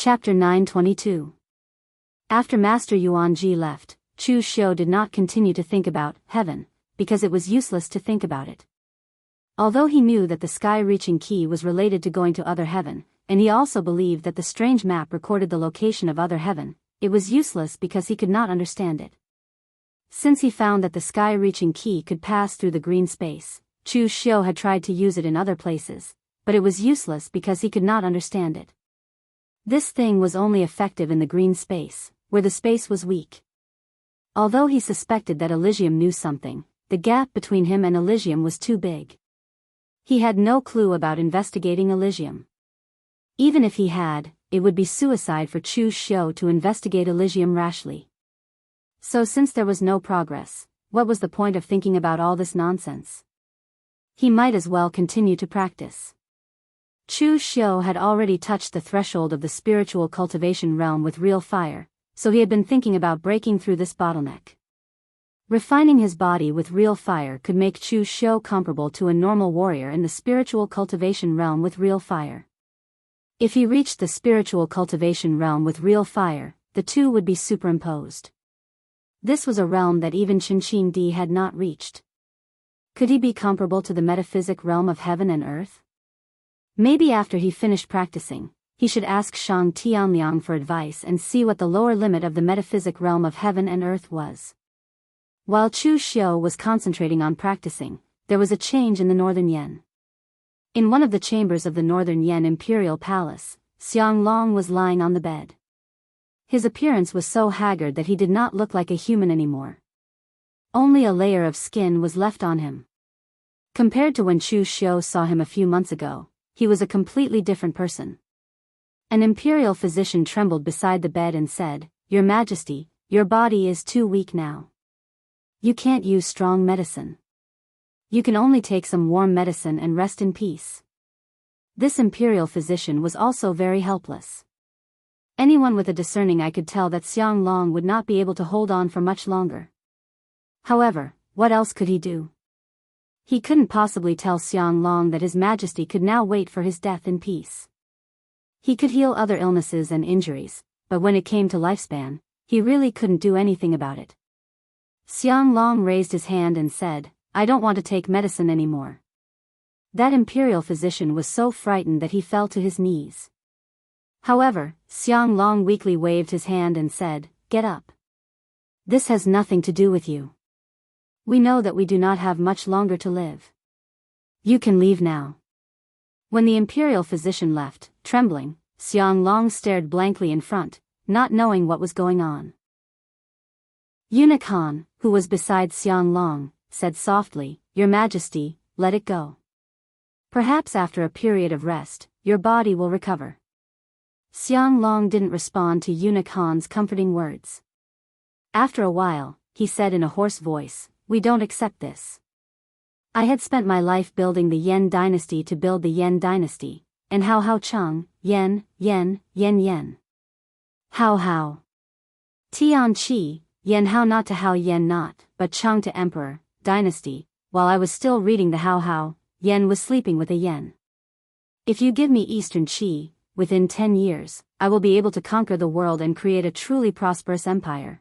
Chapter 922. After Master Yuanji left, Chu Xiu did not continue to think about heaven, because it was useless to think about it. Although he knew that the sky-reaching key was related to going to other heaven, and he also believed that the strange map recorded the location of other heaven, it was useless because he could not understand it. Since he found that the sky-reaching key could pass through the green space, Chu Xiu had tried to use it in other places, but it was useless because he could not understand it. This thing was only effective in the green space, where the space was weak. Although he suspected that Elysium knew something, the gap between him and Elysium was too big. He had no clue about investigating Elysium. Even if he had, it would be suicide for Chu Xiu to investigate Elysium rashly. So since there was no progress, what was the point of thinking about all this nonsense? He might as well continue to practice. Chu Xiu had already touched the threshold of the spiritual cultivation realm with real fire, so he had been thinking about breaking through this bottleneck. Refining his body with real fire could make Chu Xiu comparable to a normal warrior in the spiritual cultivation realm with real fire. If he reached the spiritual cultivation realm with real fire, the two would be superimposed. This was a realm that even Qinqing Di had not reached. Could he be comparable to the metaphysic realm of heaven and earth? Maybe after he finished practicing, he should ask Shang Tianliang for advice and see what the lower limit of the metaphysic realm of heaven and earth was. While Chu Xiu was concentrating on practicing, there was a change in the Northern Yen. In one of the chambers of the Northern Yen Imperial Palace, Xianglong was lying on the bed. His appearance was so haggard that he did not look like a human anymore. Only a layer of skin was left on him. Compared to when Chu Xiu saw him a few months ago, he was a completely different person. An imperial physician trembled beside the bed and said, "Your Majesty, your body is too weak now. You can't use strong medicine. You can only take some warm medicine and rest in peace." This imperial physician was also very helpless. Anyone with a discerning eye could tell that Xianglong would not be able to hold on for much longer. However, what else could he do? He couldn't possibly tell Xianglong that His Majesty could now wait for his death in peace. He could heal other illnesses and injuries, but when it came to lifespan, he really couldn't do anything about it. Xianglong raised his hand and said, "I don't want to take medicine anymore." That imperial physician was so frightened that he fell to his knees. However, Xianglong weakly waved his hand and said, "Get up. This has nothing to do with you. We know that we do not have much longer to live. You can leave now." When the imperial physician left, trembling, Xianglong stared blankly in front, not knowing what was going on. Eunuch Han, who was beside Xianglong, said softly, "Your Majesty, let it go. Perhaps after a period of rest, your body will recover." Xianglong didn't respond to Eunuch Han's comforting words. After a while, he said in a hoarse voice, "We don't accept this. I had spent my life building the Yen dynasty to build the Yen dynasty, and how Chang, Yen, Yen, Yen Yen. How. Tian Qi, Yen how not to how Yen not, but Chang to emperor, dynasty, while I was still reading the how, Yen was sleeping with a Yen. If you give me Eastern Qi, within 10 years, I will be able to conquer the world and create a truly prosperous empire."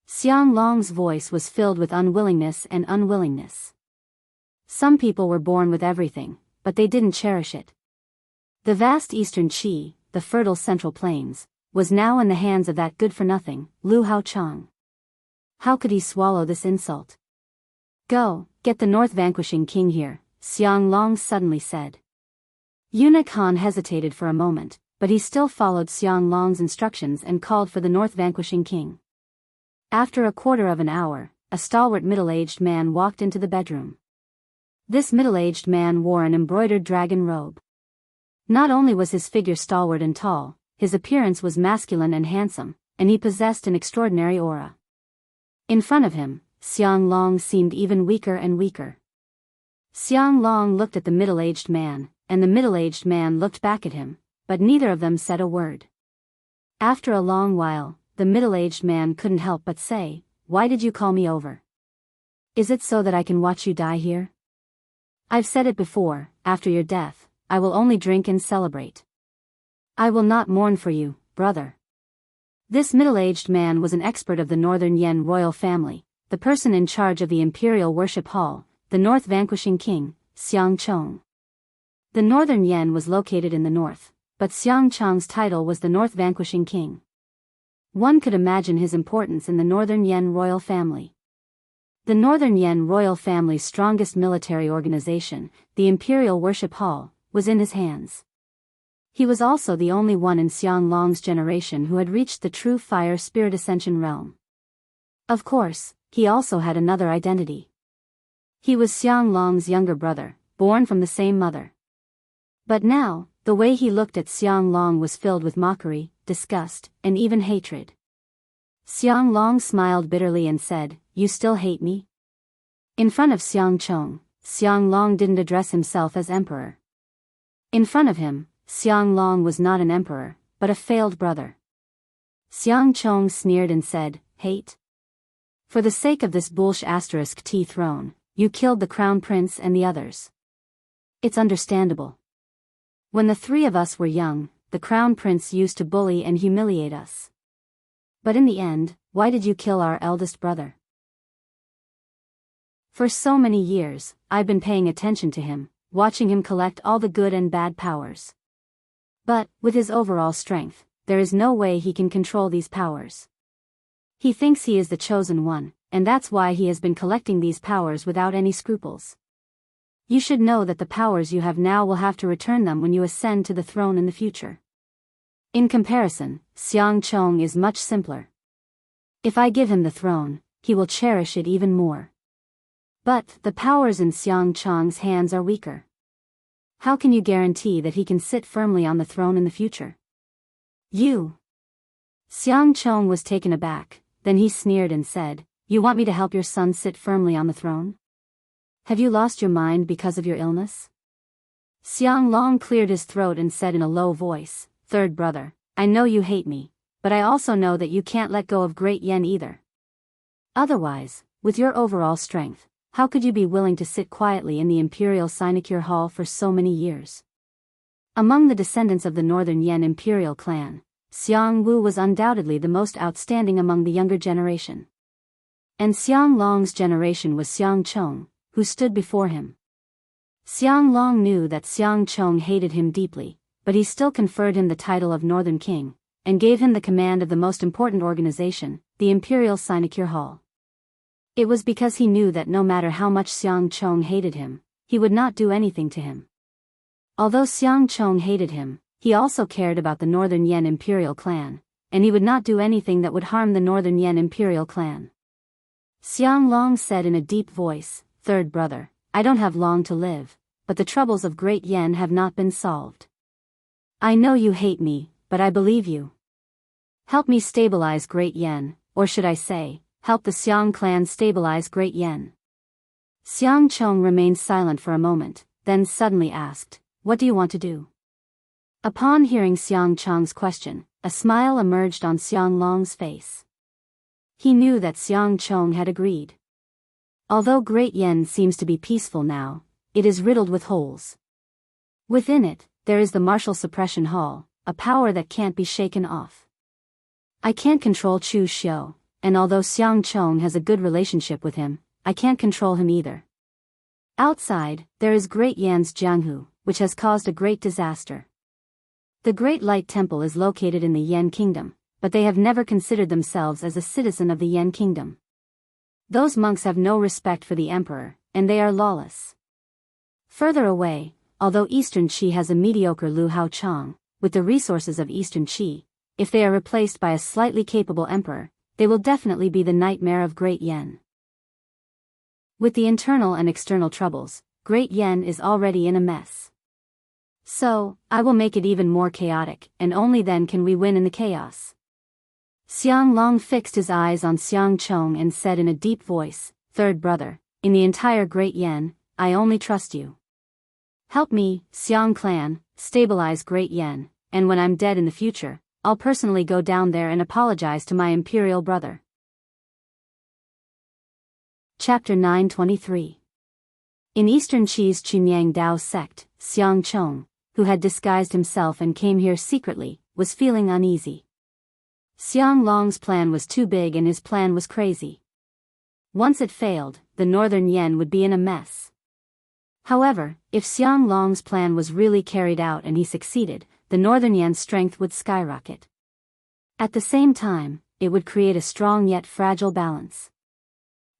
Xianglong's voice was filled with unwillingness and unwillingness. Some people were born with everything, but they didn't cherish it. The vast eastern Qi, the fertile central plains, was now in the hands of that good-for-nothing, Lu Haochang. How could he swallow this insult? "Go, get the North Vanquishing King here," Xianglong suddenly said. Eunuch Han hesitated for a moment, but he still followed Xianglong's instructions and called for the North Vanquishing King. After a quarter of an hour, a stalwart middle-aged man walked into the bedroom. This middle-aged man wore an embroidered dragon robe. Not only was his figure stalwart and tall, his appearance was masculine and handsome, and he possessed an extraordinary aura. In front of him, Xianglong seemed even weaker and weaker. Xianglong looked at the middle-aged man, and the middle-aged man looked back at him, but neither of them said a word. After a long while, the middle-aged man couldn't help but say, "Why did you call me over? Is it so that I can watch you die here? I've said it before, after your death, I will only drink and celebrate." I will not mourn for you, brother. This middle-aged man was an expert of the Northern Yan royal family, the person in charge of the imperial worship hall, the north vanquishing king, Xiangcheng. The Northern Yan was located in the north, but Xiangcheng's title was the North Vanquishing King. One could imagine his importance in the Northern Yan royal family. The Northern Yan royal family's strongest military organization, the Imperial Worship Hall, was in his hands. He was also the only one in Xianglong's generation who had reached the true fire spirit ascension realm. Of course, he also had another identity. He was Xianglong's younger brother, born from the same mother. But now, the way he looked at Xianglong was filled with mockery, disgust, and even hatred. Xianglong smiled bitterly and said, "You still hate me?" In front of Xiangcheng, Xianglong didn't address himself as emperor. In front of him, Xianglong was not an emperor, but a failed brother. Xiangcheng sneered and said, "Hate? For the sake of this *T throne, you killed the crown prince and the others. It's understandable. When the three of us were young, the crown prince used to bully and humiliate us. But in the end, why did you kill our eldest brother? For so many years, I've been paying attention to him, watching him collect all the good and bad powers. But, with his overall strength, there is no way he can control these powers. He thinks he is the chosen one, and that's why he has been collecting these powers without any scruples. You should know that the powers you have now will have to return them when you ascend to the throne in the future. In comparison, Xiangcheng is much simpler. If I give him the throne, he will cherish it even more. But, the powers in Xiangcheng's hands are weaker. How can you guarantee that he can sit firmly on the throne in the future? You. Xiangcheng was taken aback, then he sneered and said, "You want me to help your son sit firmly on the throne? Have you lost your mind because of your illness?" Xianglong cleared his throat and said in a low voice, "Third brother, I know you hate me, but I also know that you can't let go of Great Yan either. Otherwise, with your overall strength, how could you be willing to sit quietly in the Imperial Sinecure Hall for so many years?" Among the descendants of the Northern Yan imperial clan, Xiangwu was undoubtedly the most outstanding among the younger generation. And Xianglong's generation was Xiangcheng, who stood before him. Xianglong knew that Xiangcheng hated him deeply, but he still conferred him the title of Northern King, and gave him the command of the most important organization, the Imperial Sinecure Hall. It was because he knew that no matter how much Xiangcheng hated him, he would not do anything to him. Although Xiangcheng hated him, he also cared about the Northern Yan imperial clan, and he would not do anything that would harm the Northern Yan imperial clan. Xianglong said in a deep voice, "Third brother, I don't have long to live, but the troubles of Great Yan have not been solved. I know you hate me, but I believe you. Help me stabilize Great Yan, or should I say, help the Xiang clan stabilize Great Yan." Xiangcheng remained silent for a moment, then suddenly asked, "What do you want to do?" Upon hearing Xiangcheng's question, a smile emerged on Xianglong's face. He knew that Xiangcheng had agreed. Although Great Yan seems to be peaceful now, it is riddled with holes. Within it, there is the Martial Suppression Hall, a power that can't be shaken off. I can't control Chu Xiu, and although Xiangcheng has a good relationship with him, I can't control him either. Outside, there is Great Yan's Jianghu, which has caused a great disaster. The Great Light Temple is located in the Yan Kingdom, but they have never considered themselves as a citizen of the Yan Kingdom. Those monks have no respect for the emperor, and they are lawless. Further away, although Eastern Qi has a mediocre Lu Hao Chang, with the resources of Eastern Qi, if they are replaced by a slightly capable emperor, they will definitely be the nightmare of Great Yan. With the internal and external troubles, Great Yan is already in a mess. So, I will make it even more chaotic, and only then can we win in the chaos. Xianglong fixed his eyes on Xiangcheng and said in a deep voice, "Third brother, in the entire Great Yan, I only trust you. Help me, Xiang clan, stabilize Great Yan, and when I'm dead in the future, I'll personally go down there and apologize to my imperial brother." Chapter 923. In Eastern Qi's Chunyang Dao sect, Xiangcheng, who had disguised himself and came here secretly, was feeling uneasy. Xiang Long's plan was too big and his plan was crazy. Once it failed, the northern Yan would be in a mess. However, if Xiang Long's plan was really carried out and he succeeded, the northern Yan's strength would skyrocket. At the same time, it would create a strong yet fragile balance.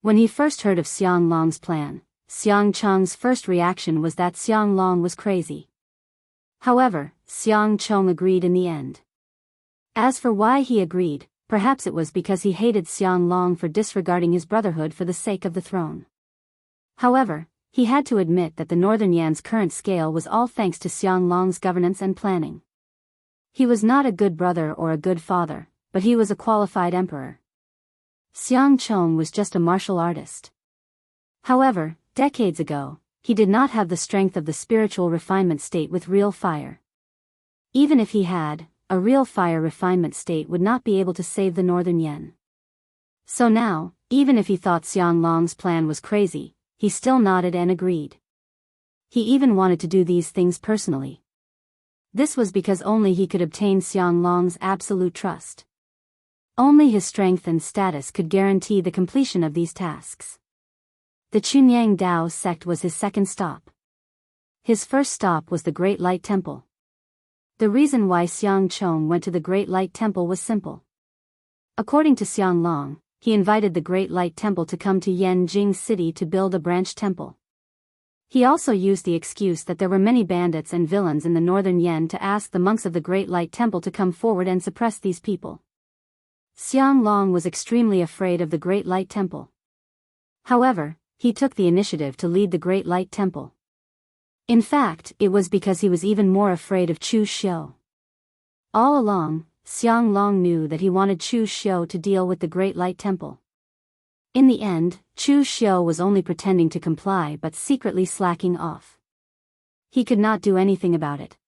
When he first heard of Xiang Long's plan, Xiang Cheng's first reaction was that Xiang Long was crazy. However, Xiang Cheng agreed in the end. As for why he agreed, perhaps it was because he hated Xiang Long for disregarding his brotherhood for the sake of the throne. However, he had to admit that the northern Yan's current scale was all thanks to Xiang Long's governance and planning. He was not a good brother or a good father, but he was a qualified emperor. Xiang Cheng was just a martial artist. However, decades ago, he did not have the strength of the spiritual refinement state with real fire. Even if he had, a real fire refinement state would not be able to save the northern Yan. So now, even if he thought Xiang Long's plan was crazy, he still nodded and agreed. He even wanted to do these things personally. This was because only he could obtain Xiang Long's absolute trust. Only his strength and status could guarantee the completion of these tasks. The Chunyang Dao sect was his second stop. His first stop was the Great Light Temple. The reason why Xiang Cheng went to the Great Light Temple was simple. According to Xiang Long, he invited the Great Light Temple to come to Yanjing City to build a branch temple. He also used the excuse that there were many bandits and villains in the northern Yan to ask the monks of the Great Light Temple to come forward and suppress these people. Xiang Long was extremely afraid of the Great Light Temple. However, he took the initiative to lead the Great Light Temple. In fact, it was because he was even more afraid of Chu Xiu. All along, Xiang Long knew that he wanted Chu Xiu to deal with the Great Light Temple. In the end, Chu Xiu was only pretending to comply but secretly slacking off. He could not do anything about it.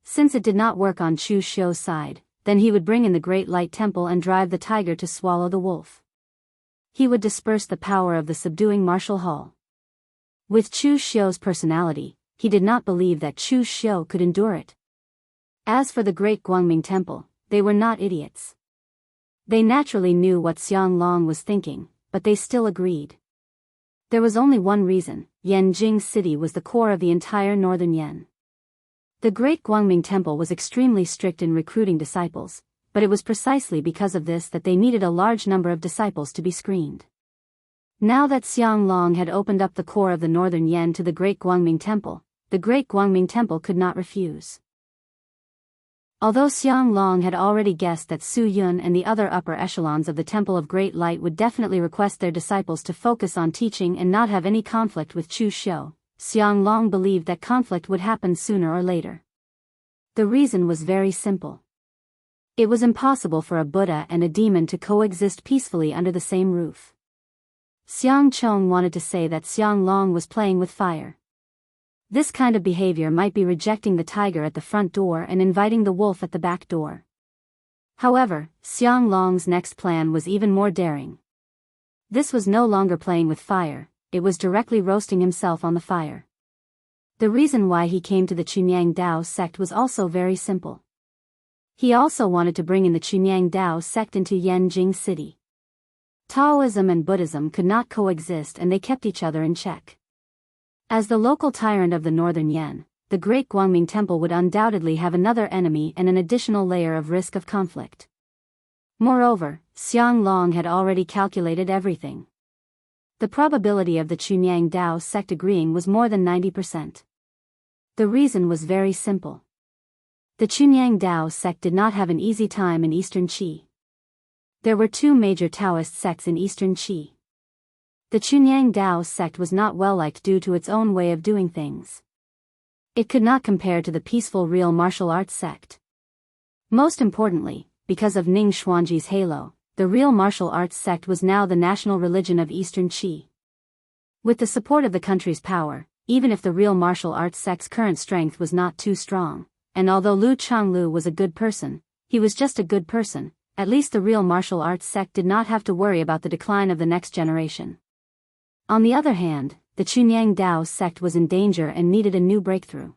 Since it did not work on Chu Xiu's side, then he would bring in the Great Light Temple and drive the tiger to swallow the wolf. He would disperse the power of the subduing martial hall. With Chu Xiu's personality, he did not believe that Chu Xiu could endure it. As for the Great Guangming Temple, they were not idiots. They naturally knew what Xiang Long was thinking, but they still agreed. There was only one reason: Yanjing City was the core of the entire northern Yan. The Great Guangming Temple was extremely strict in recruiting disciples, but it was precisely because of this that they needed a large number of disciples to be screened. Now that Xiang Long had opened up the core of the northern Yan to the Great Guangming Temple, the Great Guangming Temple could not refuse. Although Xiang Long had already guessed that Su Yun and the other upper echelons of the Temple of Great Light would definitely request their disciples to focus on teaching and not have any conflict with Chu Xiu, Xiang Long believed that conflict would happen sooner or later. The reason was very simple. It was impossible for a Buddha and a demon to coexist peacefully under the same roof. Xiang Cheng wanted to say that Xiang Long was playing with fire. This kind of behavior might be rejecting the tiger at the front door and inviting the wolf at the back door. However, Xiang Long's next plan was even more daring. This was no longer playing with fire, it was directly roasting himself on the fire. The reason why he came to the Chunyang Dao sect was also very simple. He also wanted to bring in the Chunyang Dao sect into Yanjing City. Taoism and Buddhism could not coexist and they kept each other in check. As the local tyrant of the northern Yan, the Great Guangming Temple would undoubtedly have another enemy and an additional layer of risk of conflict. Moreover, Xiang Long had already calculated everything. The probability of the Chunyang Dao sect agreeing was more than 90%. The reason was very simple. The Chunyang Dao sect did not have an easy time in Eastern Qi. There were two major Taoist sects in Eastern Qi. The Chunyang Dao sect was not well liked due to its own way of doing things. It could not compare to the peaceful real martial arts sect. Most importantly, because of Ning Xuanji's halo, the real martial arts sect was now the national religion of Eastern Qi. With the support of the country's power, even if the real martial arts sect's current strength was not too strong, and although Lu Changlu was a good person, he was just a good person, at least the real martial arts sect did not have to worry about the decline of the next generation. On the other hand, the Chunyang Dao sect was in danger and needed a new breakthrough.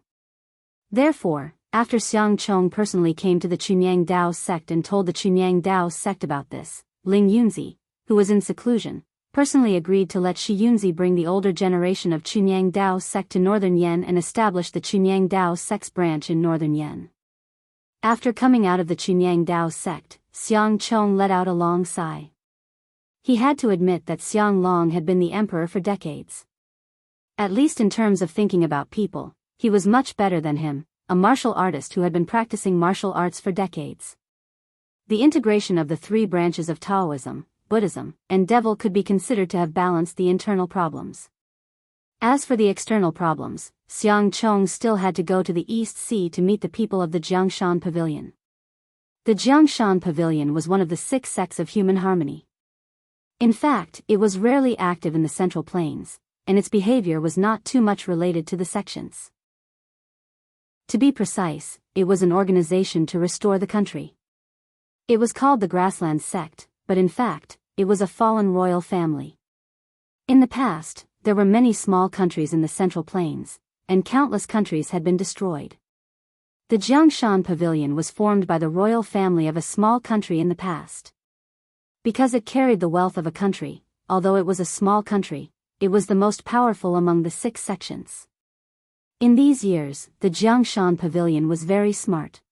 Therefore, after Xiang Chong personally came to the Chunyang Dao sect and told the Chunyang Dao sect about this, Ling Yunzi, who was in seclusion, personally agreed to let Shi Yunzi bring the older generation of Chunyang Dao sect to northern Yan and establish the Chunyang Dao sect's branch in northern Yan. After coming out of the Chunyang Dao sect, Xiang Chong let out a long sigh. He had to admit that Xiang Long had been the emperor for decades. At least in terms of thinking about people, he was much better than him, a martial artist who had been practicing martial arts for decades. The integration of the three branches of Taoism, Buddhism, and Devil could be considered to have balanced the internal problems. As for the external problems, Xiang Chong still had to go to the East Sea to meet the people of the Jiangshan Pavilion. The Jiangshan Pavilion was one of the 6 sects of human harmony. In fact, it was rarely active in the Central Plains, and its behavior was not too much related to the sections. To be precise, it was an organization to restore the country. It was called the Grassland Sect, but in fact, it was a fallen royal family. In the past, there were many small countries in the Central Plains, and countless countries had been destroyed. The Jiangshan Pavilion was formed by the royal family of a small country in the past. Because it carried the wealth of a country, although it was a small country, it was the most powerful among the 6 sections. In these years, the Jiangshan Pavilion was very smart.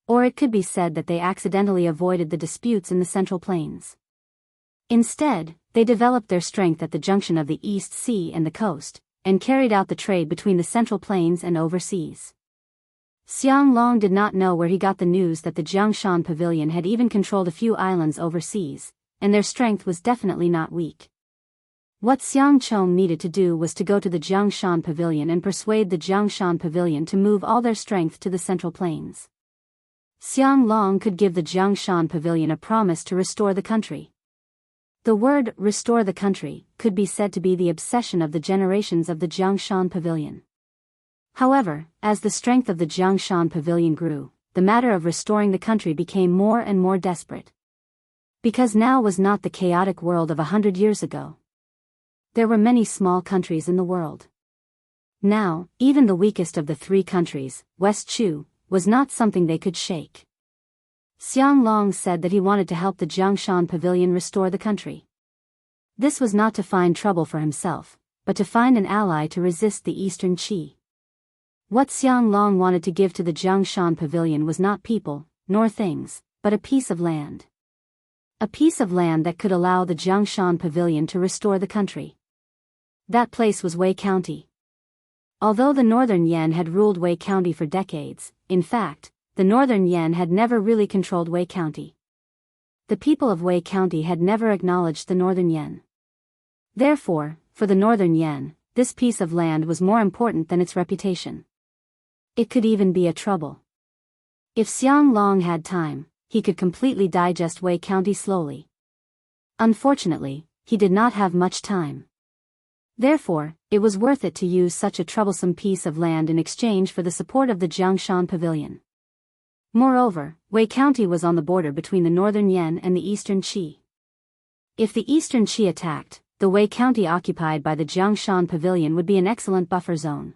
Or it could be said that they accidentally avoided the disputes in the Central Plains. Instead, they developed their strength at the junction of the East Sea and the coast, and carried out the trade between the Central Plains and overseas. Xiang Long did not know where he got the news that the Jiangshan Pavilion had even controlled a few islands overseas, and their strength was definitely not weak. What Xiang Chong needed to do was to go to the Jiangshan Pavilion and persuade the Jiangshan Pavilion to move all their strength to the Central Plains. Xiang Long could give the Jiangshan Pavilion a promise to restore the country. The word "restore the country" could be said to be the obsession of the generations of the Jiangshan Pavilion. However, as the strength of the Jiangshan Pavilion grew, the matter of restoring the country became more and more desperate. Because now was not the chaotic world of 100 years ago. There were many small countries in the world. Now, even the weakest of the 3 countries, West Chu, was not something they could shake. Xiang Long said that he wanted to help the Jiangshan Pavilion restore the country. This was not to find trouble for himself, but to find an ally to resist the Eastern Qi. What Xiang Long wanted to give to the Jiangshan Pavilion was not people, nor things, but a piece of land. A piece of land that could allow the Jiangshan Pavilion to restore the country. That place was Wei County. Although the Northern Yan had ruled Wei County for decades, in fact, the Northern Yan had never really controlled Wei County. The people of Wei County had never acknowledged the Northern Yan. Therefore, for the Northern Yan, this piece of land was more important than its reputation. It could even be a trouble. If Xiang Long had time, he could completely digest Wei County slowly. Unfortunately, he did not have much time. Therefore, it was worth it to use such a troublesome piece of land in exchange for the support of the Jiangshan Pavilion. Moreover, Wei County was on the border between the Northern Yan and the Eastern Qi. If the Eastern Qi attacked, the Wei County occupied by the Jiangshan Pavilion would be an excellent buffer zone.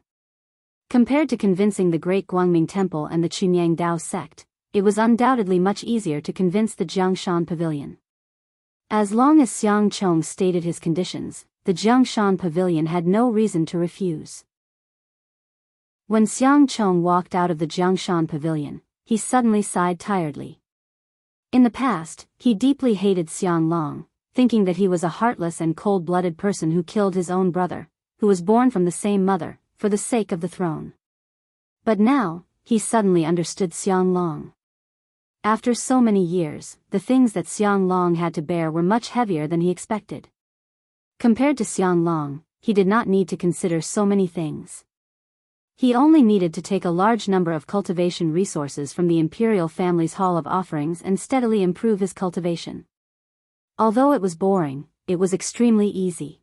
Compared to convincing the Great Guangming Temple and the Chunyang Dao sect, it was undoubtedly much easier to convince the Jiangshan Pavilion. As long as Xiang Chong stated his conditions, the Jiangshan Pavilion had no reason to refuse. When Xiang Chong walked out of the Jiangshan Pavilion, he suddenly sighed tiredly. In the past, he deeply hated Xiang Long, thinking that he was a heartless and cold-blooded person who killed his own brother, who was born from the same mother, for the sake of the throne. But now, he suddenly understood Xiang Long. After so many years, the things that Xiang Long had to bear were much heavier than he expected. Compared to Xiang Long, he did not need to consider so many things. He only needed to take a large number of cultivation resources from the imperial family's hall of offerings and steadily improve his cultivation. Although it was boring, it was extremely easy.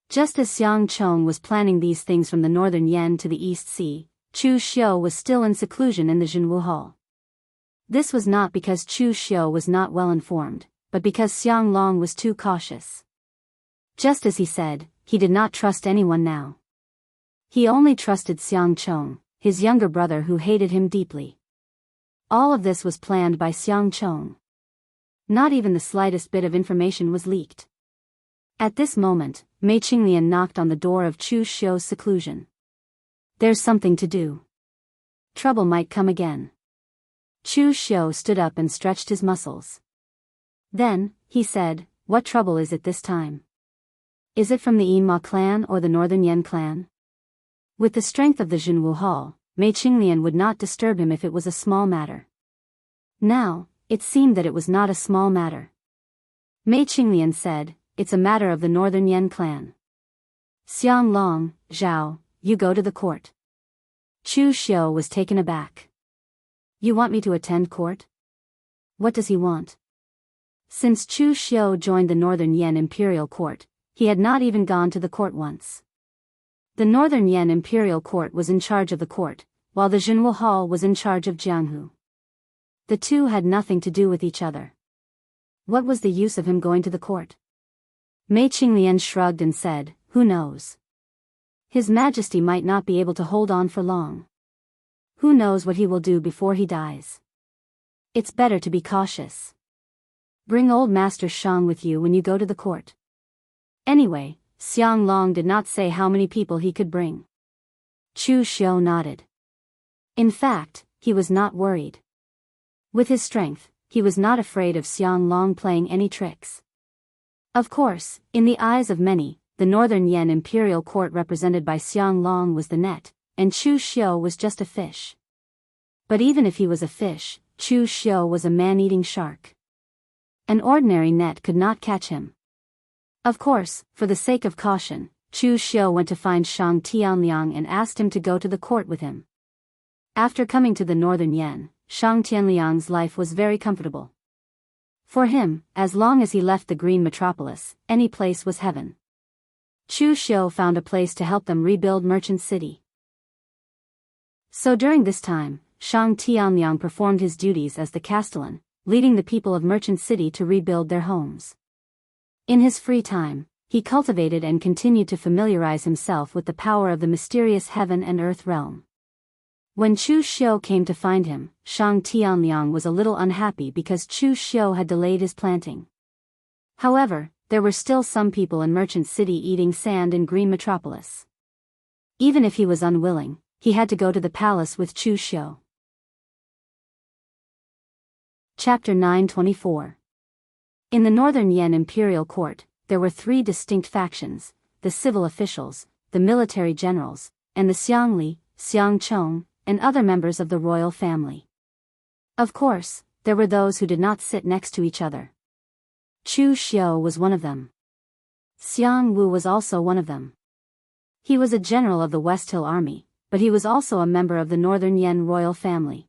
Just as Xiang Chong was planning these things from the Northern Yan to the East Sea, Chu Xiu was still in seclusion in the Jianghu Hall. This was not because Chu Xiu was not well informed, but because Xiang Long was too cautious. Just as he said, he did not trust anyone now. He only trusted Xiang Chong, his younger brother who hated him deeply. All of this was planned by Xiang Chong. Not even the slightest bit of information was leaked. At this moment, Mei Qinglian knocked on the door of Chu Xiu's seclusion. There's something to do. Trouble might come again. Chu Xiu stood up and stretched his muscles. Then, he said, what trouble is it this time? Is it from the Yinma clan or the Northern Yan clan? With the strength of the Jianghu Hall, Mei Qinglian would not disturb him if it was a small matter. Now, it seemed that it was not a small matter. Mei Qinglian said, it's a matter of the Northern Yan clan. Xiang Long, Zhao, you go to the court. Chu Xiu was taken aback. You want me to attend court? What does he want? Since Chu Xiu joined the Northern Yan Imperial Court, he had not even gone to the court once. The Northern Yan Imperial Court was in charge of the court, while the Jianghu Hall was in charge of Jianghu. The two had nothing to do with each other. What was the use of him going to the court? Mei Qinglian shrugged and said, who knows? His Majesty might not be able to hold on for long. Who knows what he will do before he dies? It's better to be cautious. Bring old Master Shang with you when you go to the court. Anyway, Xiang Long did not say how many people he could bring. Chu Xiu nodded. In fact, he was not worried. With his strength, he was not afraid of Xiang Long playing any tricks. Of course, in the eyes of many, the Northern Yan Imperial Court represented by Xiang Long was the net, and Chu Xiu was just a fish. But even if he was a fish, Chu Xiu was a man-eating shark. An ordinary net could not catch him. Of course, for the sake of caution, Chu Xiu went to find Shang Tianliang and asked him to go to the court with him. After coming to the Northern Yan, Shang Tianliang's life was very comfortable. For him, as long as he left the Green Metropolis, any place was heaven. Chu Xiu found a place to help them rebuild Merchant City. So during this time, Shang Tianliang performed his duties as the castellan, leading the people of Merchant City to rebuild their homes. In his free time, he cultivated and continued to familiarize himself with the power of the mysterious heaven and earth realm. When Chu Xiu came to find him, Shang Tianliang was a little unhappy because Chu Xiu had delayed his planting. However, there were still some people in Merchant City eating sand in Green Metropolis. Even if he was unwilling, he had to go to the palace with Chu Xiu. Chapter 924. In the Northern Yan Imperial Court, there were three distinct factions: the civil officials, the military generals, and the Xiangli, Xiangchong, and other members of the royal family. Of course, there were those who did not sit next to each other. Chu Xiu was one of them. Xiang Wu was also one of them. He was a general of the West Hill Army, but he was also a member of the Northern Yan royal family.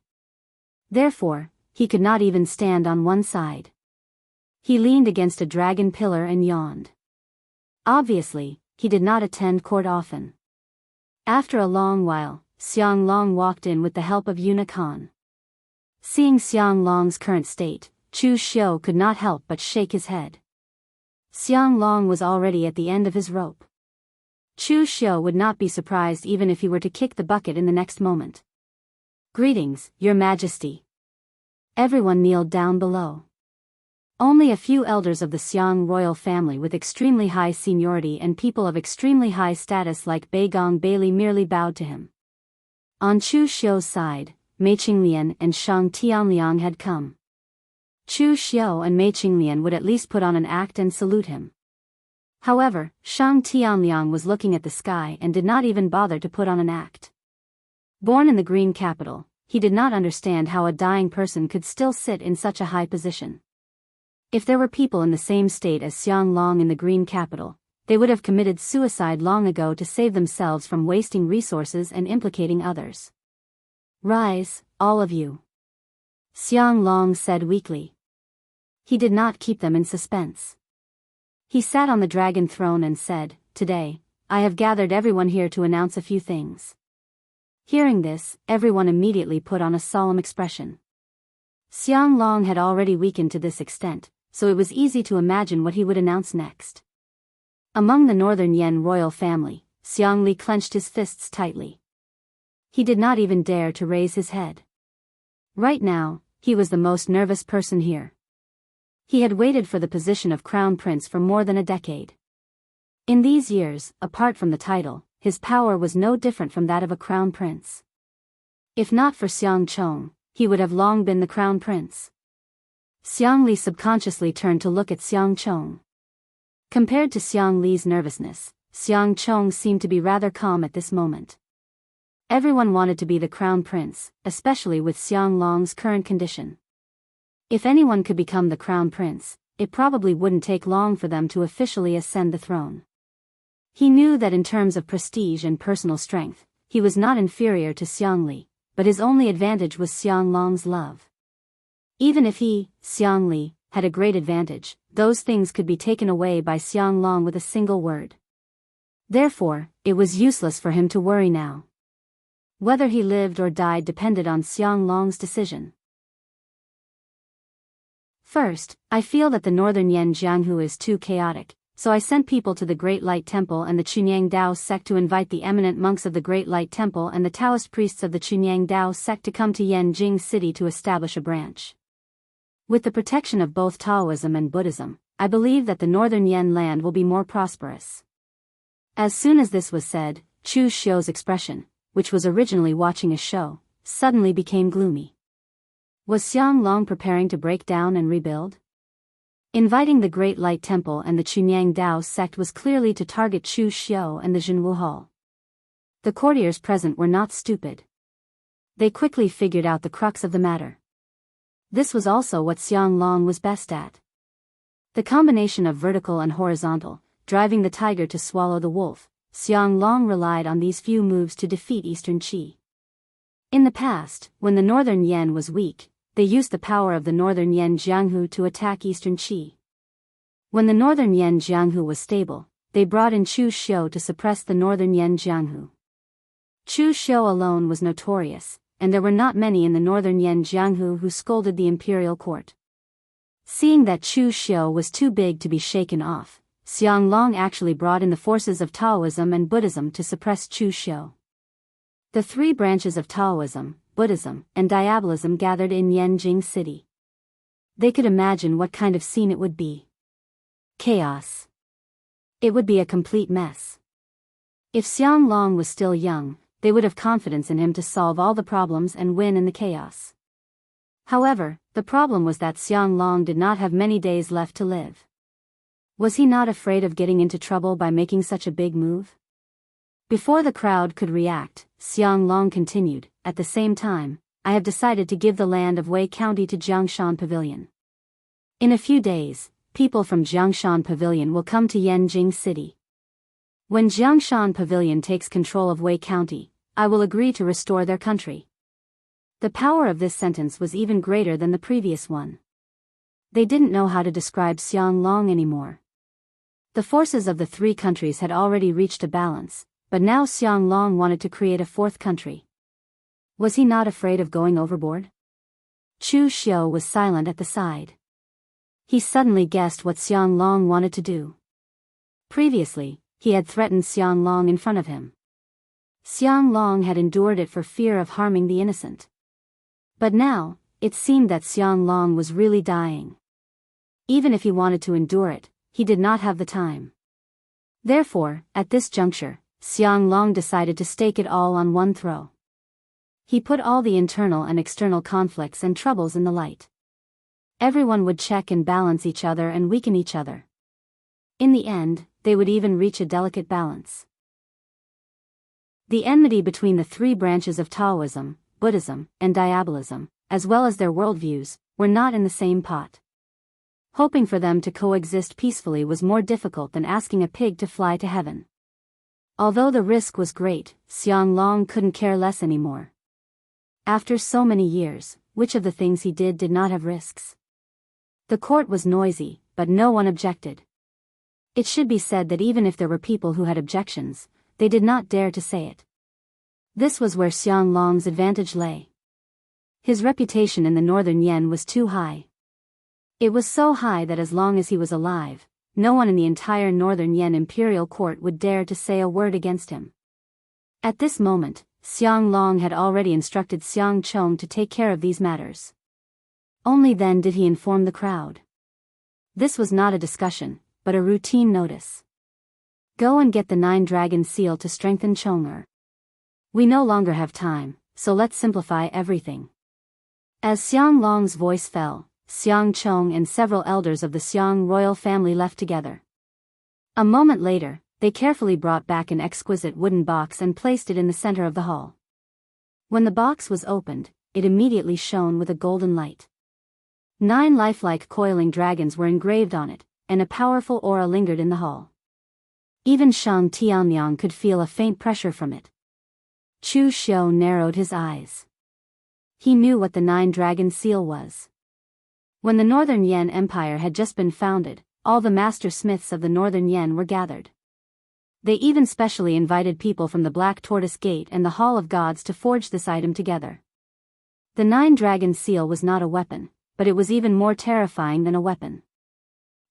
Therefore, he could not even stand on one side. He leaned against a dragon pillar and yawned. Obviously, he did not attend court often. After a long while, Xiang Long walked in with the help of Yuna Khan. Seeing Xiang Long's current state, Chu Xiu could not help but shake his head. Xiang Long was already at the end of his rope. Chu Xiu would not be surprised even if he were to kick the bucket in the next moment. Greetings, Your Majesty. Everyone kneeled down below. Only a few elders of the Xiang royal family with extremely high seniority and people of extremely high status like Beigong Bailey merely bowed to him. On Chu Xiu's side, Mei Qinglian and Shang Tianliang had come. Chu Xiu and Mei Qinglian would at least put on an act and salute him. However, Shang Tianliang was looking at the sky and did not even bother to put on an act. Born in the Green Capital, he did not understand how a dying person could still sit in such a high position. If there were people in the same state as Xiang Long in the Green Capital, they would have committed suicide long ago to save themselves from wasting resources and implicating others. Rise, all of you. Xiang Long said weakly. He did not keep them in suspense. He sat on the dragon throne and said, Today, I have gathered everyone here to announce a few things. Hearing this, everyone immediately put on a solemn expression. Xiang Long had already weakened to this extent, so it was easy to imagine what he would announce next. Among the Northern Yan royal family, Xiang Li clenched his fists tightly. He did not even dare to raise his head. Right now, he was the most nervous person here. He had waited for the position of crown prince for more than a decade. In these years, apart from the title, his power was no different from that of a crown prince. If not for Xiang Chong, he would have long been the crown prince. Xiang Li subconsciously turned to look at Xiang Chong. Compared to Xiang Li's nervousness, Xiang Chong seemed to be rather calm at this moment. Everyone wanted to be the crown prince, especially with Xiang Long's current condition. If anyone could become the crown prince, it probably wouldn't take long for them to officially ascend the throne. He knew that in terms of prestige and personal strength, he was not inferior to Xiang Li, but his only advantage was Xiang Long's love. Even if he, Xiang Li, had a great advantage, those things could be taken away by Xiang Long with a single word. Therefore, it was useless for him to worry now. Whether he lived or died depended on Xiang Long's decision. First, I feel that the northern Jianghu is too chaotic, so I sent people to the Great Light Temple and the Chunyang Dao sect to invite the eminent monks of the Great Light Temple and the Taoist priests of the Chunyang Dao sect to come to Yanjing City to establish a branch. With the protection of both Taoism and Buddhism, I believe that the northern Yan land will be more prosperous. As soon as this was said, Chu Xiu's expression, which was originally watching a show, suddenly became gloomy. Was Xiang Long preparing to break down and rebuild? Inviting the Great Light Temple and the Chunyang Dao sect was clearly to target Chu Xiu and the Jinwu Hall. The courtiers present were not stupid. They quickly figured out the crux of the matter. This was also what Xiang Long was best at. The combination of vertical and horizontal, driving the tiger to swallow the wolf, Xiang Long relied on these few moves to defeat Eastern Qi. In the past, when the northern Yan was weak, they used the power of the northern Yan Jianghu to attack Eastern Qi. When the northern Yan Jianghu was stable, they brought in Chu Xiu to suppress the northern Yan Jianghu. Chu Xiu alone was notorious, and there were not many in the northern Yan Jianghu who scolded the imperial court. Seeing that Chu Xiu was too big to be shaken off, Xiang Long actually brought in the forces of Taoism and Buddhism to suppress Chu Xiu. The three branches of Taoism, Buddhism, and Diabolism gathered in Yanjing City. They could imagine what kind of scene it would be. Chaos. It would be a complete mess. If Xiang Long was still young, they would have confidence in him to solve all the problems and win in the chaos. However, the problem was that Xiang Long did not have many days left to live. Was he not afraid of getting into trouble by making such a big move? Before the crowd could react, Xiang Long continued, "At the same time, I have decided to give the land of Wei County to Jiangshan Pavilion. In a few days, people from Jiangshan Pavilion will come to Yanjing City. When Jiangshan Pavilion takes control of Wei County, I will agree to restore their country." The power of this sentence was even greater than the previous one. They didn't know how to describe Xiang Long anymore. The forces of the three countries had already reached a balance, but now Xiang Long wanted to create a fourth country. Was he not afraid of going overboard? Chu Xiu was silent at the side. He suddenly guessed what Xiang Long wanted to do. Previously, he had threatened Xiang Long in front of him. Xiang Long had endured it for fear of harming the innocent. But now, it seemed that Xiang Long was really dying. Even if he wanted to endure it, he did not have the time. Therefore, at this juncture, Xiang Long decided to stake it all on one throw. He put all the internal and external conflicts and troubles in the light. Everyone would check and balance each other and weaken each other. In the end, they would even reach a delicate balance. The enmity between the three branches of Taoism, Buddhism, and Diabolism, as well as their worldviews, were not in the same pot. Hoping for them to coexist peacefully was more difficult than asking a pig to fly to heaven. Although the risk was great, Xiang Long couldn't care less anymore. After so many years, which of the things he did not have risks? The court was noisy, but no one objected. It should be said that even if there were people who had objections, they did not dare to say it. This was where Xiang Long's advantage lay. His reputation in the northern Yan was too high. It was so high that as long as he was alive, no one in the entire northern Yan imperial court would dare to say a word against him. At this moment, Xiang Long had already instructed Xiang Chong to take care of these matters. Only then did he inform the crowd. This was not a discussion, but a routine notice. Go and get the 9-dragon seal to strengthen Chong'er. We no longer have time, so let's simplify everything. As Xiang Long's voice fell, Xiang Chong and several elders of the Xiang royal family left together. A moment later, they carefully brought back an exquisite wooden box and placed it in the center of the hall. When the box was opened, it immediately shone with a golden light. 9 lifelike coiling dragons were engraved on it, and a powerful aura lingered in the hall. Even Shang Tianliang could feel a faint pressure from it. Chu Xiu narrowed his eyes. He knew what the 9-dragon seal was. When the Northern Yan Empire had just been founded, all the master smiths of the Northern Yan were gathered. They even specially invited people from the Black Tortoise Gate and the Hall of Gods to forge this item together. The 9-dragon seal was not a weapon, but it was even more terrifying than a weapon.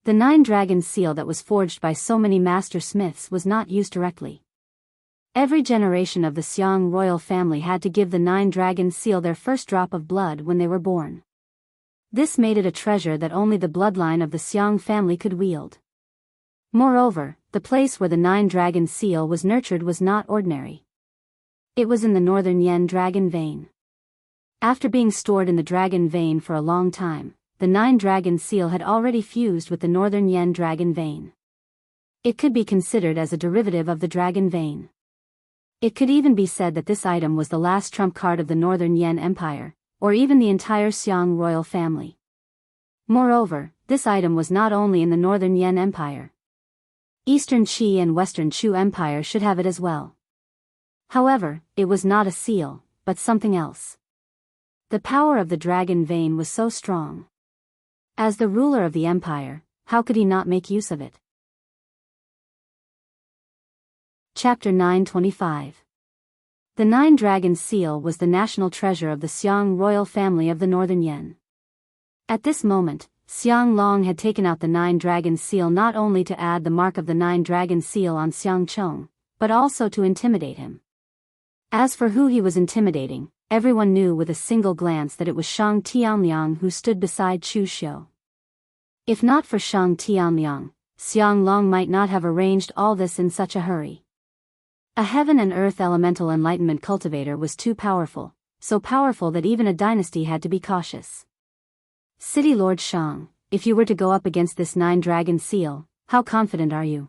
The 9-dragon seal that was forged by so many master smiths was not used directly. Every generation of the Xiang royal family had to give the 9-dragon seal their first drop of blood when they were born. This made it a treasure that only the bloodline of the Xiang family could wield. Moreover, the place where the 9-dragon seal was nurtured was not ordinary. It was in the Northern Yan dragon vein. After being stored in the dragon vein for a long time, the 9-dragon seal had already fused with the Northern Yan dragon vein. It could be considered as a derivative of the dragon vein. It could even be said that this item was the last trump card of the Northern Yan Empire, or even the entire Xiang royal family. Moreover, this item was not only in the Northern Yan Empire. Eastern Qi and Western Chu Empire should have it as well. However, it was not a seal, but something else. The power of the dragon vein was so strong. As the ruler of the empire, how could he not make use of it? Chapter 925. The 9-dragon seal was the national treasure of the Xiang royal family of the Northern Yan. At this moment, Xiang Long had taken out the 9-dragon seal not only to add the mark of the 9-dragon seal on Xiang Chong, but also to intimidate him. As for who he was intimidating, everyone knew with a single glance that it was Shang Tianliang who stood beside Chu Xiu. If not for Shang Tianliang, Xiang Long might not have arranged all this in such a hurry. A heaven and earth elemental enlightenment cultivator was too powerful, so powerful that even a dynasty had to be cautious. City Lord Shang, if you were to go up against this 9-dragon seal, how confident are you?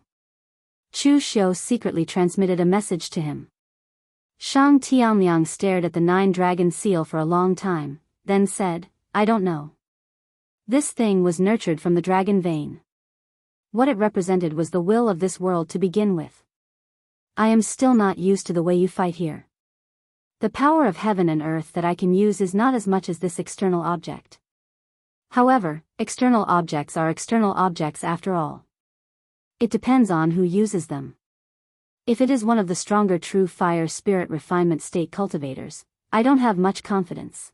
Chu Xiu secretly transmitted a message to him. Shang Tianliang stared at the 9-dragon seal for a long time, then said, I don't know. This thing was nurtured from the dragon vein. What it represented was the will of this world to begin with. I am still not used to the way you fight here. The power of heaven and earth that I can use is not as much as this external object. However, external objects are external objects after all. It depends on who uses them. If it is one of the stronger true fire spirit refinement state cultivators, I don't have much confidence.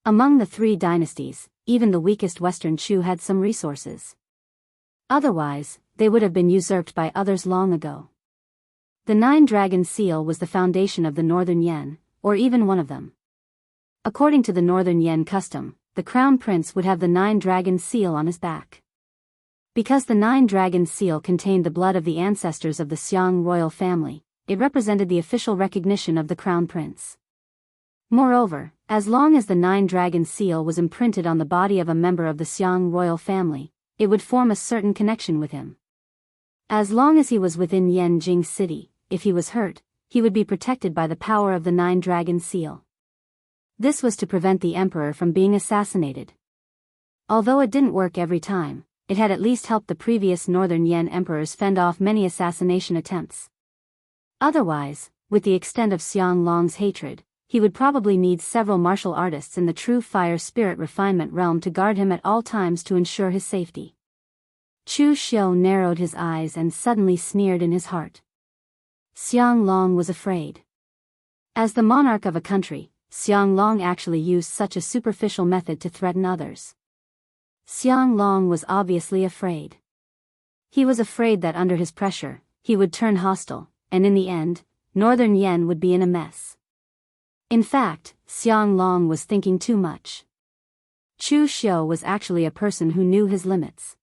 Among the 3 dynasties, even the weakest Western Chu had some resources. Otherwise, they would have been usurped by others long ago. The 9-dragon seal was the foundation of the Northern Yan, or even one of them. According to the Northern Yan custom, the crown prince would have the 9-dragon seal on his back. Because the 9-dragon seal contained the blood of the ancestors of the Xiang royal family, it represented the official recognition of the crown prince. Moreover, as long as the 9-dragon seal was imprinted on the body of a member of the Xiang royal family, it would form a certain connection with him. As long as he was within Yanjing City, if he was hurt, he would be protected by the power of the 9-dragon seal. This was to prevent the emperor from being assassinated. Although it didn't work every time, it had at least helped the previous Northern Yan emperors fend off many assassination attempts. Otherwise, with the extent of Xiang Long's hatred, he would probably need several martial artists in the true fire spirit refinement realm to guard him at all times to ensure his safety. Chu Xiu narrowed his eyes and suddenly sneered in his heart. Xiang Long was afraid. As the monarch of a country, Xiang Long actually used such a superficial method to threaten others. Xiang Long was obviously afraid. He was afraid that under his pressure, he would turn hostile, and in the end, Northern Yan would be in a mess. In fact, Xiang Long was thinking too much. Chu Xiu was actually a person who knew his limits.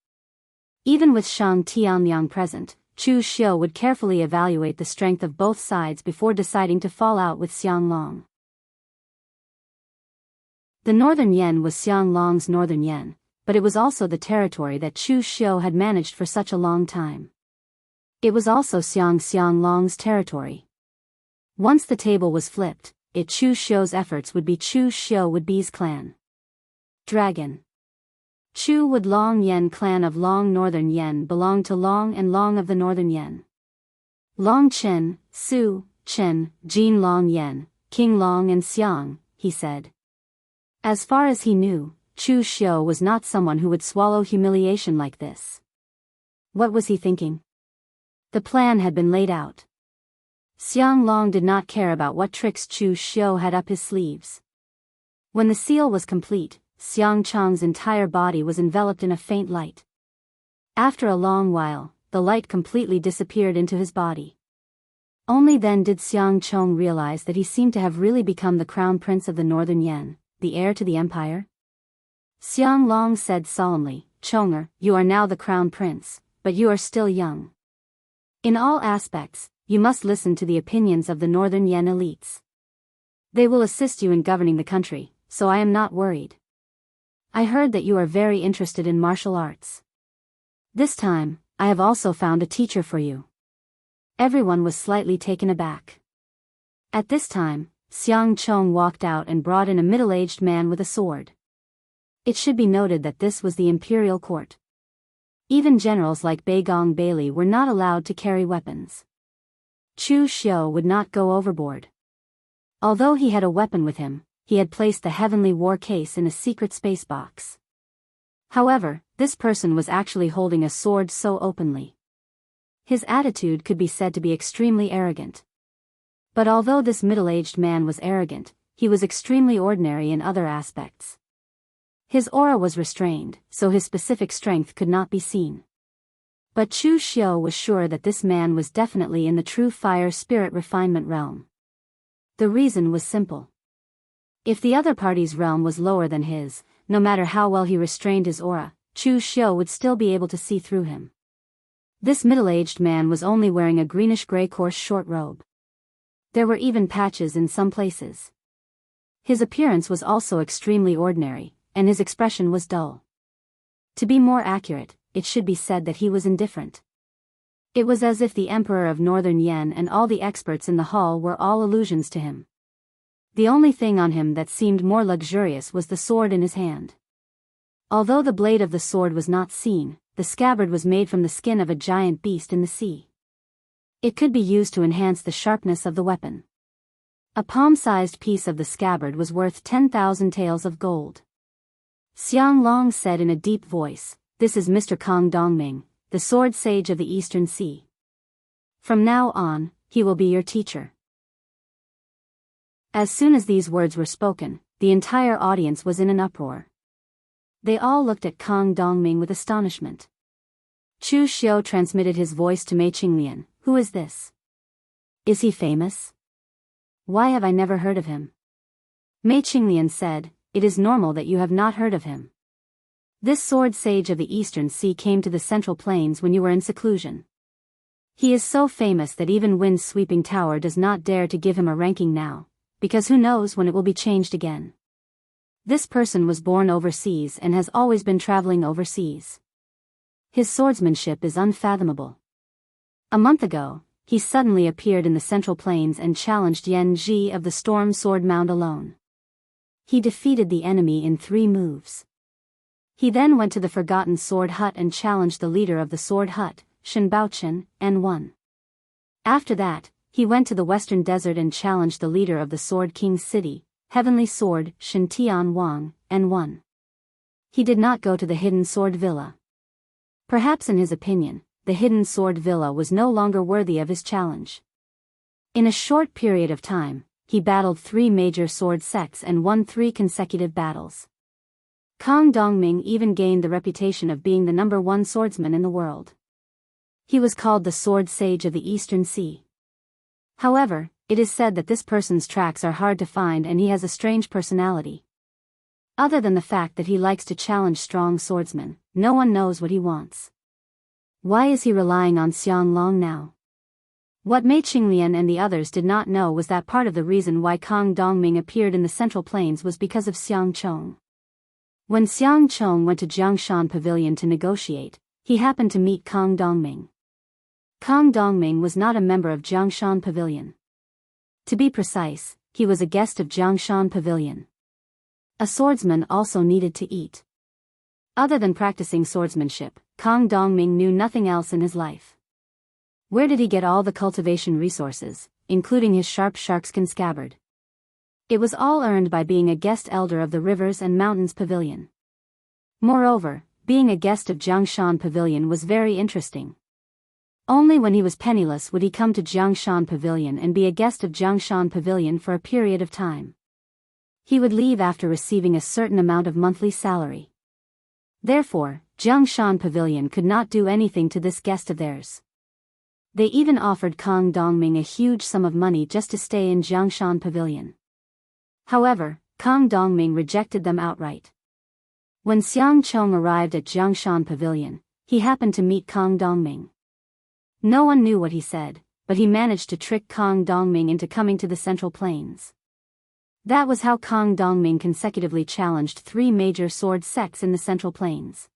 Even with Shang Tianyang present, Chu Xiu would carefully evaluate the strength of both sides before deciding to fall out with Xiang Long. The Northern Yen was Xiang Long's Northern Yen, but it was also the territory that Chu Xiu had managed for such a long time. It was also Xiang Long's territory. Once the table was flipped, Chu Xiu's efforts would be Chu Xiu would be's clan. Dragon. Chu Wood Long Yen clan of Long Northern Yen belonged to Long and Long of the Northern Yen. Long Chen, Su, Chen, Jin Long Yen, King Long and Xiang, he said. As far as he knew, Chu Xiu was not someone who would swallow humiliation like this. What was he thinking? The plan had been laid out. Xiang Long did not care about what tricks Chu Xiu had up his sleeves. When the seal was complete, Xiang Chang's entire body was enveloped in a faint light. After a long while, the light completely disappeared into his body. Only then did Xiang Chong realize that he seemed to have really become the crown prince of the Northern Yen, the heir to the empire. Xiang Long said solemnly, "Chonger, you are now the crown prince, but you are still young. In all aspects, you must listen to the opinions of the Northern Yen elites. They will assist you in governing the country, so I am not worried. I heard that you are very interested in martial arts. This time, I have also found a teacher for you." Everyone was slightly taken aback. At this time, Xiang Chong walked out and brought in a middle-aged man with a sword. It should be noted that this was the imperial court. Even generals like Beigong Bailey were not allowed to carry weapons. Chu Xiu would not go overboard. Although he had a weapon with him, he had placed the heavenly war case in a secret space box. However, this person was actually holding a sword so openly. His attitude could be said to be extremely arrogant. But although this middle-aged man was arrogant, he was extremely ordinary in other aspects. His aura was restrained, so his specific strength could not be seen. But Chu Xiu was sure that this man was definitely in the true fire spirit refinement realm. The reason was simple. If the other party's realm was lower than his, no matter how well he restrained his aura, Chu Xiu would still be able to see through him. This middle-aged man was only wearing a greenish-gray coarse short robe. There were even patches in some places. His appearance was also extremely ordinary, and his expression was dull. To be more accurate, it should be said that he was indifferent. It was as if the Emperor of Northern Yen and all the experts in the hall were all illusions to him. The only thing on him that seemed more luxurious was the sword in his hand. Although the blade of the sword was not seen, the scabbard was made from the skin of a giant beast in the sea. It could be used to enhance the sharpness of the weapon. A palm-sized piece of the scabbard was worth 10,000 taels of gold. Xiang Long said in a deep voice, "This is Mr. Kong Dongming, the sword sage of the Eastern Sea. From now on, he will be your teacher." As soon as these words were spoken, the entire audience was in an uproar. They all looked at Kong Dongming with astonishment. Chu Xiu transmitted his voice to Mei Qinglian. "Who is this? Is he famous? Why have I never heard of him?" Mei Qinglian said, "It is normal that you have not heard of him. This sword sage of the Eastern Sea came to the Central Plains when you were in seclusion. He is so famous that even Wind's sweeping tower does not dare to give him a ranking now, because who knows when it will be changed again. This person was born overseas and has always been traveling overseas. His swordsmanship is unfathomable. A month ago, he suddenly appeared in the Central Plains and challenged Yan Ji of the Storm Sword Mound alone. He defeated the enemy in 3 moves. He then went to the Forgotten Sword Hut and challenged the leader of the Sword Hut, Shen Baochen, and won. After that, he went to the Western Desert and challenged the leader of the Sword King's city, Heavenly Sword, Shen Tian Wang, and won. He did not go to the Hidden Sword Villa. Perhaps in his opinion, the Hidden Sword Villa was no longer worthy of his challenge. In a short period of time, he battled 3 major sword sects and won 3 consecutive battles. Kong Dongming even gained the reputation of being the #1 swordsman in the world. He was called the Sword Sage of the Eastern Sea. However, it is said that this person's tracks are hard to find and he has a strange personality. Other than the fact that he likes to challenge strong swordsmen, no one knows what he wants. Why is he relying on Xianglong now? What Mei Qinglian and the others did not know was that part of the reason why Kang Dongming appeared in the Central Plains was because of Xiang Chong. When Xiang Chong went to Jiangshan Pavilion to negotiate, he happened to meet Kang Dongming. Kang Dongming was not a member of Jiangshan Pavilion. To be precise, he was a guest of Jiangshan Pavilion. A swordsman also needed to eat. Other than practicing swordsmanship, Kang Dongming knew nothing else in his life. Where did he get all the cultivation resources, including his sharp sharkskin scabbard? It was all earned by being a guest elder of the Rivers and Mountains Pavilion. Moreover, being a guest of Jiangshan Pavilion was very interesting. Only when he was penniless would he come to Jiangshan Pavilion and be a guest of Jiangshan Pavilion for a period of time. He would leave after receiving a certain amount of monthly salary. Therefore, Jiangshan Pavilion could not do anything to this guest of theirs. They even offered Kang Dongming a huge sum of money just to stay in Jiangshan Pavilion. However, Kang Dongming rejected them outright. When Xiang Chong arrived at Jiangshan Pavilion, he happened to meet Kang Dongming. No one knew what he said, but he managed to trick Kang Dongming into coming to the Central Plains. That was how Kang Dongming consecutively challenged 3 major sword sects in the Central Plains.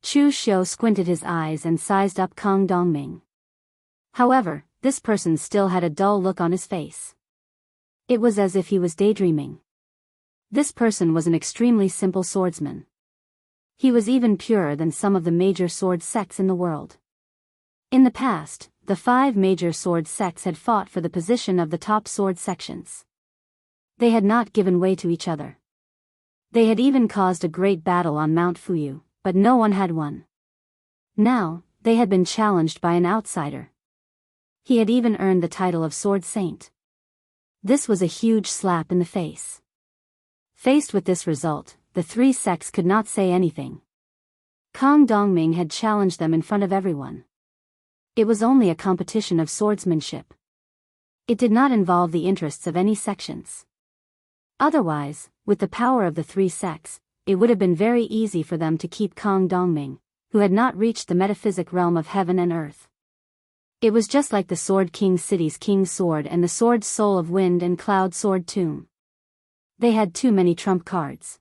Chu Xiu squinted his eyes and sized up Kang Dongming. However, this person still had a dull look on his face. It was as if he was daydreaming. This person was an extremely simple swordsman. He was even purer than some of the major sword sects in the world. In the past, the 5 major sword sects had fought for the position of the top sword sections. They had not given way to each other. They had even caused a great battle on Mount Fuyu, but no one had won. Now, they had been challenged by an outsider. He had even earned the title of Sword Saint. This was a huge slap in the face. Faced with this result, the 3 sects could not say anything. Kang Dongming had challenged them in front of everyone. It was only a competition of swordsmanship. It did not involve the interests of any sections. Otherwise, with the power of the 3 sects, it would have been very easy for them to keep Kang Dongming, who had not reached the metaphysic realm of heaven and earth. It was just like the Sword King City's King's Sword and the Sword Soul of Wind and Cloud Sword Tomb. They had too many trump cards.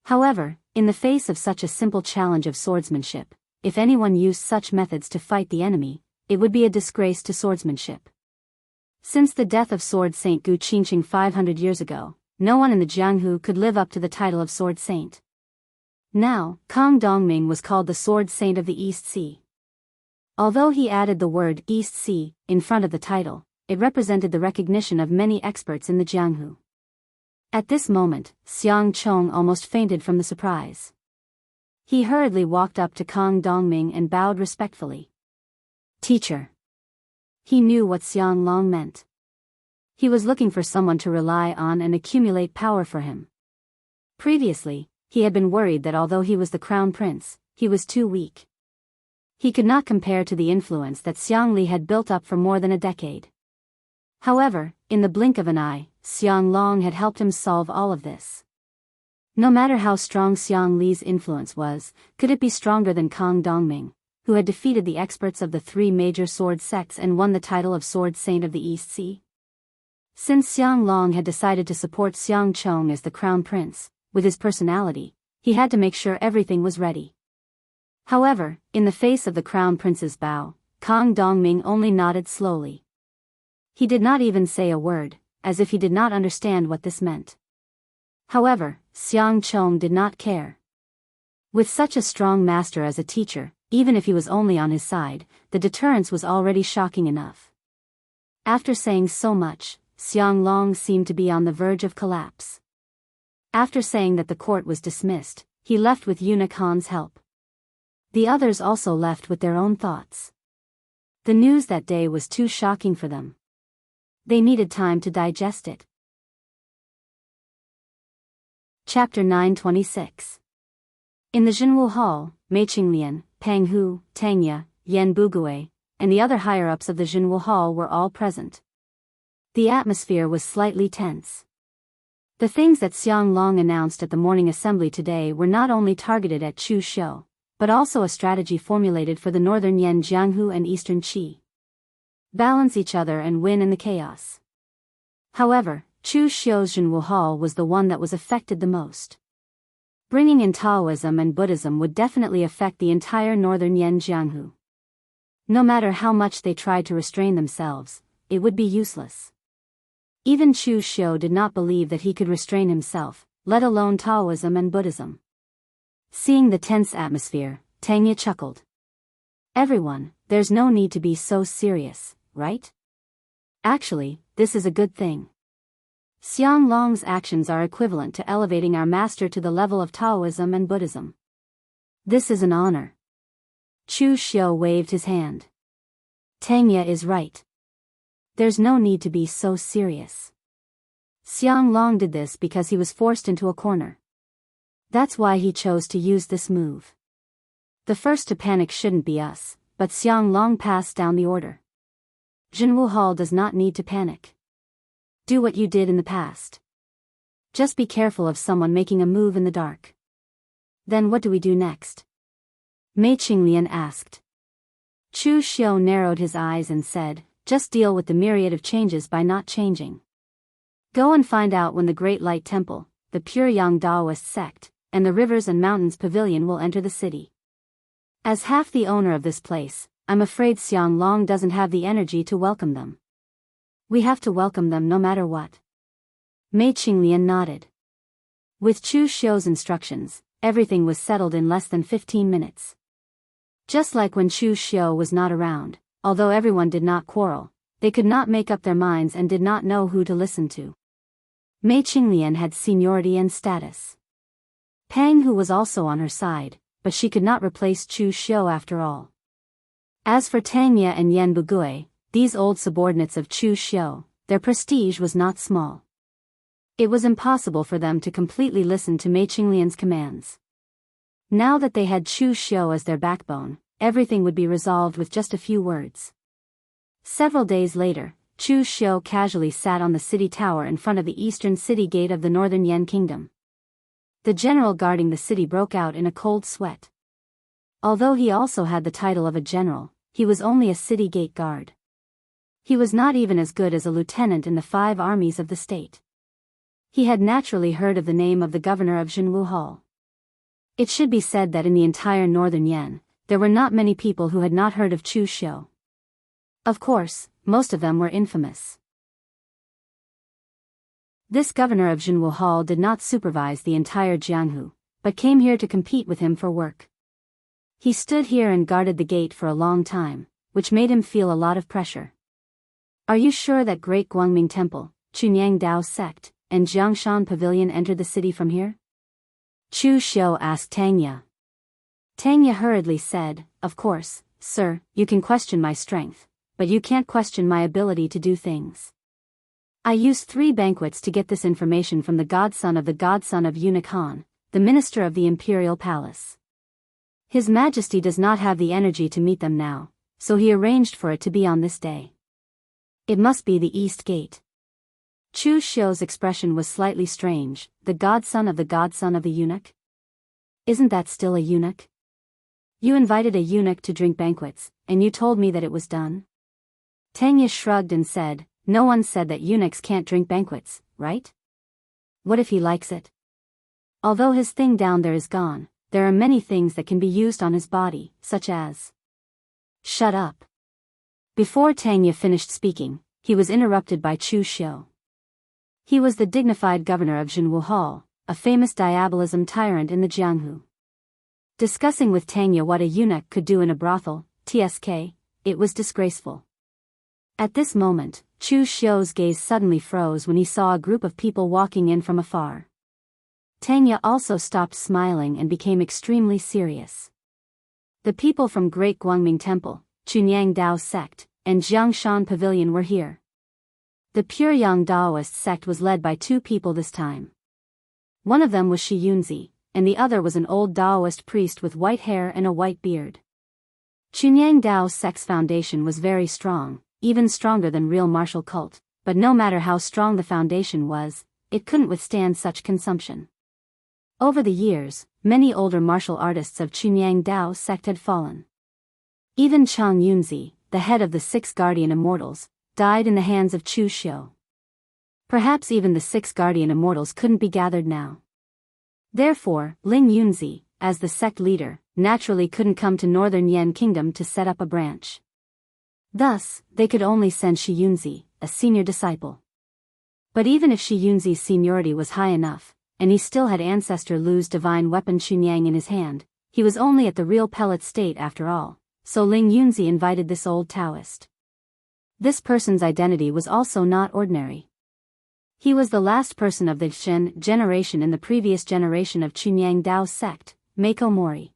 However, in the face of such a simple challenge of swordsmanship, if anyone used such methods to fight the enemy, it would be a disgrace to swordsmanship. Since the death of Sword Saint Gu Qingqing 500 years ago, no one in the Jianghu could live up to the title of Sword Saint. Now, Kang Dongming was called the Sword Saint of the East Sea. Although he added the word East Sea in front of the title, it represented the recognition of many experts in the Jianghu. At this moment, Xiang Chong almost fainted from the surprise. He hurriedly walked up to Kang Dongming and bowed respectfully. Teacher. He knew what Xiang Long meant. He was looking for someone to rely on and accumulate power for him. Previously, he had been worried that although he was the crown prince, he was too weak. He could not compare to the influence that Xiang Li had built up for more than a decade. However, in the blink of an eye, Xiang Long had helped him solve all of this. No matter how strong Xiang Li's influence was, could it be stronger than Kang Dongming, who had defeated the experts of the 3 major sword sects and won the title of Sword Saint of the East Sea? Since Xiang Long had decided to support Xiang Chong as the crown prince, with his personality, he had to make sure everything was ready. However, in the face of the crown prince's bow, Kang Dongming only nodded slowly. He did not even say a word, as if he did not understand what this meant. However, Xiang Chong did not care. With such a strong master as a teacher, even if he was only on his side, the deterrence was already shocking enough. After saying so much, Xiang Long seemed to be on the verge of collapse. After saying that the court was dismissed, he left with Eunuch Han's help. The others also left with their own thoughts. The news that day was too shocking for them. They needed time to digest it. Chapter 926. In the Jinwu Hall, Mei Qinglian, Pang Hu, Tangya, Yan Bugui, and the other higher-ups of the Jianghu Hall were all present. The atmosphere was slightly tense. The things that Xiang Long announced at the morning assembly today were not only targeted at Chu Xiu, but also a strategy formulated for the northern Yan Jianghu and eastern Qi. Balance each other and win in the chaos. However, Chu Xiu's Jianghu Hall was the one that was affected the most. Bringing in Taoism and Buddhism would definitely affect the entire northern Yan Jianghu. No matter how much they tried to restrain themselves, it would be useless. Even Chu Xiu did not believe that he could restrain himself, let alone Taoism and Buddhism. Seeing the tense atmosphere, Tangya chuckled. Everyone, there's no need to be so serious, right? Actually, this is a good thing. Xiang Long's actions are equivalent to elevating our master to the level of Taoism and Buddhism. This is an honor. Chu Xiu waved his hand. Tangya is right. There's no need to be so serious. Xiang Long did this because he was forced into a corner. That's why he chose to use this move. The first to panic shouldn't be us, but Xiang Long passed down the order. Jianghu Hall does not need to panic. Do what you did in the past. Just be careful of someone making a move in the dark. Then what do we do next? Mei Qinglian asked. Chu Xiu narrowed his eyes and said, just deal with the myriad of changes by not changing. Go and find out when the Great Light Temple, the Pure Yang Daoist sect, and the Rivers and Mountains Pavilion will enter the city. As half the owner of this place, I'm afraid Xiang Long doesn't have the energy to welcome them. We have to welcome them no matter what. Mei Qinglian nodded. With Chu Xiu's instructions, everything was settled in less than 15 minutes. Just like when Chu Xiu was not around, although everyone did not quarrel, they could not make up their minds and did not know who to listen to. Mei Qinglian had seniority and status. Pang Hu was also on her side, but she could not replace Chu Xiu after all. As for Tangya and Yan Bugui, these old subordinates of Chu Xiu, their prestige was not small. It was impossible for them to completely listen to Mei Qinglian's commands. Now that they had Chu Xiu as their backbone, everything would be resolved with just a few words. Several days later, Chu Xiu casually sat on the city tower in front of the eastern city gate of the northern Yan kingdom. The general guarding the city broke out in a cold sweat. Although he also had the title of a general, he was only a city gate guard. He was not even as good as a lieutenant in the 5 armies of the state. He had naturally heard of the name of the governor of Jianghu Hall. It should be said that in the entire northern Yan, there were not many people who had not heard of Chu Xiu. Of course, most of them were infamous. This governor of Jianghu Hall did not supervise the entire Jianghu, but came here to compete with him for work. He stood here and guarded the gate for a long time, which made him feel a lot of pressure. Are you sure that Great Guangming Temple, Chunyang Dao Sect, and Jiangshan Pavilion entered the city from here? Chu Xiu asked Tangya. Tangya hurriedly said, of course, sir, you can question my strength, but you can't question my ability to do things. I used 3 banquets to get this information from the godson of Eunuch Han, the minister of the imperial palace. His Majesty does not have the energy to meet them now, so he arranged for it to be on this day. It must be the East Gate. Chu Xiu's expression was slightly strange. The godson of the eunuch? Isn't that still a eunuch? You invited a eunuch to drink banquets, and you told me that it was done? Tangya shrugged and said, no one said that eunuchs can't drink banquets, right? What if he likes it? Although his thing down there is gone, there are many things that can be used on his body, such as... Shut up. Before Tangya finished speaking, he was interrupted by Chu Xiu. He was the dignified governor of Jianghu Hall, a famous diabolism tyrant in the Jianghu. Discussing with Tangya what a eunuch could do in a brothel, TSK, it was disgraceful. At this moment, Chu Xiu's gaze suddenly froze when he saw a group of people walking in from afar. Tangya also stopped smiling and became extremely serious. The people from Great Guangming Temple, Chunyang Dao Sect, and Jiangshan Pavilion were here. The Pure Yang Daoist sect was led by 2 people this time. One of them was Shi Yunzi, and the other was an old Daoist priest with white hair and a white beard. Chunyang Dao sect's foundation was very strong, even stronger than real martial cult, but no matter how strong the foundation was, it couldn't withstand such consumption. Over the years, many older martial artists of Chunyang Dao sect had fallen. Even Chang Yunzi, the head of the 6 guardian immortals, died in the hands of Chu Xiu. Perhaps even the 6 guardian immortals couldn't be gathered now. Therefore, Ling Yunzi, as the sect leader, naturally couldn't come to Northern Yan Kingdom to set up a branch. Thus, they could only send Shi Yunzi, a senior disciple. But even if Shi Yunzi's seniority was high enough, and he still had Ancestor Lu's divine weapon Chunyang in his hand, he was only at the real pellet state after all, so Ling Yunzi invited this old Taoist. This person's identity was also not ordinary. He was the last person of the Shen generation in the previous generation of Chunyang Dao sect, Mako Mori.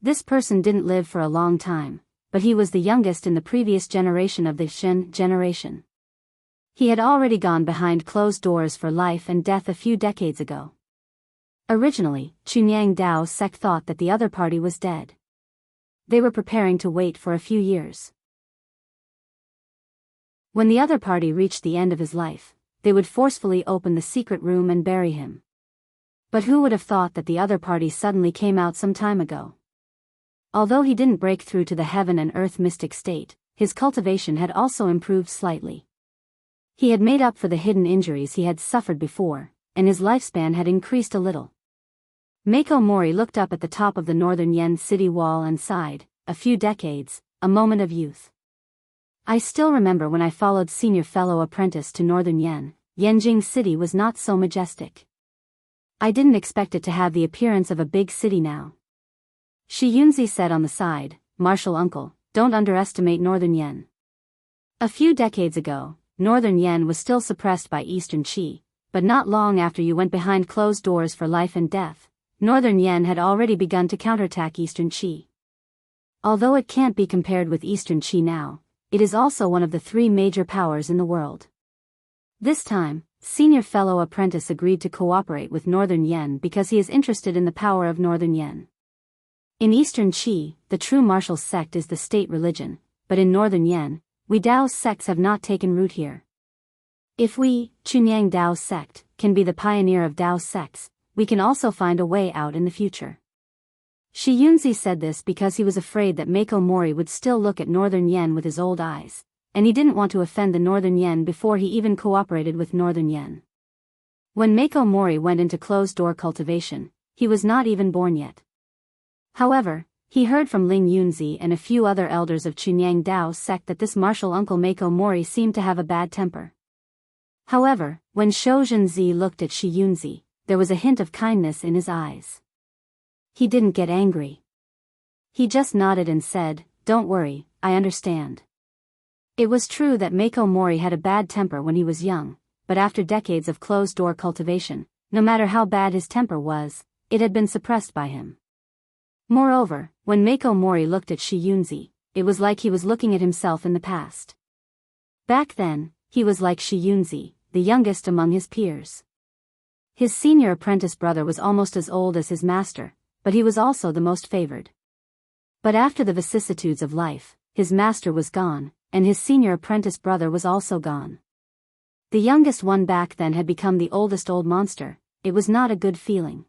This person didn't live for a long time, but he was the youngest in the previous generation of the Shen generation. He had already gone behind closed doors for life and death a few decades ago. Originally, Chunyang Dao sect thought that the other party was dead. They were preparing to wait for a few years. When the other party reached the end of his life, they would forcefully open the secret room and bury him. But who would have thought that the other party suddenly came out some time ago? Although he didn't break through to the heaven and earth mystic state, his cultivation had also improved slightly. He had made up for the hidden injuries he had suffered before, and his lifespan had increased a little. Mako Mori looked up at the top of the northern Yen city wall and sighed, a few decades, a moment of youth. I still remember when I followed senior fellow apprentice to northern Yen, Yanjing city was not so majestic. I didn't expect it to have the appearance of a big city now. Shi Yunzi said on the side, Martial uncle, don't underestimate northern Yen. A few decades ago, northern Yen was still suppressed by eastern Qi, but not long after you went behind closed doors for life and death, northern Yen had already begun to counterattack eastern Qi. Although it can't be compared with eastern Qi now, it is also one of the 3 major powers in the world. This time, senior fellow apprentice agreed to cooperate with northern Yen because he is interested in the power of northern Yen. In eastern Qi, the true martial sect is the state religion, but in northern Yen, we Dao sects have not taken root here. If we, Chunyang Dao sect, can be the pioneer of Dao sects, we can also find a way out in the future. Shi Yunzi said this because he was afraid that Mako Mori would still look at northern Yen with his old eyes, and he didn't want to offend the northern Yen before he even cooperated with northern Yen. When Mako Mori went into closed-door cultivation, he was not even born yet. However, he heard from Ling Yunzi and a few other elders of Chunyang Dao sect that this martial uncle Mako Mori seemed to have a bad temper. However, when Shou Zhenzi looked at Shi Yunzi, there was a hint of kindness in his eyes. He didn't get angry. He just nodded and said, "Don't worry, I understand." It was true that Mako Mori had a bad temper when he was young, but after decades of closed-door cultivation, no matter how bad his temper was, it had been suppressed by him. Moreover, when Mako Mori looked at Shi Yunzi, it was like he was looking at himself in the past. Back then, he was like Shi Yunzi, the youngest among his peers. His senior apprentice brother was almost as old as his master, but he was also the most favored. But after the vicissitudes of life, his master was gone, and his senior apprentice brother was also gone. The youngest one back then had become the oldest old monster. It was not a good feeling.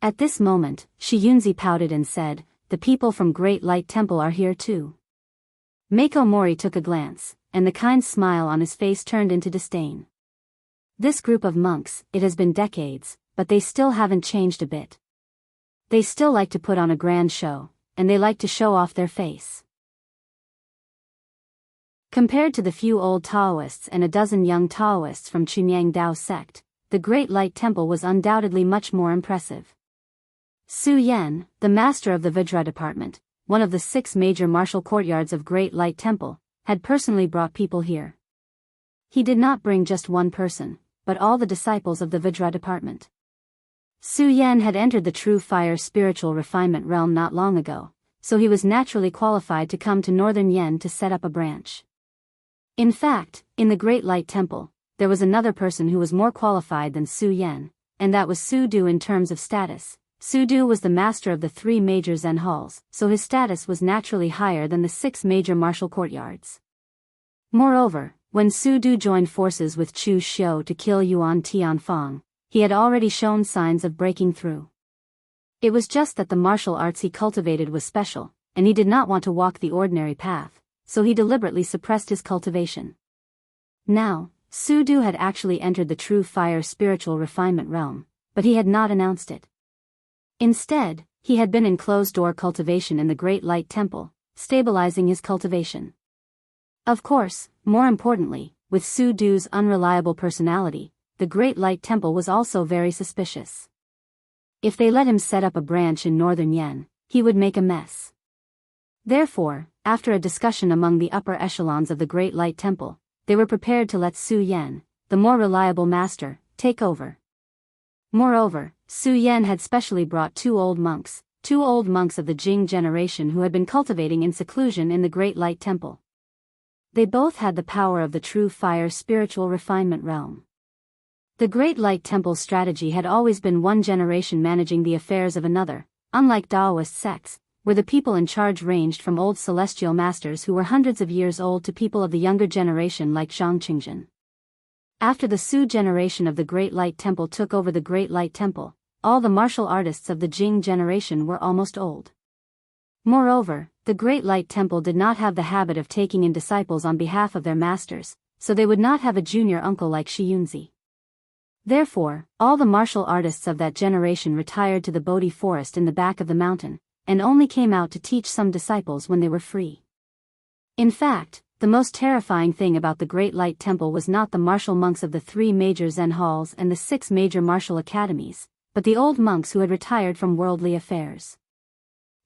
At this moment, Shi Yunzi pouted and said, "The people from Great Light Temple are here too." Mako Mori took a glance, and the kind smile on his face turned into disdain. This group of monks, it has been decades, but they still haven't changed a bit. They still like to put on a grand show, and they like to show off their face. Compared to the few old Taoists and a dozen young Taoists from Chunyang Dao sect, the Great Light Temple was undoubtedly much more impressive. Su Yan, the master of the Vajra department, one of the 6 major martial courtyards of Great Light Temple, had personally brought people here. He did not bring just one person, but all the disciples of the Vajra department. Su Yan had entered the true fire spiritual refinement realm not long ago, so he was naturally qualified to come to northern Yen to set up a branch. In fact, in the Great Light Temple, there was another person who was more qualified than Su Yan, and that was Su Du in terms of status. Su Du was the master of the 3 major Zen halls, so his status was naturally higher than the 6 major martial courtyards. Moreover, when Su Du joined forces with Chu Xiu to kill Yuan Tianfang, he had already shown signs of breaking through. It was just that the martial arts he cultivated was special, and he did not want to walk the ordinary path, so he deliberately suppressed his cultivation. Now, Su Du had actually entered the true fire spiritual refinement realm, but he had not announced it. Instead, he had been in closed-door cultivation in the Great Light Temple, stabilizing his cultivation. Of course, more importantly, with Su Du's unreliable personality, the Great Light Temple was also very suspicious. If they let him set up a branch in northern Yen, he would make a mess. Therefore, after a discussion among the upper echelons of the Great Light Temple, they were prepared to let Su Yen, the more reliable master, take over. Moreover, Su Yen had specially brought 2 old monks of the Jing generation who had been cultivating in seclusion in the Great Light Temple. They both had the power of the true fire spiritual refinement realm. The Great Light Temple's strategy had always been one generation managing the affairs of another, unlike Daoist sects, where the people in charge ranged from old celestial masters who were hundreds of years old to people of the younger generation like Zhang Qingjin. After the Su generation of the Great Light Temple took over the Great Light Temple, all the martial artists of the Jing generation were almost old. Moreover, the Great Light Temple did not have the habit of taking in disciples on behalf of their masters, so they would not have a junior uncle like Shiyunzi. Therefore, all the martial artists of that generation retired to the Bodhi forest in the back of the mountain, and only came out to teach some disciples when they were free. In fact, the most terrifying thing about the Great Light Temple was not the martial monks of the 3 major Zen halls and the 6 major martial academies, but the old monks who had retired from worldly affairs.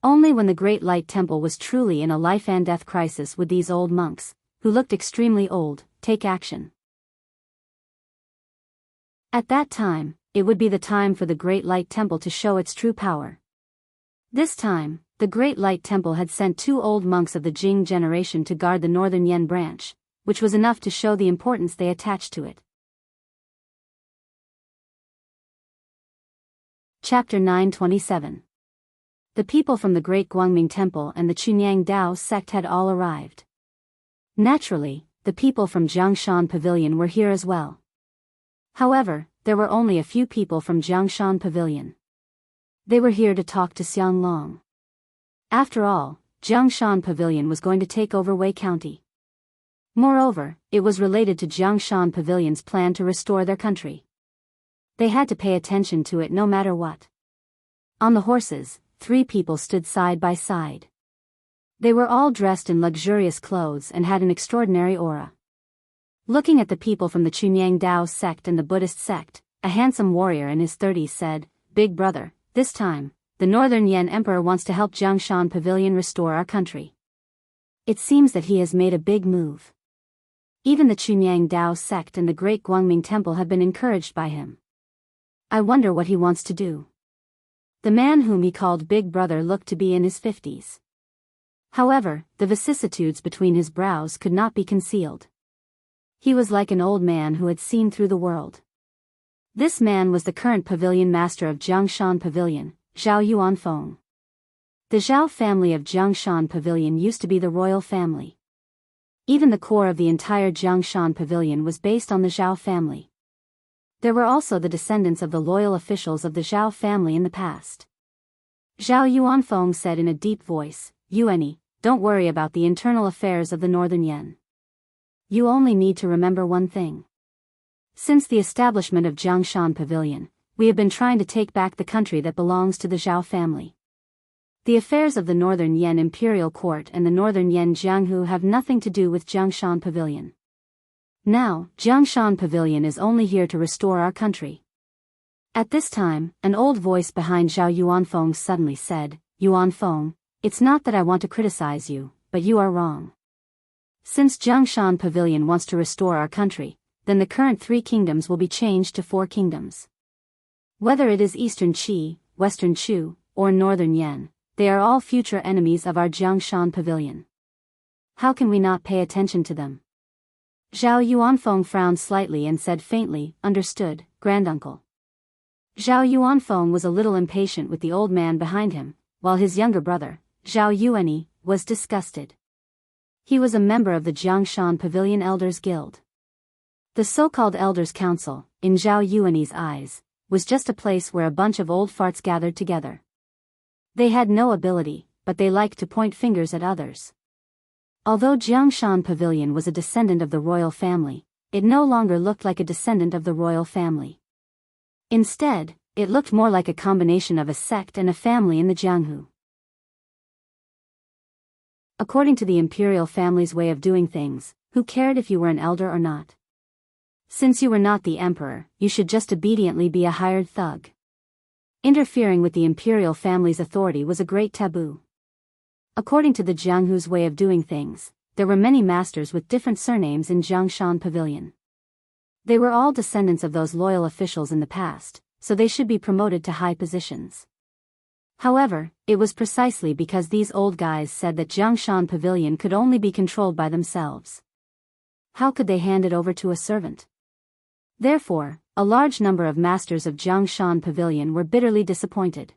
Only when the Great Light Temple was truly in a life-and-death crisis would these old monks, who looked extremely old, take action. At that time, it would be the time for the Great Light Temple to show its true power. This time, the Great Light Temple had sent 2 old monks of the Jing generation to guard the northern Yen branch, which was enough to show the importance they attached to it. Chapter 927. The people from the Great Guangming Temple and the Chunyang Dao sect had all arrived. Naturally, the people from Jiangshan Pavilion were here as well. However, there were only a few people from Jiangshan Pavilion. They were here to talk to Xianglong. After all, Jiangshan Pavilion was going to take over Wei County. Moreover, it was related to Jiangshan Pavilion's plan to restore their country. They had to pay attention to it no matter what. On the horses, 3 people stood side by side. They were all dressed in luxurious clothes and had an extraordinary aura. Looking at the people from the Chunyang Dao sect and the Buddhist sect, a handsome warrior in his 30s said, "Big brother, this time, the Northern Yen Emperor wants to help Jiangshan Pavilion restore our country. It seems that he has made a big move. Even the Chunyang Dao sect and the Great Guangming Temple have been encouraged by him. I wonder what he wants to do." The man whom he called Big Brother looked to be in his 50s. However, the vicissitudes between his brows could not be concealed. He was like an old man who had seen through the world. This man was the current pavilion master of Jiangshan Pavilion, Zhao Yuanfeng. The Zhao family of Jiangshan Pavilion used to be the royal family. Even the core of the entire Jiangshan Pavilion was based on the Zhao family. There were also the descendants of the loyal officials of the Zhao family in the past. Zhao Yuanfeng said in a deep voice, "Yuani, don't worry about the internal affairs of the Northern Yen. You only need to remember one thing. Since the establishment of Jiangshan Pavilion, we have been trying to take back the country that belongs to the Zhao family. The affairs of the Northern Yen Imperial Court and the Northern Yen Jianghu have nothing to do with Jiangshan Pavilion. Now, Jiangshan Pavilion is only here to restore our country." At this time, an old voice behind Zhao Yuanfeng suddenly said, "Yuanfeng, it's not that I want to criticize you, but you are wrong. Since Jiangshan Pavilion wants to restore our country, then the current 3 kingdoms will be changed to 4 kingdoms. Whether it is Eastern Qi, Western Chu, or Northern Yen, they are all future enemies of our Jiangshan Pavilion. How can we not pay attention to them?" Zhao Yuanfeng frowned slightly and said faintly, "Understood, granduncle." Zhao Yuanfeng was a little impatient with the old man behind him, while his younger brother, Zhao Yuanyi, was disgusted. He was a member of the Jiangshan Pavilion Elders Guild. The so-called Elders Council, in Zhao Yuanyi's eyes, was just a place where a bunch of old farts gathered together. They had no ability, but they liked to point fingers at others. Although Jiangshan Pavilion was a descendant of the royal family, it no longer looked like a descendant of the royal family. Instead, it looked more like a combination of a sect and a family in the Jianghu. According to the imperial family's way of doing things, who cared if you were an elder or not? Since you were not the emperor, you should just obediently be a hired thug. Interfering with the imperial family's authority was a great taboo. According to the Jianghu's way of doing things, there were many masters with different surnames in Jiangshan Pavilion. They were all descendants of those loyal officials in the past, so they should be promoted to high positions. However, it was precisely because these old guys said that Jiangshan Pavilion could only be controlled by themselves. How could they hand it over to a servant? Therefore, a large number of masters of Jiangshan Pavilion were bitterly disappointed.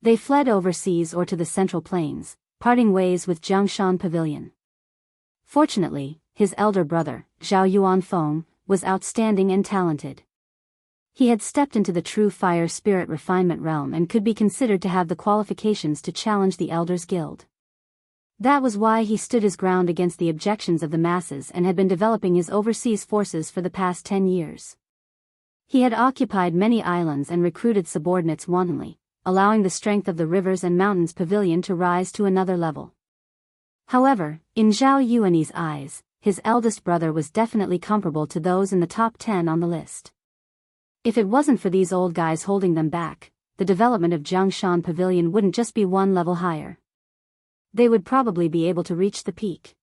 They fled overseas or to the Central Plains, parting ways with Jiangshan Pavilion. Fortunately, his elder brother, Zhao Yuanfeng, was outstanding and talented. He had stepped into the true fire spirit refinement realm and could be considered to have the qualifications to challenge the Elders Guild. That was why he stood his ground against the objections of the masses and had been developing his overseas forces for the past 10 years. He had occupied many islands and recruited subordinates wantonly, allowing the strength of the rivers and mountains pavilion to rise to another level. However, in Zhao Yuanyi's eyes, his eldest brother was definitely comparable to those in the top 10 on the list. If it wasn't for these old guys holding them back, the development of Jiangshan Pavilion wouldn't just be one level higher. They would probably be able to reach the peak.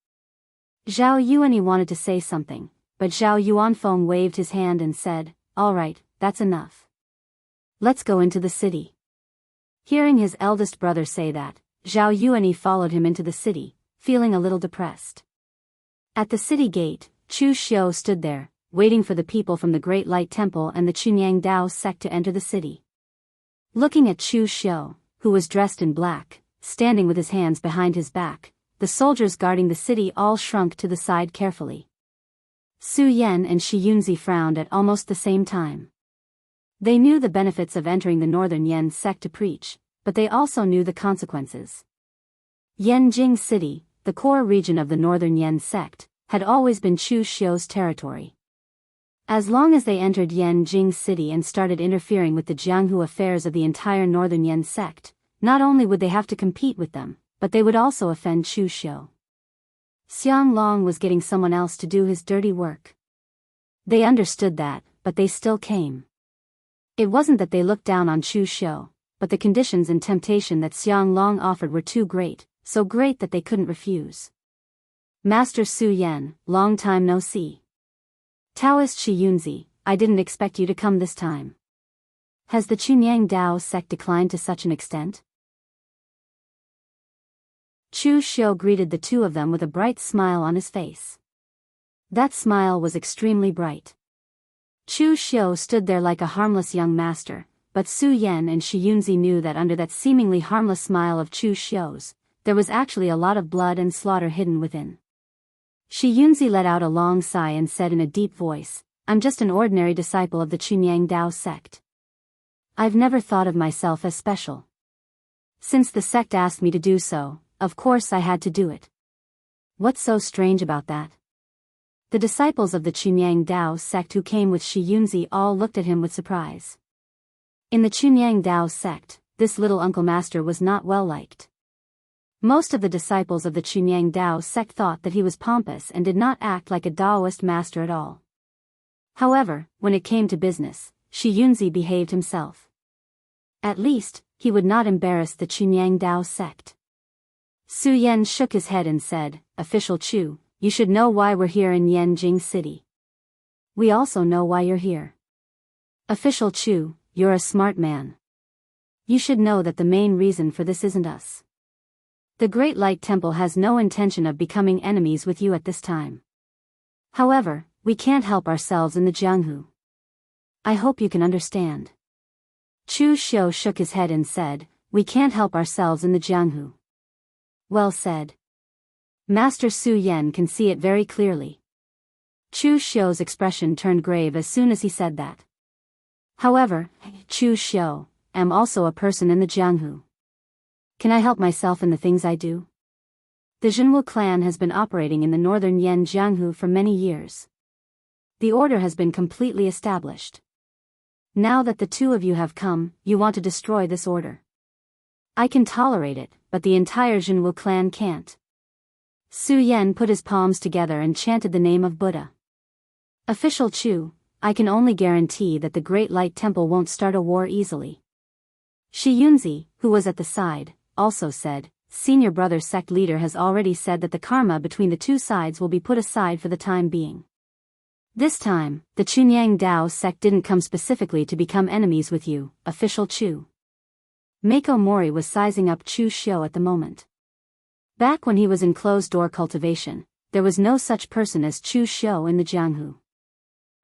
Zhao Yuanyi wanted to say something, but Zhao Yuanfeng waved his hand and said, "All right, that's enough. Let's go into the city." Hearing his eldest brother say that, Zhao Yuanyi followed him into the city, feeling a little depressed. At the city gate, Chu Xiu stood there, waiting for the people from the Great Light Temple and the Chunyang Dao sect to enter the city. Looking at Chu Xiu, who was dressed in black, standing with his hands behind his back, the soldiers guarding the city all shrunk to the side carefully. Su Yan and Shi Yunzi frowned at almost the same time. They knew the benefits of entering the Northern Yan sect to preach, but they also knew the consequences. Yanjing City, the core region of the Northern Yan sect, had always been Chu Xiu's territory. As long as they entered Yanjing City and started interfering with the Jianghu affairs of the entire Northern Yan sect, not only would they have to compete with them, but they would also offend Chu Xiu. Xiang Long was getting someone else to do his dirty work. They understood that, but they still came. It wasn't that they looked down on Chu Xiu, but the conditions and temptation that Xiang Long offered were too great, so great that they couldn't refuse. Master Su Yan, long time no see. Daoist Shi Yunzi, I didn't expect you to come this time. Has the Chunyang Dao sect declined to such an extent? Chu Xiu greeted the two of them with a bright smile on his face. That smile was extremely bright. Chu Xiu stood there like a harmless young master, but Su Yan and Shi Yunzi knew that under that seemingly harmless smile of Chu Xiu's, there was actually a lot of blood and slaughter hidden within. Shi Yunzi let out a long sigh and said in a deep voice, "I'm just an ordinary disciple of the Chunyang Dao sect. I've never thought of myself as special. Since the sect asked me to do so, of course I had to do it. What's so strange about that?" The disciples of the Chunyang Dao sect who came with Shi Yunzi all looked at him with surprise. In the Chunyang Dao sect, this little uncle master was not well liked. Most of the disciples of the Chunyang Dao sect thought that he was pompous and did not act like a Daoist master at all. However, when it came to business, Shi Yunzi behaved himself. At least, he would not embarrass the Chunyang Dao sect. Su Yan shook his head and said, "Official Chu, you should know why we're here in Yanjing City. We also know why you're here. Official Chu, you're a smart man. You should know that the main reason for this isn't us. The Great Light Temple has no intention of becoming enemies with you at this time. However, we can't help ourselves in the Jianghu. I hope you can understand. Chu Xiu shook his head and said, "We can't help ourselves in the Jianghu." Well said. Master Su Yan can see it very clearly. Chu Xiu's expression turned grave as soon as he said that. However, Chu Xiu, am also a person in the Jianghu. Can I help myself in the things I do? The Zhenwu clan has been operating in the northern Yan Jianghu for many years. The order has been completely established. Now that the two of you have come, you want to destroy this order. I can tolerate it, but the entire Zhenwu clan can't. Su Yan put his palms together and chanted the name of Buddha. Official Chu, I can only guarantee that the Great Light Temple won't start a war easily. Shi Yunzi, who was at the side, also said, Senior Brother sect leader has already said that the karma between the two sides will be put aside for the time being. This time, the Chunyang Dao sect didn't come specifically to become enemies with you, Official Chu. Mako Mori was sizing up Chu Xiu at the moment. Back when he was in closed-door cultivation, there was no such person as Chu Xiu in the Jianghu.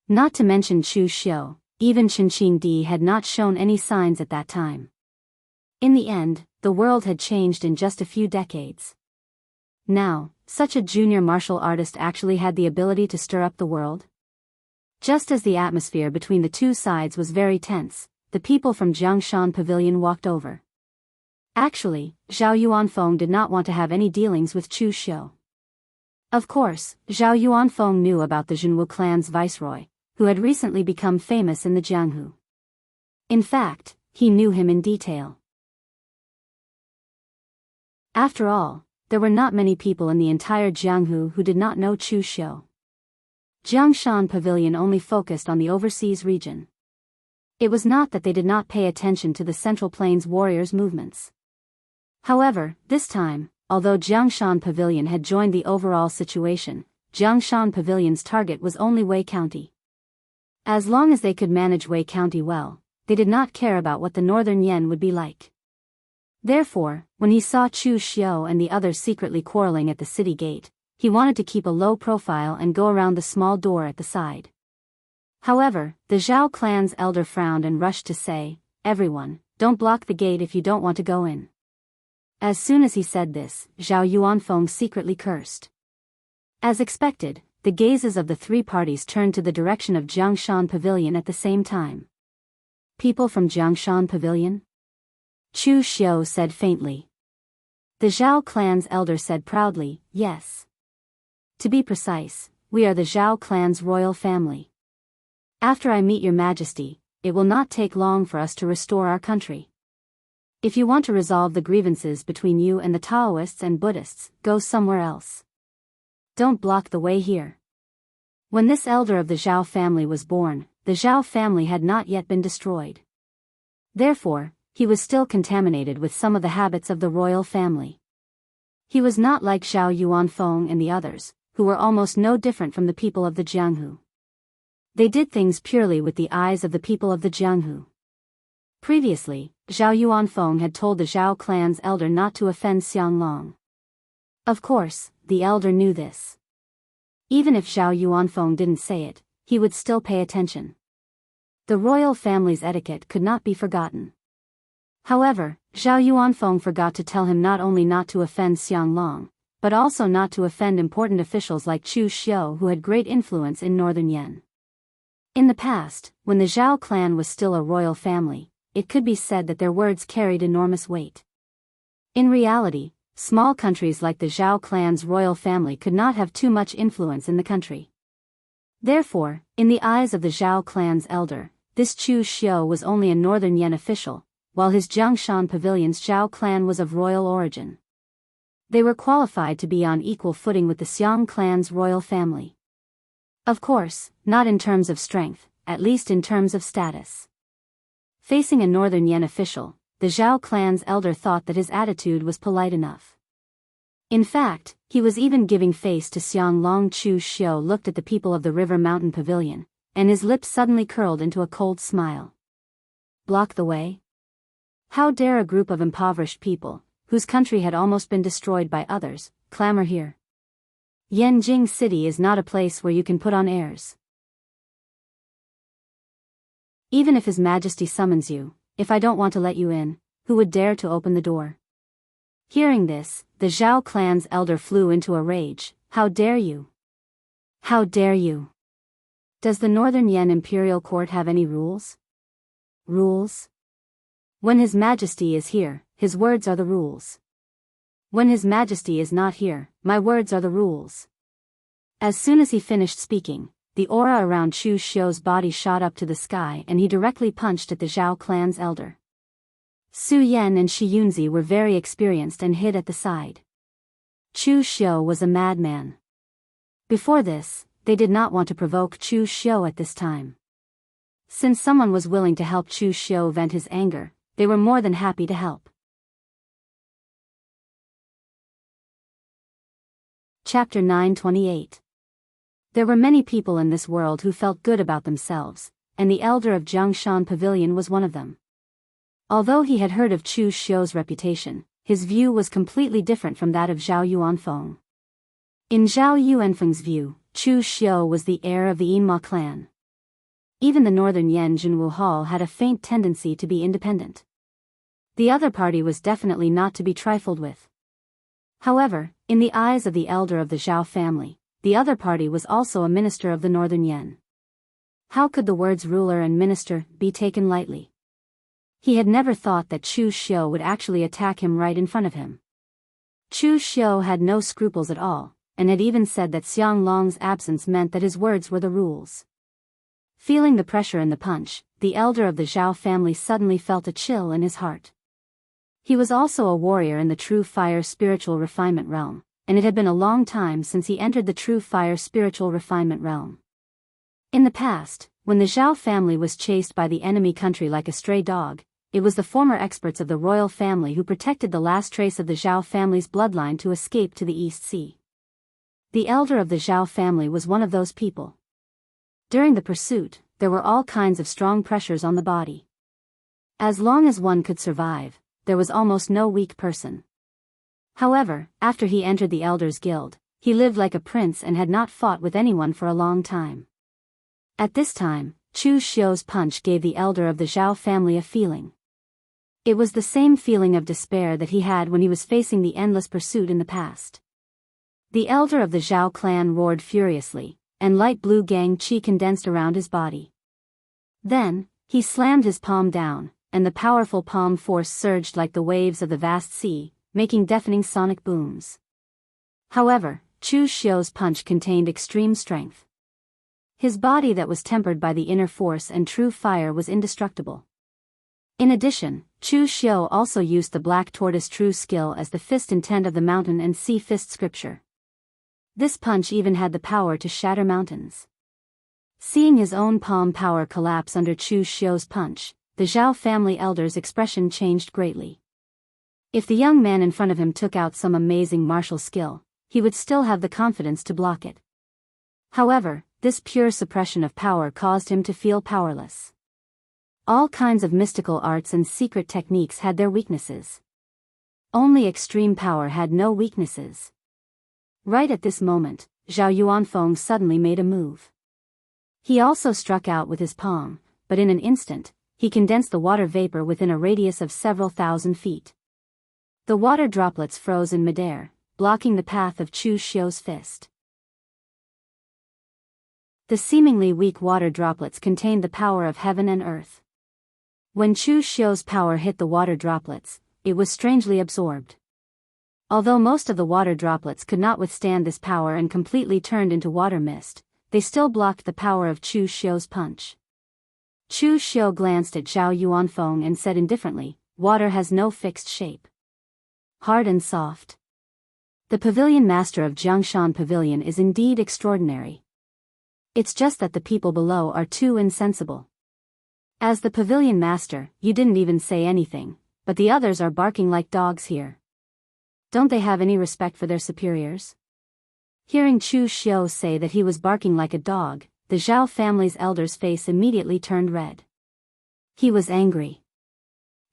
Not to mention Chu Xiu, even Chinqing Di had not shown any signs at that time. In the end, the world had changed in just a few decades. Now, such a junior martial artist actually had the ability to stir up the world? Just as the atmosphere between the two sides was very tense, the people from Jiangshan Pavilion walked over. Actually, Zhao Yuanfeng did not want to have any dealings with Chu Xiu. Of course, Zhao Yuanfeng knew about the Zhenwu clan's viceroy, who had recently become famous in the Jianghu. In fact, he knew him in detail. After all, there were not many people in the entire Jianghu who did not know Chu Xiu. Jiangshan Pavilion only focused on the overseas region. It was not that they did not pay attention to the Central Plains warriors' movements. However, this time, although Jiangshan Pavilion had joined the overall situation, Jiangshan Pavilion's target was only Wei County. As long as they could manage Wei County well, they did not care about what the northern Yan would be like. Therefore, when he saw Chu Xiu and the others secretly quarreling at the city gate, he wanted to keep a low profile and go around the small door at the side. However, the Zhao clan's elder frowned and rushed to say, "Everyone, don't block the gate if you don't want to go in." As soon as he said this, Zhao Yuanfeng secretly cursed. As expected, the gazes of the three parties turned to the direction of Jiangshan Pavilion at the same time. People from Jiangshan Pavilion? Chu Xiu said faintly. The Zhao clan's elder said proudly, "Yes. To be precise, we are the Zhao clan's royal family. After I meet your majesty, it will not take long for us to restore our country. If you want to resolve the grievances between you and the Daoists and Buddhists, go somewhere else. Don't block the way here." When this elder of the Zhao family was born, the Zhao family had not yet been destroyed. Therefore, he was still contaminated with some of the habits of the royal family. He was not like Zhao Yuanfeng and the others, who were almost no different from the people of the Jianghu. They did things purely with the eyes of the people of the Jianghu. Previously, Zhao Yuanfeng had told the Zhao clan's elder not to offend Xianglong. Of course, the elder knew this. Even if Zhao Yuanfeng didn't say it, he would still pay attention. The royal family's etiquette could not be forgotten. However, Zhao Yuanfeng forgot to tell him not only not to offend Xianglong, but also not to offend important officials like Chu Xiu who had great influence in northern Yan. In the past, when the Zhao clan was still a royal family, it could be said that their words carried enormous weight. In reality, small countries like the Zhao clan's royal family could not have too much influence in the country. Therefore, in the eyes of the Zhao clan's elder, this Chu Xiu was only a northern Yan official, while his Jiangshan Pavilion's Zhao clan was of royal origin. They were qualified to be on equal footing with the Xiang clan's royal family. Of course, not in terms of strength, at least in terms of status. Facing a northern Yan official, the Zhao clan's elder thought that his attitude was polite enough. In fact, he was even giving face to Xianglong. Chu Xiu looked at the people of the River Mountain Pavilion, and his lips suddenly curled into a cold smile. Block the way? How dare a group of impoverished people, whose country had almost been destroyed by others, clamor here? Yanjing City is not a place where you can put on airs. Even if His Majesty summons you, if I don't want to let you in, who would dare to open the door? Hearing this, the Zhao clan's elder flew into a rage. How dare you? How dare you? Does the Northern Yan Imperial Court have any rules? Rules? When His Majesty is here, his words are the rules. When His Majesty is not here, my words are the rules. As soon as he finished speaking, the aura around Chu Xiu's body shot up to the sky and he directly punched at the Zhao clan's elder. Su Yan and Shi Yunzi were very experienced and hid at the side. Chu Xiu was a madman. Before this, they did not want to provoke Chu Xiu at this time. Since someone was willing to help Chu Xiu vent his anger, they were more than happy to help. Chapter 928. There were many people in this world who felt good about themselves, and the elder of Jiangshan Pavilion was one of them. Although he had heard of Chu Xiu's reputation, his view was completely different from that of Zhao Yuanfeng. In Zhao Yuanfeng's view, Chu Xiu was the heir of the Yinma clan. Even the Northern Yan Junwu Hall had a faint tendency to be independent. The other party was definitely not to be trifled with. However, in the eyes of the elder of the Zhao family, the other party was also a minister of the Northern Yan. How could the words ruler and minister be taken lightly? He had never thought that Chu Xiu would actually attack him right in front of him. Chu Xiu had no scruples at all, and had even said that Xiang Long's absence meant that his words were the rules. Feeling the pressure in the punch, the elder of the Zhao family suddenly felt a chill in his heart. He was also a warrior in the True Fire spiritual refinement realm, and it had been a long time since he entered the True Fire spiritual refinement realm. In the past, when the Zhao family was chased by the enemy country like a stray dog, it was the former experts of the royal family who protected the last trace of the Zhao family's bloodline to escape to the East Sea. The elder of the Zhao family was one of those people. During the pursuit, there were all kinds of strong pressures on the body. As long as one could survive, there was almost no weak person. However, after he entered the Elders Guild, he lived like a prince and had not fought with anyone for a long time. At this time, Chu Xiu's punch gave the elder of the Zhao family a feeling. It was the same feeling of despair that he had when he was facing the endless pursuit in the past. The elder of the Zhao clan roared furiously, and light blue gang qi condensed around his body. Then, he slammed his palm down, and the powerful palm force surged like the waves of the vast sea, making deafening sonic booms. However, Chu Xiu's punch contained extreme strength. His body that was tempered by the inner force and true fire was indestructible. In addition, Chu Xiu also used the Black Tortoise True Skill as the fist intent of the mountain and sea fist scripture. This punch even had the power to shatter mountains. Seeing his own palm power collapse under Chu Xiu's punch, the Zhao family elder's expression changed greatly. If the young man in front of him took out some amazing martial skill, he would still have the confidence to block it. However, this pure suppression of power caused him to feel powerless. All kinds of mystical arts and secret techniques had their weaknesses. Only extreme power had no weaknesses. Right at this moment, Zhao Yuanfeng suddenly made a move. He also struck out with his palm, but in an instant, he condensed the water vapor within a radius of several thousand feet. The water droplets froze in midair, blocking the path of Chu Xiu's fist. The seemingly weak water droplets contained the power of heaven and earth. When Chu Xiu's power hit the water droplets, it was strangely absorbed. Although most of the water droplets could not withstand this power and completely turned into water mist, they still blocked the power of Chu Xiu's punch. Chu Xiu glanced at Zhao Yuanfeng and said indifferently, "Water has no fixed shape. Hard and soft. The pavilion master of Jiangshan Pavilion is indeed extraordinary. It's just that the people below are too insensible. As the pavilion master, you didn't even say anything, but the others are barking like dogs here. Don't they have any respect for their superiors?" Hearing Chu Xiu say that he was barking like a dog, the Zhao family's elder's face immediately turned red. He was angry.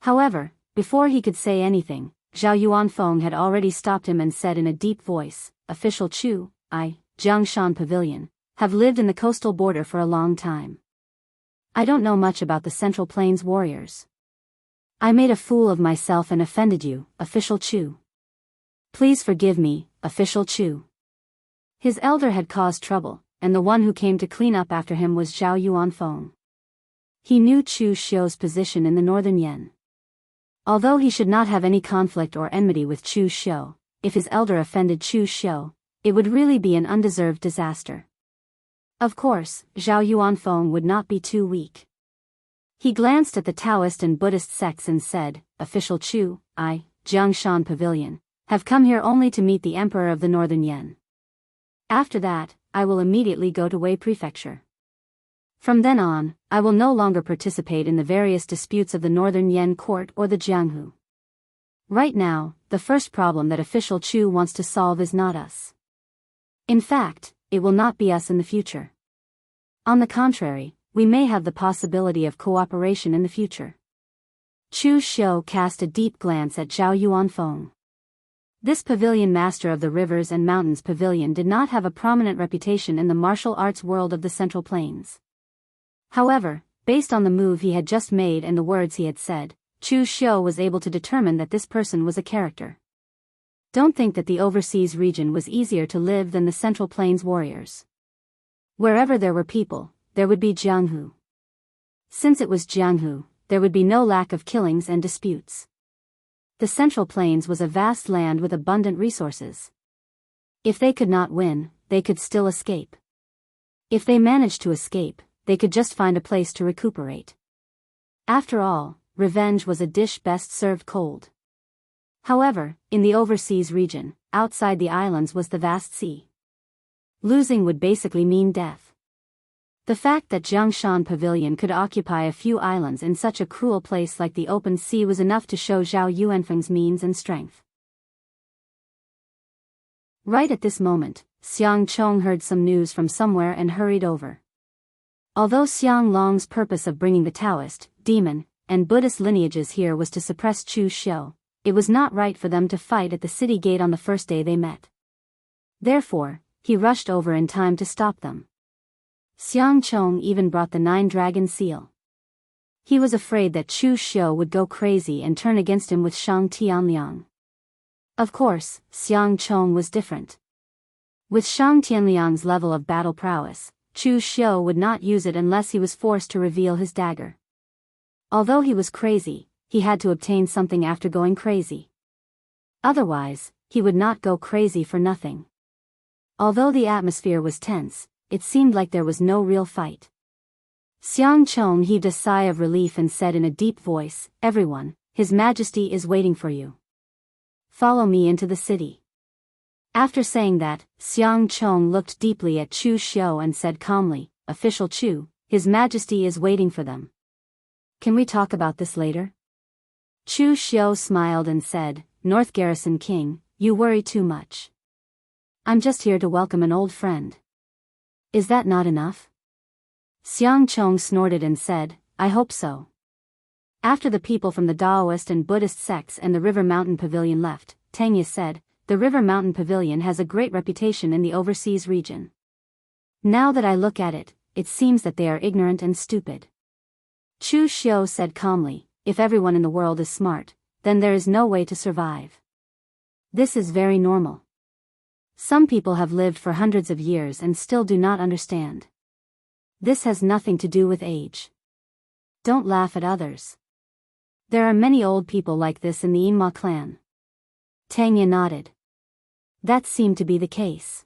However, before he could say anything, Zhao Yuanfeng had already stopped him and said in a deep voice, "Official Chu, I, Jiangshan Pavilion, have lived in the coastal border for a long time. I don't know much about the Central Plains warriors. I made a fool of myself and offended you, official Chu. Please forgive me, official Chu. His elder had caused trouble, and the one who came to clean up after him was Zhao Yuanfeng. He knew Chu Xiu's position in the northern Yan. Although he should not have any conflict or enmity with Chu Xiu, if his elder offended Chu Xiu, it would really be an undeserved disaster. Of course, Zhao Yuanfeng would not be too weak. He glanced at the Taoist and Buddhist sects and said, Official Chu, I, Jiangshan Pavilion, have come here only to meet the Emperor of the Northern Yan. After that, I will immediately go to Wei Prefecture. From then on, I will no longer participate in the various disputes of the Northern Yan court or the Jianghu. Right now, the first problem that official Chu wants to solve is not us. In fact, it will not be us in the future. On the contrary, we may have the possibility of cooperation in the future. Chu Xiu cast a deep glance at Zhao Yuanfeng. This pavilion master of the Rivers and Mountains Pavilion did not have a prominent reputation in the martial arts world of the Central Plains. However, based on the move he had just made and the words he had said, Chu Xiu was able to determine that this person was a character. Don't think that the overseas region was easier to live than the Central Plains warriors. Wherever there were people, there would be Jianghu. Since it was Jianghu, there would be no lack of killings and disputes. The Central Plains was a vast land with abundant resources. If they could not win, they could still escape. If they managed to escape, they could just find a place to recuperate. After all, revenge was a dish best served cold. However, in the overseas region, outside the islands was the vast sea. Losing would basically mean death. The fact that Jiangshan Pavilion could occupy a few islands in such a cruel place like the open sea was enough to show Zhao Yuanfeng's means and strength. Right at this moment, Xiang Chong heard some news from somewhere and hurried over. Although Xiang Long's purpose of bringing the Taoist, demon, and Buddhist lineages here was to suppress Chu Xiu, it was not right for them to fight at the city gate on the first day they met. Therefore, he rushed over in time to stop them. Xiang Chong even brought the 9-dragon seal. He was afraid that Chu Xiu would go crazy and turn against him with Shang Tianliang. Of course, Xiang Chong was different. With Shang Tianliang's level of battle prowess, Chu Xiu would not use it unless he was forced to reveal his dagger. Although he was crazy, he had to obtain something after going crazy. Otherwise, he would not go crazy for nothing. Although the atmosphere was tense, it seemed like there was no real fight. Xiang Chong heaved a sigh of relief and said in a deep voice, Everyone, His Majesty is waiting for you. Follow me into the city. After saying that, Xiang Chong looked deeply at Chu Xiu and said calmly, Official Chu, His Majesty is waiting for them. Can we talk about this later? Chu Xiu smiled and said, North Garrison King, you worry too much. I'm just here to welcome an old friend. Is that not enough? Xiang Chong snorted and said, I hope so. After the people from the Daoist and Buddhist sects and the River Mountain Pavilion left, Tangye said, the River Mountain Pavilion has a great reputation in the overseas region. Now that I look at it, it seems that they are ignorant and stupid. Chu Xiu said calmly, if everyone in the world is smart, then there is no way to survive. This is very normal. Some people have lived for hundreds of years and still do not understand. This has nothing to do with age. Don't laugh at others. There are many old people like this in the Yinma clan. Tangye nodded. That seemed to be the case.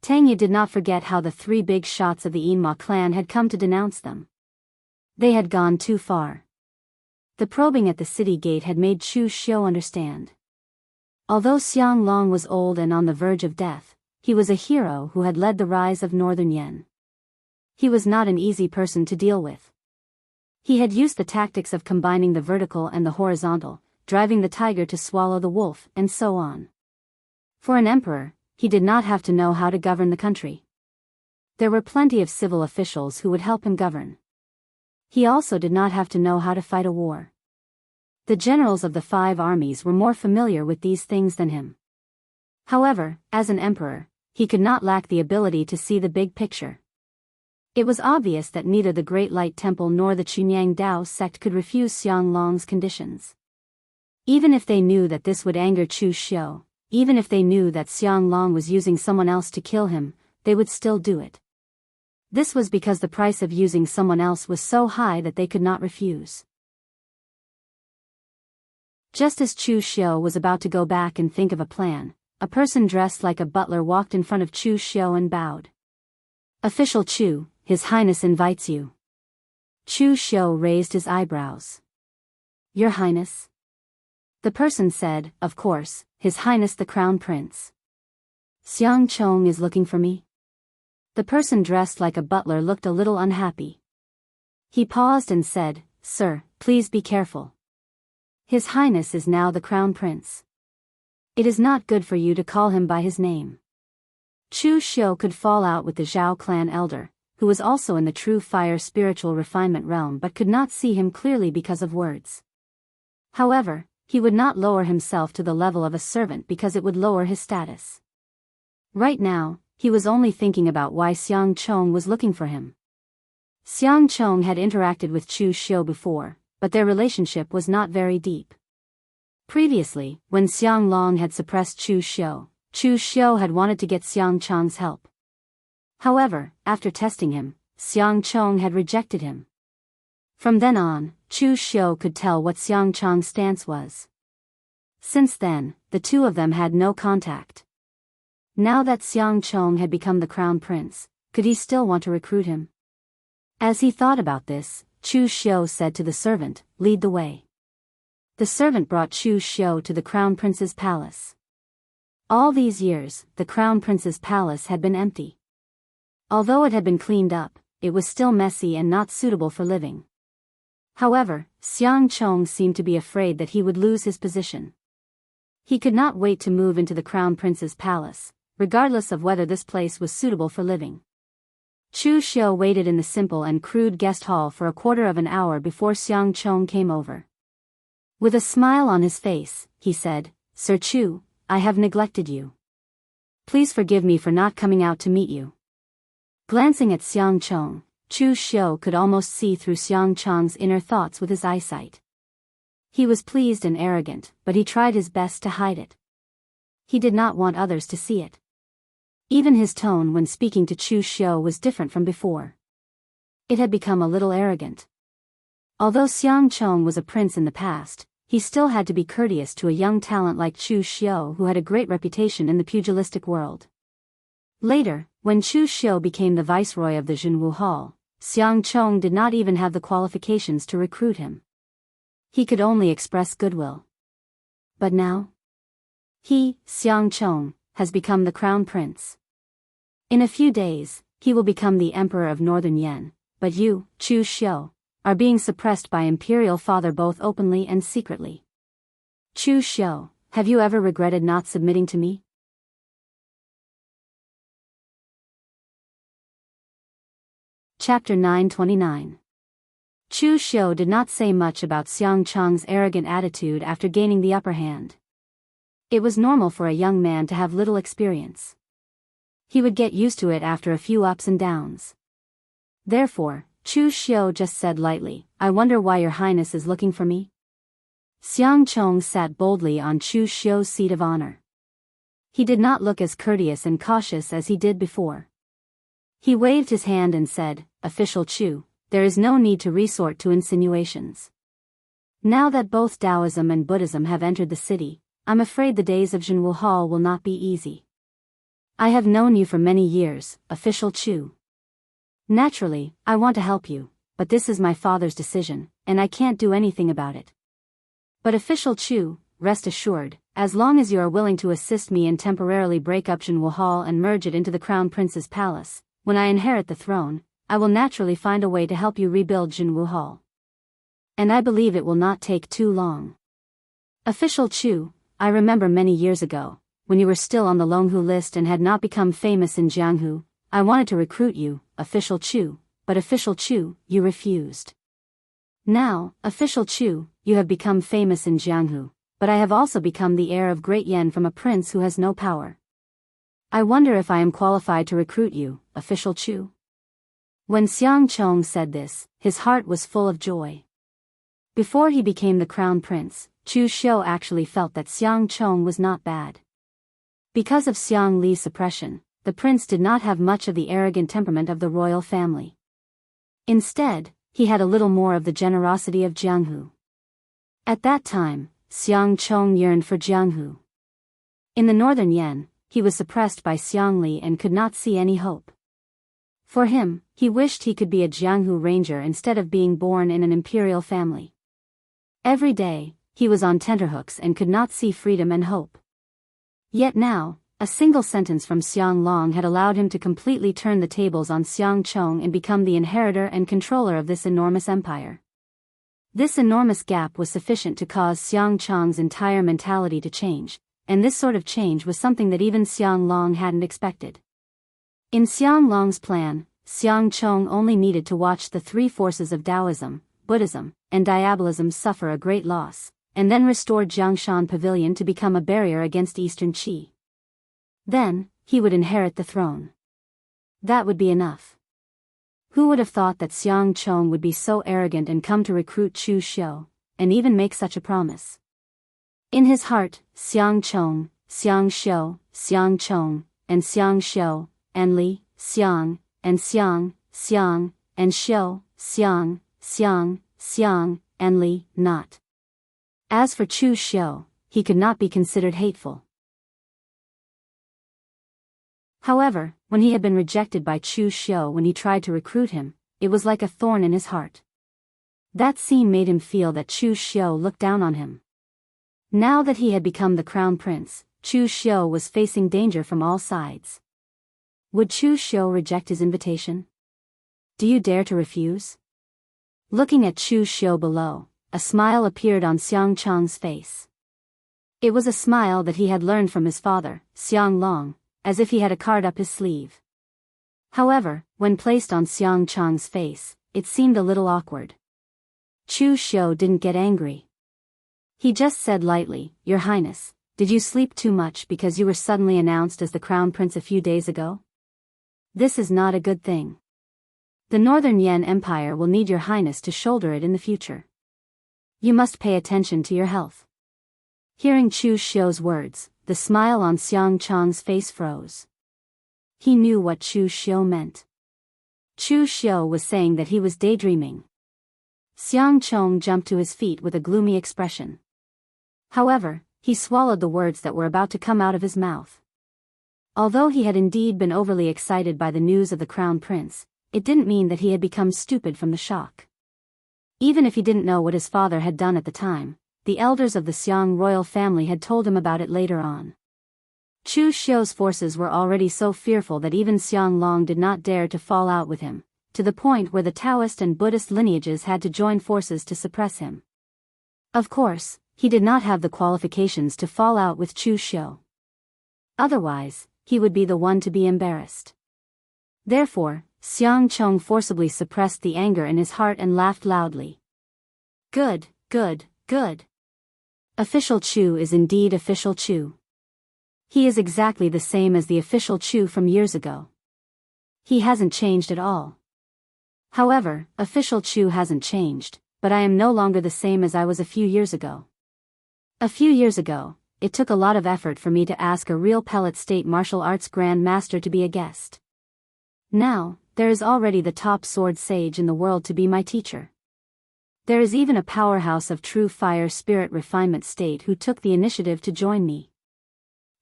Tangye did not forget how the 3 big shots of the Yinma clan had come to denounce them. They had gone too far. The probing at the city gate had made Chu Xiu understand. Although Xiang Long was old and on the verge of death, he was a hero who had led the rise of Northern Yan. He was not an easy person to deal with. He had used the tactics of combining the vertical and the horizontal, driving the tiger to swallow the wolf, and so on. For an emperor, he did not have to know how to govern the country. There were plenty of civil officials who would help him govern. He also did not have to know how to fight a war. The generals of the 5 armies were more familiar with these things than him. However, as an emperor, he could not lack the ability to see the big picture. It was obvious that neither the Great Light Temple nor the Chunyang Dao sect could refuse Xiang Long's conditions. Even if they knew that this would anger Chu Xiu, even if they knew that Xiang Long was using someone else to kill him, they would still do it. This was because the price of using someone else was so high that they could not refuse. Just as Chu Xiu was about to go back and think of a plan, a person dressed like a butler walked in front of Chu Xiu and bowed. "Official Chu, His Highness invites you." Chu Xiu raised his eyebrows. "Your Highness?" The person said, "Of course, His Highness the Crown Prince." "Xiang Chong is looking for me?" The person dressed like a butler looked a little unhappy. He paused and said, "Sir, please be careful. His Highness is now the Crown Prince. It is not good for you to call him by his name." Chu Xiu could fall out with the Zhao clan elder, who was also in the true fire spiritual refinement realm but could not see him clearly because of words. However, he would not lower himself to the level of a servant because it would lower his status. Right now, he was only thinking about why Xiang Chong was looking for him. Xiang Chong had interacted with Chu Xiu before, but their relationship was not very deep. Previously, when Xiang Long had suppressed Chu Xiu had wanted to get Xiang Chong's help. However, after testing him, Xiang Chong had rejected him. From then on, Chu Xiu could tell what Xiang Chong's stance was. Since then, the two of them had no contact. Now that Xiang Chong had become the crown prince, could he still want to recruit him? As he thought about this, Chu Xiu said to the servant, "Lead the way." The servant brought Chu Xiu to the crown prince's palace. All these years, the crown prince's palace had been empty. Although it had been cleaned up, it was still messy and not suitable for living. However, Xiang Chong seemed to be afraid that he would lose his position. He could not wait to move into the crown prince's palace, regardless of whether this place was suitable for living. Chu Xiu waited in the simple and crude guest hall for a quarter of an hour before Xiang Chong came over. With a smile on his face, he said, "Sir Chu, I have neglected you. Please forgive me for not coming out to meet you." Glancing at Xiang Chong, Chu Xiu could almost see through Xiang Chong's inner thoughts with his eyesight. He was pleased and arrogant, but he tried his best to hide it. He did not want others to see it. Even his tone when speaking to Chu Xiu was different from before. It had become a little arrogant. Although Xiang Chong was a prince in the past, he still had to be courteous to a young talent like Chu Xiu who had a great reputation in the pugilistic world. Later, when Chu Xiu became the viceroy of the Jianghu Hall, Xiang Chong did not even have the qualifications to recruit him. He could only express goodwill. But now, he, Xiang Chong, has become the crown prince. In a few days, he will become the emperor of Northern Yan, but you, Chu Xiu, are being suppressed by imperial father both openly and secretly. Chu Xiu, have you ever regretted not submitting to me? Chapter 929. Chu Xiu did not say much about Xiang Chong's arrogant attitude after gaining the upper hand. It was normal for a young man to have little experience. He would get used to it after a few ups and downs. Therefore, Chu Xiu just said lightly, "I wonder why your highness is looking for me?" Xiang Chong sat boldly on Chu Xiu's seat of honor. He did not look as courteous and cautious as he did before. He waved his hand and said, "Official Chu, there is no need to resort to insinuations. Now that both Taoism and Buddhism have entered the city, I'm afraid the days of Jianghu Hall will not be easy. I have known you for many years, Official Chu. Naturally, I want to help you, but this is my father's decision, and I can't do anything about it. But Official Chu, rest assured, as long as you are willing to assist me and temporarily break up Jianghu Hall and merge it into the Crown Prince's palace, when I inherit the throne, I will naturally find a way to help you rebuild Jianghu Hall. And I believe it will not take too long. Official Chu, I remember many years ago, when you were still on the Longhu list and had not become famous in Jianghu, I wanted to recruit you, Official Chu, but Official Chu, you refused. Now, Official Chu, you have become famous in Jianghu, but I have also become the heir of Great Yan from a prince who has no power. I wonder if I am qualified to recruit you, Official Chu. When Xiang Chong said this, his heart was full of joy. Before he became the crown prince, Chu Xiu actually felt that Xiang Chong was not bad. Because of Xiang Li's suppression, the prince did not have much of the arrogant temperament of the royal family. Instead, he had a little more of the generosity of Jianghu. At that time, Xiang Chong yearned for Jianghu. In the northern Yan, he was suppressed by Xiang Li and could not see any hope. For him, he wished he could be a Jianghu ranger instead of being born in an imperial family. Every day, he was on tenterhooks and could not see freedom and hope. Yet now, a single sentence from Xiang Long had allowed him to completely turn the tables on Xiang Chong and become the inheritor and controller of this enormous empire. This enormous gap was sufficient to cause Xiang Chong's entire mentality to change, and this sort of change was something that even Xiang Long hadn't expected. In Xiang Long's plan, Xiang Chong only needed to watch the three forces of Taoism, Buddhism, and Diabolism suffer a great loss, and then restore Jiangshan Pavilion to become a barrier against Eastern Qi. Then, he would inherit the throne. That would be enough. Who would have thought that Xiang Chong would be so arrogant and come to recruit Chu Xiu, and even make such a promise? In his heart, Xiang Chong, Xiang Xiu, Xiang Chong, and Xiang Xiu, and Li, Xiang, and Xiang, Xiang, and Xiu, Xiang, Xiang, Xiang, and Li, not. As for Chu Xiu, he could not be considered hateful. However, when he had been rejected by Chu Xiu when he tried to recruit him, it was like a thorn in his heart. That scene made him feel that Chu Xiu looked down on him. Now that he had become the crown prince, Chu Xiu was facing danger from all sides. Would Chu Xiu reject his invitation? Do you dare to refuse? Looking at Chu Xiu below, a smile appeared on Xiang Chong's face. It was a smile that he had learned from his father, Xiang Long, as if he had a card up his sleeve. However, when placed on Xiang Chong's face, it seemed a little awkward. Chu Xiu didn't get angry. He just said lightly, "Your Highness, did you sleep too much because you were suddenly announced as the crown prince a few days ago? This is not a good thing. The Northern Yan Empire will need your Highness to shoulder it in the future. You must pay attention to your health." Hearing Chu Xiu's words, the smile on Xiang Chong's face froze. He knew what Chu Xiu meant. Chu Xiu was saying that he was daydreaming. Xiang Chong jumped to his feet with a gloomy expression. However, he swallowed the words that were about to come out of his mouth. Although he had indeed been overly excited by the news of the crown prince, it didn't mean that he had become stupid from the shock. Even if he didn't know what his father had done at the time, the elders of the Xiang royal family had told him about it later on. Chu Xiu's forces were already so fearful that even Xiang Long did not dare to fall out with him, to the point where the Taoist and Buddhist lineages had to join forces to suppress him. Of course, he did not have the qualifications to fall out with Chu Xiu. Otherwise, he would be the one to be embarrassed. Therefore, Xiang Chong forcibly suppressed the anger in his heart and laughed loudly. Good, good, good. Official Chu is indeed official Chu. He is exactly the same as the official Chu from years ago. He hasn't changed at all. However, official Chu hasn't changed, but I am no longer the same as I was a few years ago. A few years ago, it took a lot of effort for me to ask a real pellet state martial arts grand master to be a guest. Now, there is already the top sword sage in the world to be my teacher. There is even a powerhouse of true fire spirit refinement state who took the initiative to join me.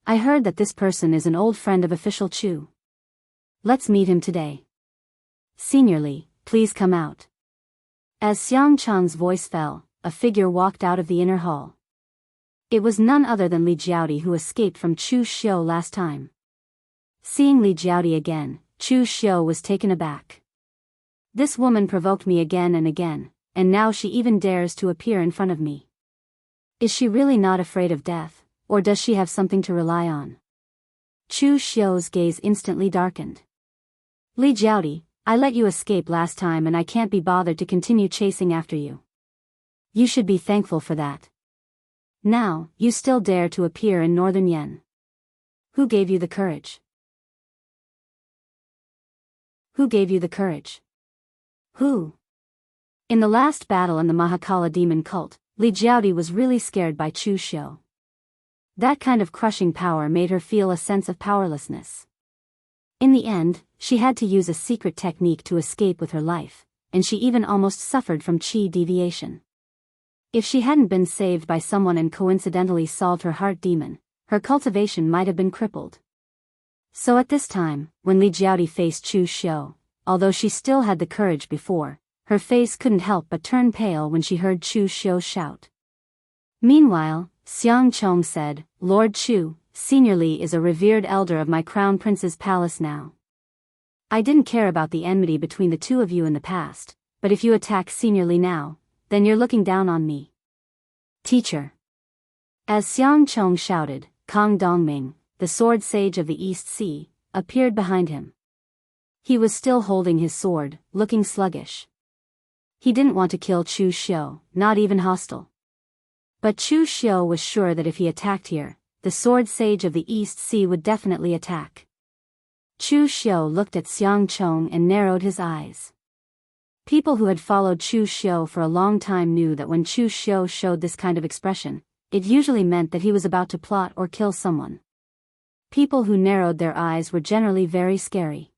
I heard that this person is an old friend of official Chu. Let's meet him today. Senior Li, please come out. As Xiang Chong's voice fell, a figure walked out of the inner hall. It was none other than Li Jiaodi who escaped from Chu Xiu last time. Seeing Li Jiaodi again, Chu Xiu was taken aback. This woman provoked me again and again, and now she even dares to appear in front of me. Is she really not afraid of death, or does she have something to rely on? Chu Xiu's gaze instantly darkened. Li Jiaodi, I let you escape last time and I can't be bothered to continue chasing after you. You should be thankful for that. Now, you still dare to appear in Northern Yan. Who gave you the courage? Who gave you the courage? Who? In the last battle in the Mahakala demon cult, Li Jiaodi was really scared by Chu Xiu. That kind of crushing power made her feel a sense of powerlessness. In the end, she had to use a secret technique to escape with her life, and she even almost suffered from qi deviation. If she hadn't been saved by someone and coincidentally solved her heart demon, her cultivation might have been crippled. So at this time, when Li Jiaodi faced Chu Xiu, although she still had the courage before, her face couldn't help but turn pale when she heard Chu Xiu shout. Meanwhile, Xiang Chong said, "Lord Chu, Senior Li is a revered elder of my crown prince's palace now. I didn't care about the enmity between the two of you in the past, but if you attack Senior Li now, then you're looking down on me." Teacher. As Xiang Chong shouted, Kang Dongming, the sword sage of the East Sea, appeared behind him. He was still holding his sword, looking sluggish. He didn't want to kill Chu Xiu, not even hostile. But Chu Xiu was sure that if he attacked here, the sword sage of the East Sea would definitely attack. Chu Xiu looked at Xiang Chong and narrowed his eyes. People who had followed Chu Xiu for a long time knew that when Chu Xiu showed this kind of expression, it usually meant that he was about to plot or kill someone. People who narrowed their eyes were generally very scary.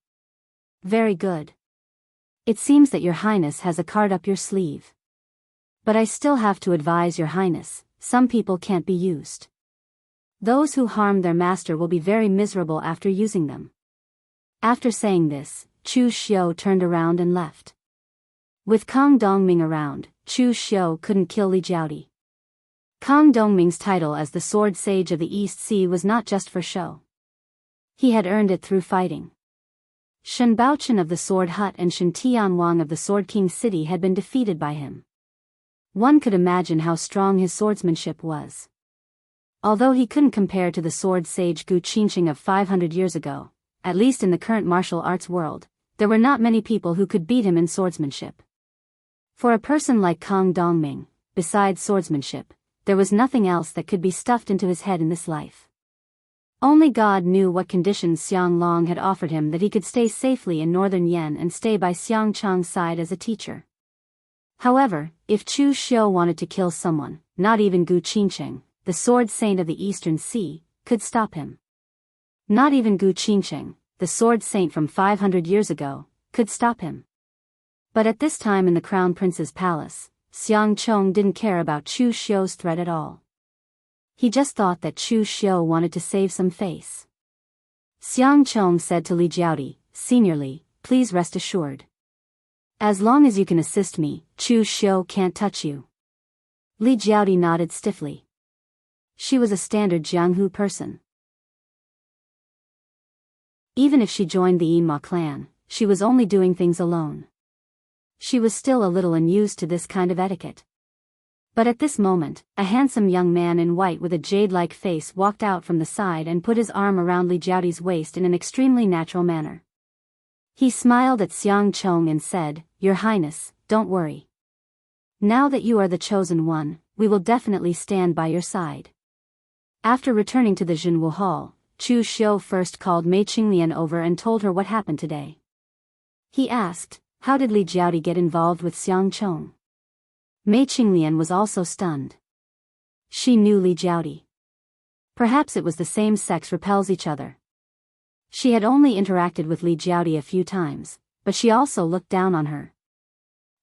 Very good. It seems that Your Highness has a card up your sleeve. But I still have to advise Your Highness, some people can't be used. Those who harm their master will be very miserable after using them. After saying this, Chu Xiu turned around and left. With Kang Dongming around, Chu Xiu couldn't kill Li Jiaodi. Kang Dongming's title as the sword sage of the East Sea was not just for show. He had earned it through fighting. Shen Baochen of the Sword Hut and Shen Tianwang of the Sword King City had been defeated by him. One could imagine how strong his swordsmanship was. Although he couldn't compare to the sword sage Gu Qinsheng of 500 years ago, at least in the current martial arts world, there were not many people who could beat him in swordsmanship. For a person like Kang Dongming, besides swordsmanship, there was nothing else that could be stuffed into his head in this life. Only God knew what conditions Xiang Long had offered him that he could stay safely in northern Yen and stay by Xiang Chang's side as a teacher. However, if Chu Xiu wanted to kill someone, not even Gu Qinsheng, the sword saint of the Eastern Sea, could stop him. Not even Gu Qinsheng, the sword saint from 500 years ago, could stop him. But at this time in the Crown Prince's palace, Xiang Chong didn't care about Chu Xiu's threat at all. He just thought that Chu Xiu wanted to save some face. Xiang Chong said to Li Jiaodi, "Senior Li, please rest assured. As long as you can assist me, Chu Xiu can't touch you." Li Jiaodi nodded stiffly. She was a standard Jianghu person. Even if she joined the Yinma clan, she was only doing things alone. She was still a little unused to this kind of etiquette. But at this moment, a handsome young man in white with a jade-like face walked out from the side and put his arm around Li Jiaodi's waist in an extremely natural manner. He smiled at Xiang Chong and said, "Your Highness, don't worry. Now that you are the chosen one, we will definitely stand by your side." After returning to the Jianghu Hall, Chu Xiu first called Mei Qinglian over and told her what happened today. He asked, how did Li Jiaodi get involved with Xiang Chong? Mei Qinglian was also stunned. She knew Li Jiaodi. Perhaps it was the same sex repels each other. She had only interacted with Li Jiaodi a few times, but she also looked down on her.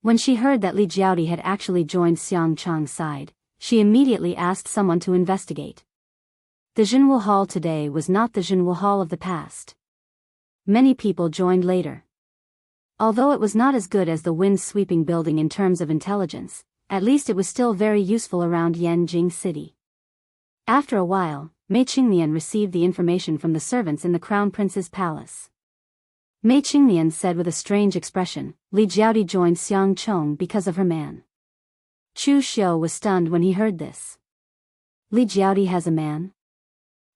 When she heard that Li Jiaodi had actually joined Xiang Chong's side, she immediately asked someone to investigate. The Jianghu Hall today was not the Jianghu Hall of the past. Many people joined later. Although it was not as good as the wind-sweeping building in terms of intelligence, at least it was still very useful around Yanjing City. After a while, Mei Qinglian received the information from the servants in the Crown Prince's palace. Mei Qinglian said with a strange expression, "Li Jiaodi joined Xiang Chong because of her man." Chu Xiu was stunned when he heard this. Li Jiaodi has a man?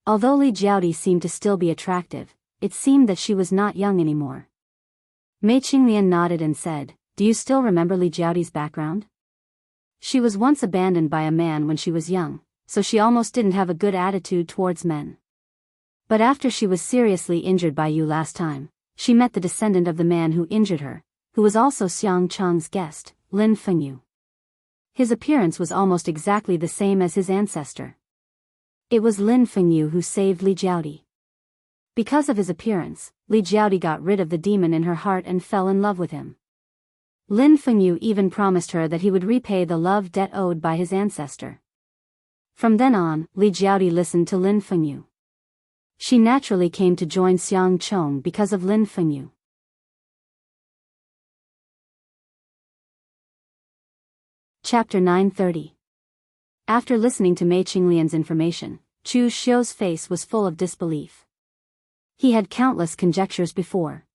Although Li Jiaodi seemed to still be attractive, it seemed that she was not young anymore. Mei Qinglian nodded and said, "Do you still remember Li Jiaodi's background? She was once abandoned by a man when she was young, so she almost didn't have a good attitude towards men. But after she was seriously injured by you last time, she met the descendant of the man who injured her, who was also Xiang Cheng's guest, Lin Fengyu. His appearance was almost exactly the same as his ancestor. It was Lin Fengyu who saved Li Jiaodi. Because of his appearance, Li Jiaodi got rid of the demon in her heart and fell in love with him. Lin Fengyu even promised her that he would repay the love debt owed by his ancestor. From then on, Li Jiaodi listened to Lin Fengyu. She naturally came to join Xiang Cheng because of Lin Fengyu. Chapter 930. After listening to Mei Qinglian's information, Chu Xiu's face was full of disbelief. He had countless conjectures before.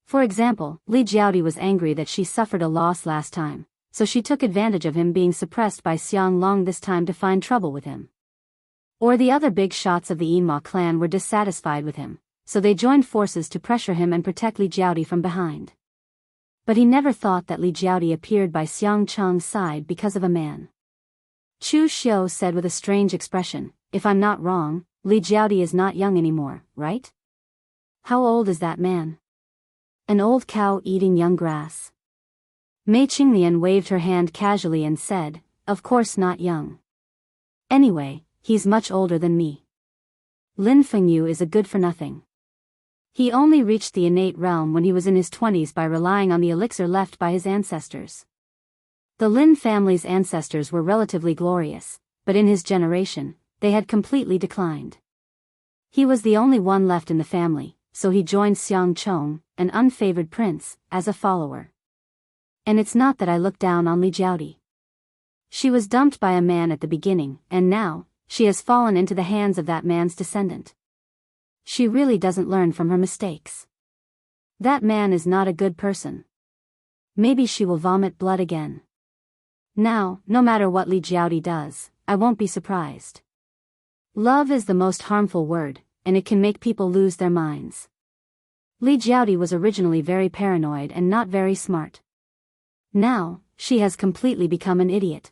For example, Li Jiaodi was angry that she suffered a loss last time, so she took advantage of him being suppressed by Xiang Long this time to find trouble with him. Or the other big shots of the Yinma clan were dissatisfied with him, so they joined forces to pressure him and protect Li Jiaodi from behind. But he never thought that Li Jiaodi appeared by Xiang Cheng's side because of a man. Chu Xiu said with a strange expression, "If I'm not wrong, Li Jiaodi is not young anymore, right? How old is that man?" "An old cow eating young grass." Mei Qinglian waved her hand casually and said, "Of course not young. Anyway, he's much older than me. Lin Fengyu is a good-for-nothing. He only reached the innate realm when he was in his 20s by relying on the elixir left by his ancestors. The Lin family's ancestors were relatively glorious, but in his generation, they had completely declined. He was the only one left in the family, so he joined Xiang Cheng, an unfavored prince, as a follower. And it's not that I look down on Li Jiaodi. She was dumped by a man at the beginning, and now, she has fallen into the hands of that man's descendant. She really doesn't learn from her mistakes. That man is not a good person. Maybe she will vomit blood again. Now, no matter what Li Jiaodi does, I won't be surprised. Love is the most harmful word, and it can make people lose their minds. Li Jiaodi was originally very paranoid and not very smart. Now, she has completely become an idiot."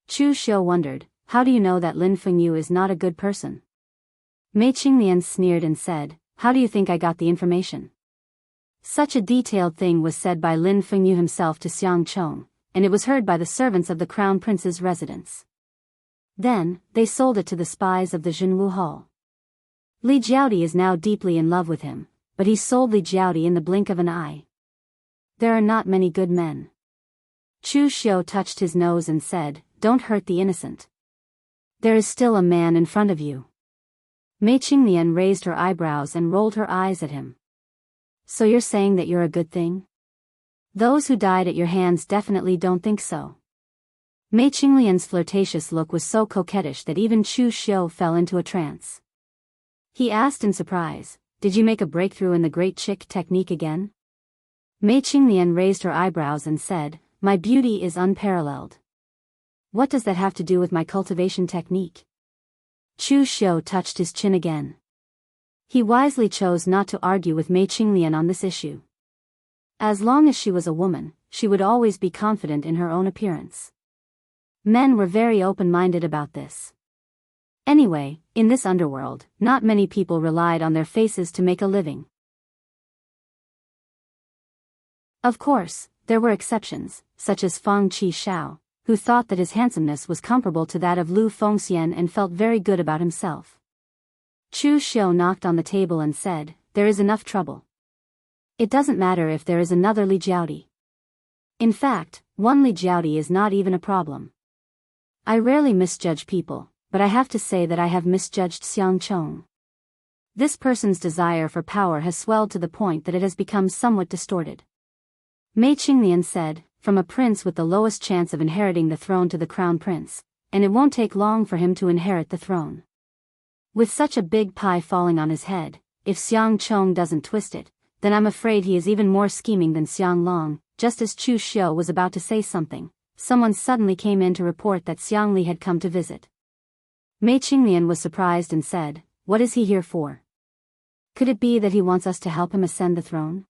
Chu Xiu wondered, "How do you know that Lin Fengyu is not a good person?" Mei Qinglian sneered and said, "How do you think I got the information?" Such a detailed thing was said by Lin Fengyu himself to Xiang Cheng, and it was heard by the servants of the crown prince's residence. Then, they sold it to the spies of the Jianghu Hall. Li Jiaodi is now deeply in love with him, but he sold Li Jiaodi in the blink of an eye. There are not many good men. Chu Xiu touched his nose and said, "Don't hurt the innocent. There is still a man in front of you." Mei Qinglian raised her eyebrows and rolled her eyes at him. "So you're saying that you're a good thing? Those who died at your hands definitely don't think so." Mei Qinglian's flirtatious look was so coquettish that even Chu Xiu fell into a trance. He asked in surprise, "Did you make a breakthrough in the great chick technique again?" Mei Qinglian raised her eyebrows and said, "My beauty is unparalleled. What does that have to do with my cultivation technique?" Chu Xiu touched his chin again. He wisely chose not to argue with Mei Qinglian on this issue. As long as she was a woman, she would always be confident in her own appearance. Men were very open-minded about this. Anyway, in this underworld, not many people relied on their faces to make a living. Of course, there were exceptions, such as Fang Qishao, who thought that his handsomeness was comparable to that of Lu Fengxian and felt very good about himself. Chu Xiu knocked on the table and said, "There is enough trouble. It doesn't matter if there is another Li Jiaodi. In fact, one Li Jiaodi is not even a problem. I rarely misjudge people, but I have to say that I have misjudged Xiang Cheng. This person's desire for power has swelled to the point that it has become somewhat distorted." Mei Qinglian said, "From a prince with the lowest chance of inheriting the throne to the crown prince, and it won't take long for him to inherit the throne. With such a big pie falling on his head, if Xiang Cheng doesn't twist it, then I'm afraid he is even more scheming than Xiang Long." Just as Chu Xiu was about to say something, someone suddenly came in to report that Xiang Li had come to visit. Mei Qinglian was surprised and said, "What is he here for? Could it be that he wants us to help him ascend the throne?"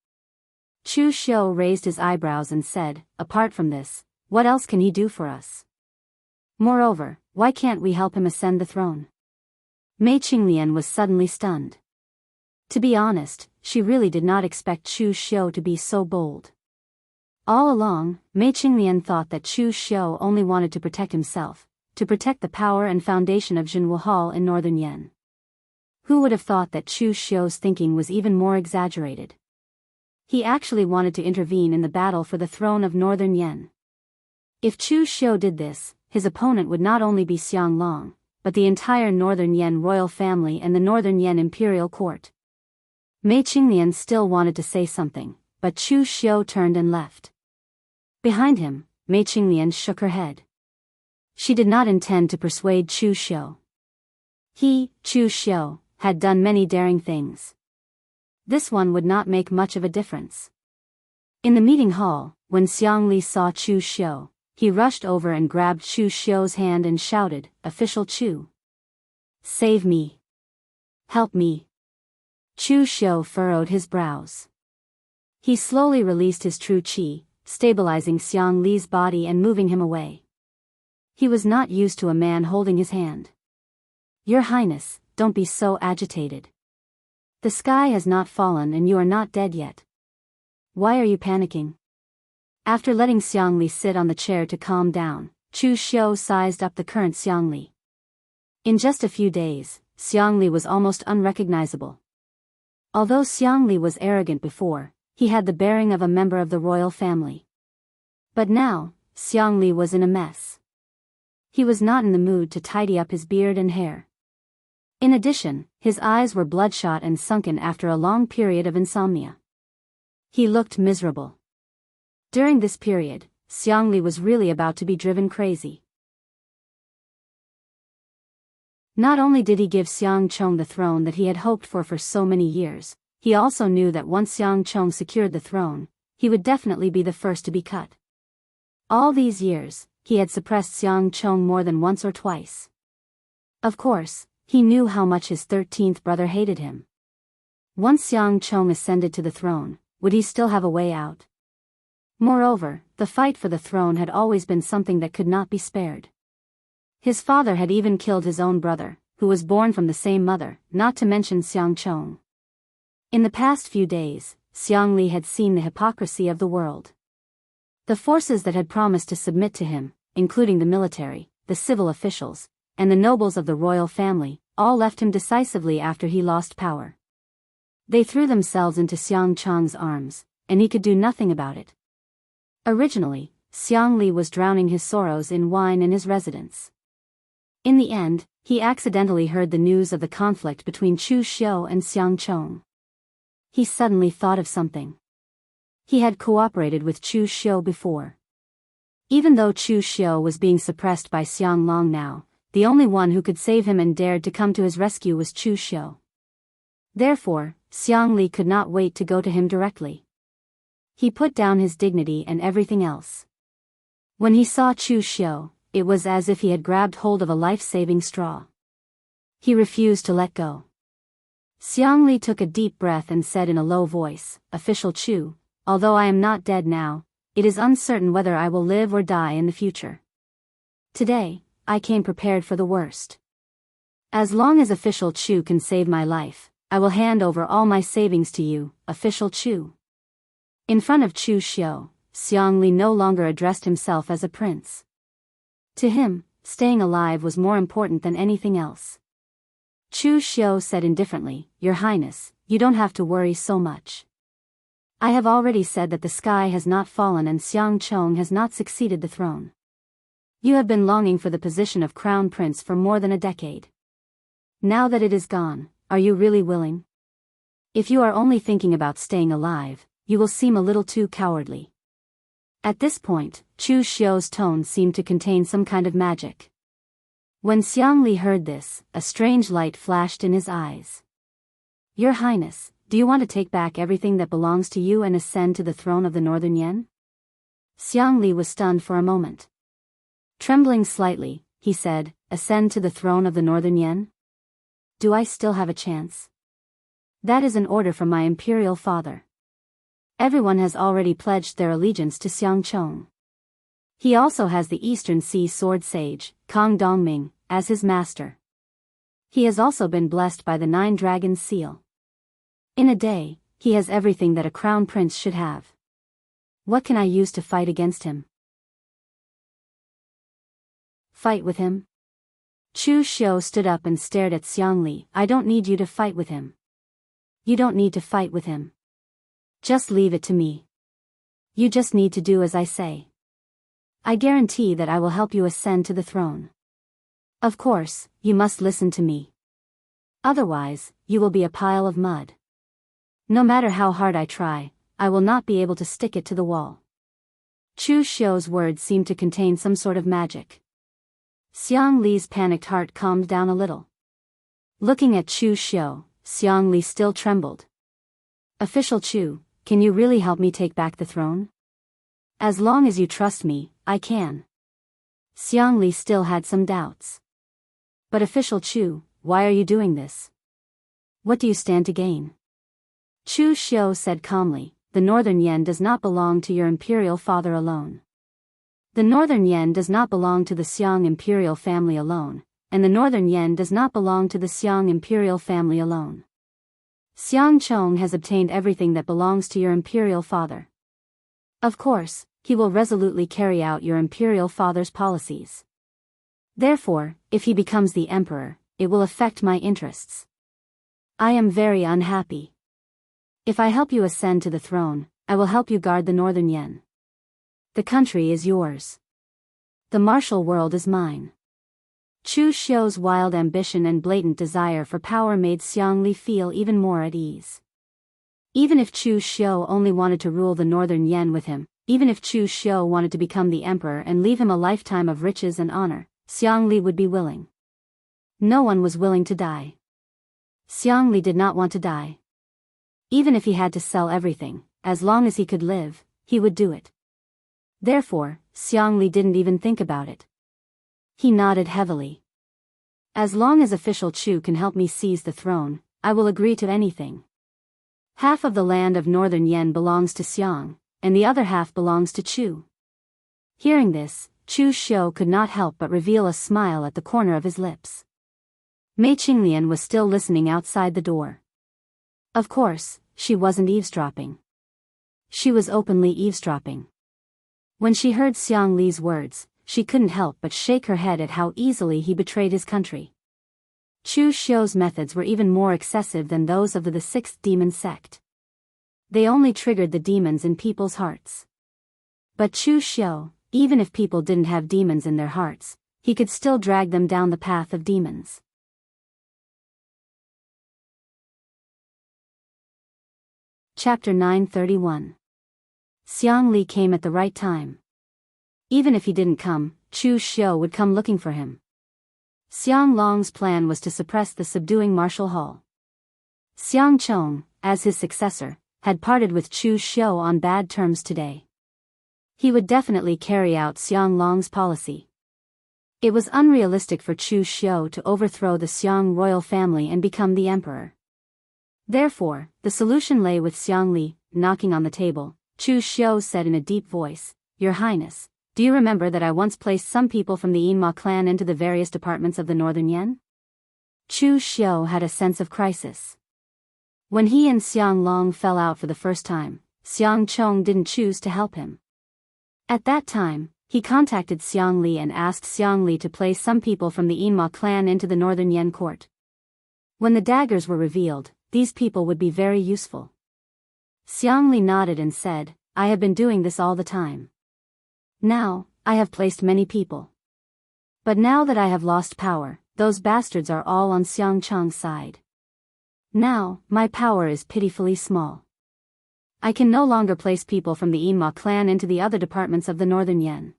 Chu Xiu raised his eyebrows and said, "Apart from this, what else can he do for us? Moreover, why can't we help him ascend the throne?" Mei Qinglian was suddenly stunned. To be honest, she really did not expect Chu Xiu to be so bold. All along, Mei Qinglian thought that Chu Xiu only wanted to protect himself, to protect the power and foundation of Jinwu Hall in northern Yen. Who would have thought that Chu Xiu's thinking was even more exaggerated? He actually wanted to intervene in the battle for the throne of northern Yen. If Chu Xiu did this, his opponent would not only be Xiang Long, but the entire northern Yen royal family and the northern Yen imperial court. Mei Qinglian still wanted to say something, but Chu Xiu turned and left. Behind him, Mei Qinglian shook her head. She did not intend to persuade Chu Xiu. He, Chu Xiu, had done many daring things. This one would not make much of a difference. In the meeting hall, when Xiang Li saw Chu Xiu, he rushed over and grabbed Chu Xiu's hand and shouted, "Official Chu! Save me! Help me!" Chu Xiu furrowed his brows. He slowly released his true qi, stabilizing Xiang Li's body and moving him away. He was not used to a man holding his hand. "Your Highness, don't be so agitated. The sky has not fallen and you are not dead yet. Why are you panicking?" After letting Xiang Li sit on the chair to calm down, Chu Xiu sized up the current Xiang Li. In just a few days, Xiang Li was almost unrecognizable. Although Xiang Li was arrogant before, he had the bearing of a member of the royal family. But now, Xiang Li was in a mess. He was not in the mood to tidy up his beard and hair. In addition, his eyes were bloodshot and sunken after a long period of insomnia. He looked miserable. During this period, Xiang Li was really about to be driven crazy. Not only did he give Xiang Chong the throne that he had hoped for so many years, he also knew that once Xiang Chong secured the throne, he would definitely be the first to be cut. All these years, he had suppressed Xiang Chong more than once or twice. Of course, he knew how much his 13th brother hated him. Once Xiang Chong ascended to the throne, would he still have a way out? Moreover, the fight for the throne had always been something that could not be spared. His father had even killed his own brother, who was born from the same mother, not to mention Xiang Chong. In the past few days, Xiang Li had seen the hypocrisy of the world. The forces that had promised to submit to him, including the military, the civil officials, and the nobles of the royal family, all left him decisively after he lost power. They threw themselves into Xiang Chong's arms, and he could do nothing about it. Originally, Xiang Li was drowning his sorrows in wine in his residence. In the end, he accidentally heard the news of the conflict between Chu Xiu and Xiang Chong. He suddenly thought of something. He had cooperated with Chu Xiu before. Even though Chu Xiu was being suppressed by Xiang Long now, the only one who could save him and dared to come to his rescue was Chu Xiu. Therefore, Xiang Li could not wait to go to him directly. He put down his dignity and everything else. When he saw Chu Xiu, it was as if he had grabbed hold of a life-saving straw. He refused to let go. Xiang Li took a deep breath and said in a low voice, "Official Chu, although I am not dead now, it is uncertain whether I will live or die in the future. Today, I came prepared for the worst. As long as Official Chu can save my life, I will hand over all my savings to you, Official Chu." In front of Chu Xiu, Xiang Li no longer addressed himself as a prince. To him, staying alive was more important than anything else. Chu Xiu said indifferently, "Your Highness, you don't have to worry so much. I have already said that the sky has not fallen and Xiang Chong has not succeeded the throne. You have been longing for the position of crown prince for more than a decade. Now that it is gone, are you really willing? If you are only thinking about staying alive, you will seem a little too cowardly." At this point, Chu Xiu's tone seemed to contain some kind of magic. When Xiang Li heard this, a strange light flashed in his eyes. "Your Highness, do you want to take back everything that belongs to you and ascend to the throne of the Northern Yen?" Xiang Li was stunned for a moment. Trembling slightly, he said, "Ascend to the throne of the Northern Yen? Do I still have a chance? That is an order from my imperial father. Everyone has already pledged their allegiance to Xiang Chong. He also has the Eastern Sea sword sage, Kang Dongming, as his master. He has also been blessed by the 9 dragons seal. In a day, he has everything that a crown prince should have. What can I use to fight against him? Fight with him? Chu Xiu stood up and stared at Xiangli. I don't need you to fight with him. You don't need to fight with him. Just leave it to me. You just need to do as I say. I guarantee that I will help you ascend to the throne. Of course, you must listen to me. Otherwise, you will be a pile of mud. No matter how hard I try, I will not be able to stick it to the wall. Chu Xiu's words seemed to contain some sort of magic. Xiang Li's panicked heart calmed down a little. Looking at Chu Xiu, Xiang Li still trembled. Official Chu, can you really help me take back the throne? As long as you trust me, I can. Xiang Li still had some doubts. But Official Chu, why are you doing this? What do you stand to gain? Chu Xiu said calmly, the Northern Yan does not belong to your imperial father alone. The Northern Yan does not belong to the Xiang imperial family alone, and the Northern Yan does not belong to the Xiang imperial family alone. Xiang Chong has obtained everything that belongs to your imperial father. Of course, he will resolutely carry out your imperial father's policies. Therefore, if he becomes the emperor, it will affect my interests. I am very unhappy. If I help you ascend to the throne, I will help you guard the Northern Yan. The country is yours. The martial world is mine. Chu Xiu's wild ambition and blatant desire for power made Xiang Li feel even more at ease. Even if Chu Xiu only wanted to rule the Northern Yan with him, even if Chu Xiu wanted to become the emperor and leave him a lifetime of riches and honor, Xiang Li would be willing. No one was willing to die. Xiang Li did not want to die. Even if he had to sell everything, as long as he could live, he would do it. Therefore, Xiang Li didn't even think about it. He nodded heavily. As long as Official Chu can help me seize the throne, I will agree to anything. Half of the land of Northern Yan belongs to Xiang, and the other half belongs to Chu. Hearing this, Chu Xiu could not help but reveal a smile at the corner of his lips. Mei Qinglian was still listening outside the door. Of course, she wasn't eavesdropping. She was openly eavesdropping. When she heard Xiang Li's words, she couldn't help but shake her head at how easily he betrayed his country. Chu Xiu's methods were even more excessive than those of the sixth demon sect. They only triggered the demons in people's hearts. But Chu Xiu, even if people didn't have demons in their hearts, he could still drag them down the path of demons. Chapter 931. Xiang Li came at the right time. Even if he didn't come, Chu Xiu would come looking for him. Xiang Long's plan was to suppress the subduing martial hall. Xiang Chong, as his successor, had parted with Chu Xiu on bad terms today. He would definitely carry out Xiang Long's policy. It was unrealistic for Chu Xiu to overthrow the Xiang royal family and become the emperor. Therefore, the solution lay with Xiang Li. Knocking on the table, Chu Xiu said in a deep voice, Your Highness, do you remember that I once placed some people from the Yinma clan into the various departments of the Northern Yan? Chu Xiu had a sense of crisis. When he and Xiang Long fell out for the first time, Xiang Chong didn't choose to help him. At that time, he contacted Xiang Li and asked Xiang Li to place some people from the Yinma clan into the Northern Yan court. When the daggers were revealed, these people would be very useful. Xiang Li nodded and said, I have been doing this all the time. Now, I have placed many people. But now that I have lost power, those bastards are all on Xiang Chong's side. Now, my power is pitifully small. I can no longer place people from the Yinma clan into the other departments of the Northern Yan.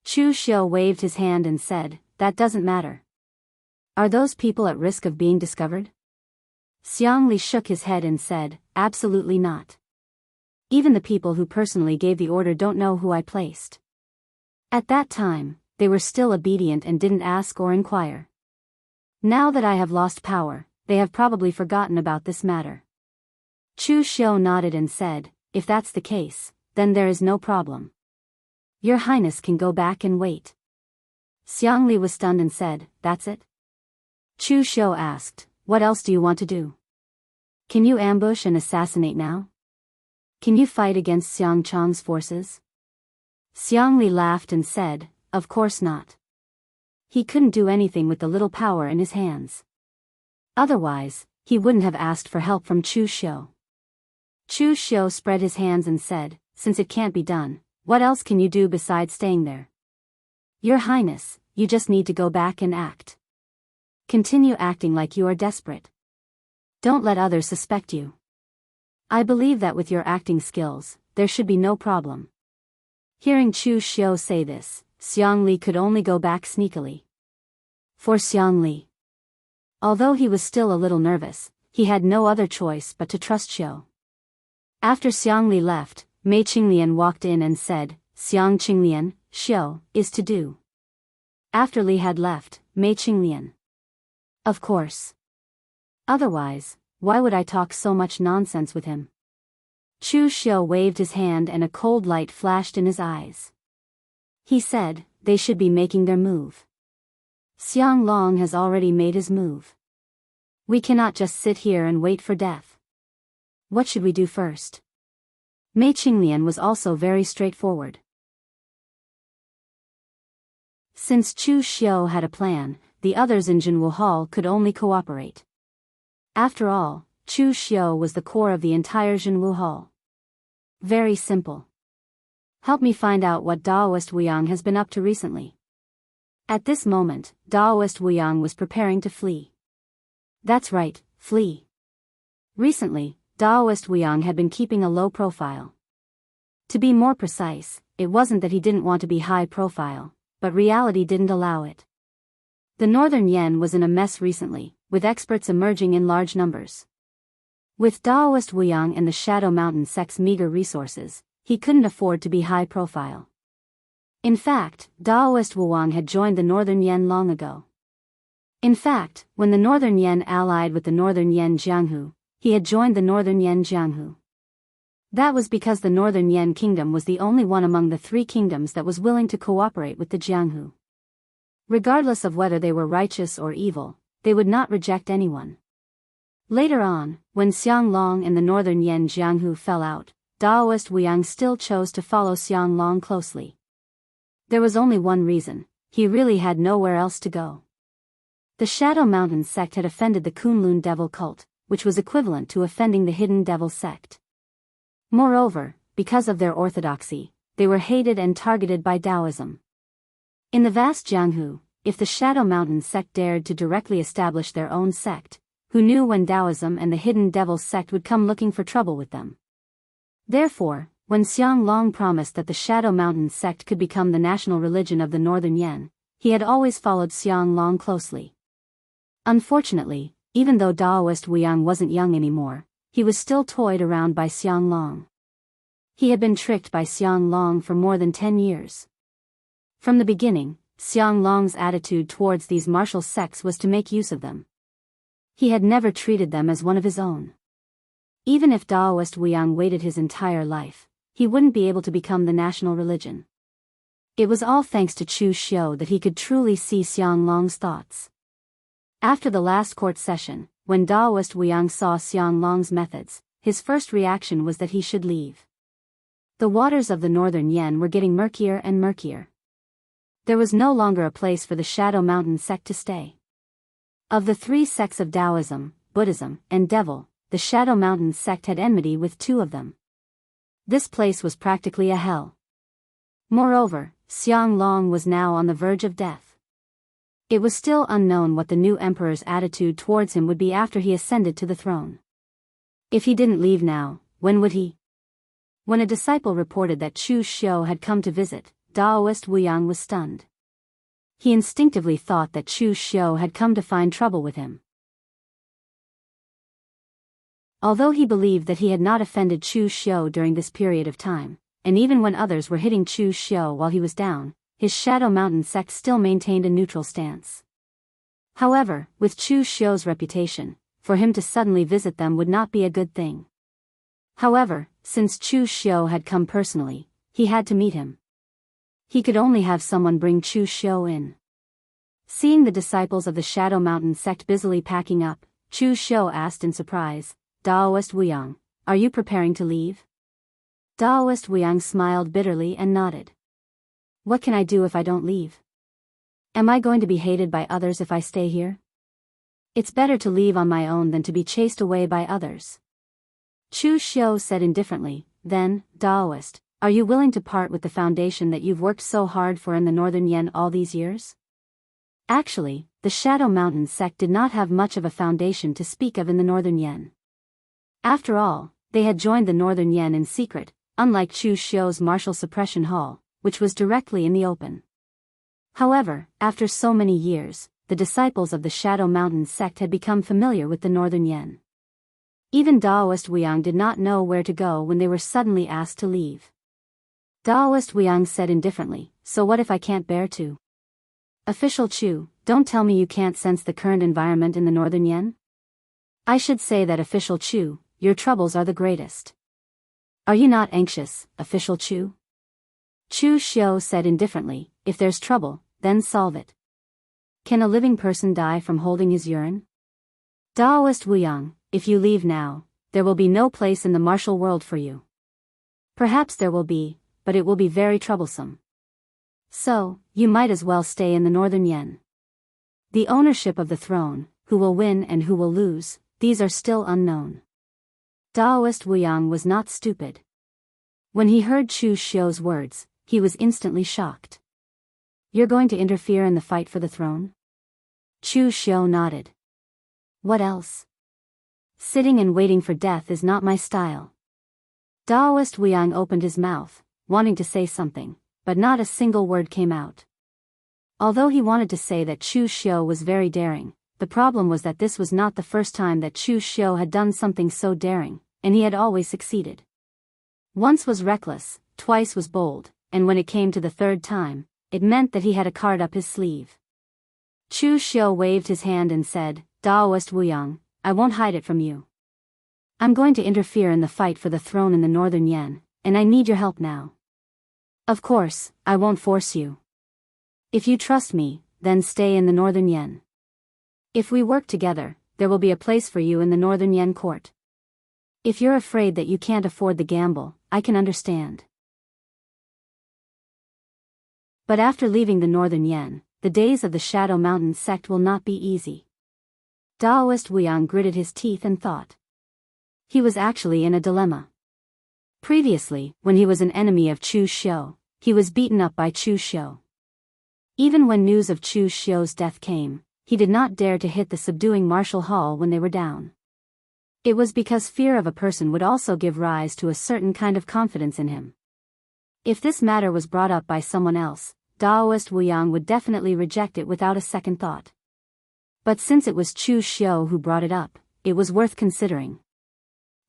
Chu Xiu waved his hand and said, That doesn't matter. Are those people at risk of being discovered? Xiang Li shook his head and said, Absolutely not. Even the people who personally gave the order don't know who I placed. At that time, they were still obedient and didn't ask or inquire. Now that I have lost power, they have probably forgotten about this matter. Chu Xiu nodded and said, If that's the case, then there is no problem. Your Highness can go back and wait. Xiang Li was stunned and said, That's it? Chu Xiu asked, What else do you want to do? Can you ambush and assassinate now? Can you fight against Xiang Chang's forces? Xiang Li laughed and said, of course not. He couldn't do anything with the little power in his hands. Otherwise, he wouldn't have asked for help from Chu Xiu. Chu Xiu spread his hands and said, since it can't be done, what else can you do besides staying there? Your Highness, you just need to go back and act. Continue acting like you are desperate. Don't let others suspect you. I believe that with your acting skills, there should be no problem. Hearing Chu Xiu say this, Xiang Li could only go back sneakily. For Xiang Li, although he was still a little nervous, he had no other choice but to trust Xiu. After Xiang Li left, Mei Qinglian walked in and said, Xiang Qinglian, Xiu is to do. After Li had left, Mei Qinglian. Of course. Otherwise, why would I talk so much nonsense with him? Chu Xiu waved his hand and a cold light flashed in his eyes. He said, they should be making their move. Xiang Long has already made his move. We cannot just sit here and wait for death. What should we do first? Mei Qinglian was also very straightforward. Since Chu Xiu had a plan, the others in Jianghu Hall could only cooperate. After all, Chu Xiu was the core of the entire Jianghu Hall. Very simple. Help me find out what Daoist Wuyang has been up to recently. At this moment, Daoist Wuyang was preparing to flee. That's right, flee. Recently, Daoist Wuyang had been keeping a low profile. To be more precise, it wasn't that he didn't want to be high profile, but reality didn't allow it. The Northern Yen was in a mess recently, with experts emerging in large numbers. With Daoist Wuyang and the Shadow Mountain sect's meager resources, he couldn't afford to be high profile. In fact, Daoist Wuyang had joined the Northern Yen long ago. In fact, when the Northern Yen allied with the Northern Yen Jianghu, he had joined the Northern Yen Jianghu. That was because the Northern Yen kingdom was the only one among the three kingdoms that was willing to cooperate with the Jianghu. Regardless of whether they were righteous or evil, they would not reject anyone. Later on, when Xiang Long and the Northern Yen Jianghu fell out, Daoist Wuyang still chose to follow Xiang Long closely. There was only one reason: he really had nowhere else to go. The Shadow Mountain sect had offended the Kunlun devil cult, which was equivalent to offending the Hidden Devil sect. Moreover, because of their orthodoxy, they were hated and targeted by Taoism. In the vast Jianghu, if the Shadow Mountain sect dared to directly establish their own sect, who knew when Taoism and the Hidden Devil sect would come looking for trouble with them? Therefore, when Xiang Long promised that the Shadow Mountain sect could become the national religion of the Northern Yen, he had always followed Xiang Long closely. Unfortunately, even though Daoist Wuyang wasn't young anymore, he was still toyed around by Xiang Long. He had been tricked by Xiang Long for more than 10 years. From the beginning, Xiang Long's attitude towards these martial sects was to make use of them. He had never treated them as one of his own. Even if Daoist Wuyang waited his entire life, he wouldn't be able to become the national religion. It was all thanks to Chu Xiu that he could truly see Xiang Long's thoughts. After the last court session, when Daoist Wuyang saw Xiang Long's methods, his first reaction was that he should leave. The waters of the Northern Yen were getting murkier and murkier. There was no longer a place for the Shadow Mountain sect to stay. Of the three sects of Taoism, Buddhism, and Devil, the Shadow Mountain sect had enmity with two of them. This place was practically a hell. Moreover, Xiang Long was now on the verge of death. It was still unknown what the new emperor's attitude towards him would be after he ascended to the throne. If he didn't leave now, when would he? When a disciple reported that Chu Xiu had come to visit, Daoist Wuyang was stunned. He instinctively thought that Chu Xiu had come to find trouble with him. Although he believed that he had not offended Chu Xiu during this period of time, and even when others were hitting Chu Xiu while he was down, his Shadow Mountain sect still maintained a neutral stance. However, with Chu Xiu's reputation, for him to suddenly visit them would not be a good thing. However, since Chu Xiu had come personally, he had to meet him. He could only have someone bring Chu Xiu in. Seeing the disciples of the Shadow Mountain sect busily packing up, Chu Xiu asked in surprise, Daoist Wuyang, are you preparing to leave? Daoist Wuyang smiled bitterly and nodded. What can I do if I don't leave? Am I going to be hated by others if I stay here? It's better to leave on my own than to be chased away by others. Chu Xiu said indifferently, then, Daoist, are you willing to part with the foundation that you've worked so hard for in the Northern Yen all these years? Actually, the Shadow Mountain sect did not have much of a foundation to speak of in the Northern Yen. After all, they had joined the Northern Yen in secret, unlike Chu Xiu's martial suppression hall, which was directly in the open. However, after so many years, the disciples of the Shadow Mountain sect had become familiar with the Northern Yen. Even Daoist Wuyang did not know where to go when they were suddenly asked to leave. Daoist Wuyang said indifferently, so what if I can't bear to? Official Chu, don't tell me you can't sense the current environment in the Northern Yen? I should say that Official Chu, your troubles are the greatest. Are you not anxious, Official Chu? Chu Xiu said indifferently, if there's trouble, then solve it. Can a living person die from holding his urine? Daoist Wuyang, if you leave now, there will be no place in the martial world for you. Perhaps there will be, but it will be very troublesome. So, you might as well stay in the Northern Yen. The ownership of the throne, who will win and who will lose, these are still unknown. Daoist Wuyang was not stupid. When he heard Chu Xiu's words, he was instantly shocked. You're going to interfere in the fight for the throne? Chu Xiu nodded. What else? Sitting and waiting for death is not my style. Daoist Wuyang opened his mouth, wanting to say something, but not a single word came out. Although he wanted to say that Chu Xiu was very daring, the problem was that this was not the first time that Chu Xiu had done something so daring, and he had always succeeded. Once was reckless, twice was bold, and when it came to the third time, it meant that he had a card up his sleeve. Chu Xiu waved his hand and said, Daoist Wuyang, I won't hide it from you. I'm going to interfere in the fight for the throne in the Northern Yen, and I need your help now. Of course, I won't force you. If you trust me, then stay in the Northern Yen. If we work together, there will be a place for you in the Northern Yen court. If you're afraid that you can't afford the gamble, I can understand. But after leaving the Northern Yen, the days of the Shadow Mountain sect will not be easy. Daoist Wuyang gritted his teeth and thought. He was actually in a dilemma. Previously, when he was an enemy of Chu Xiu, he was beaten up by Chu Xiu. Even when news of Chu Xiu's death came, he did not dare to hit the subduing martial hall when they were down. It was because fear of a person would also give rise to a certain kind of confidence in him. If this matter was brought up by someone else, Daoist Wuyang would definitely reject it without a second thought. But since it was Chu Xiu who brought it up, it was worth considering.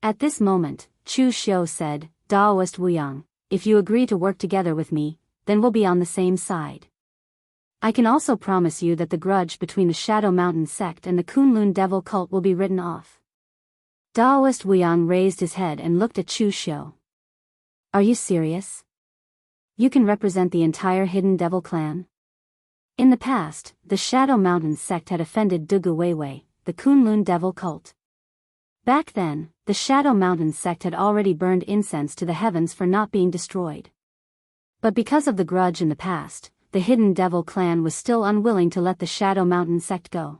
At this moment, Chu Xiu said, Daoist Wuyang, if you agree to work together with me, then we'll be on the same side. I can also promise you that the grudge between the Shadow Mountain sect and the Kunlun Devil cult will be written off. Daoist Wuyang raised his head and looked at Chu Xiu. Are you serious? You can represent the entire Hidden Devil clan? In the past, the Shadow Mountain sect had offended Dugu Weiwei, the Kunlun Devil cult. Back then, the Shadow Mountain sect had already burned incense to the heavens for not being destroyed. But because of the grudge in the past, the Hidden Devil clan was still unwilling to let the Shadow Mountain sect go.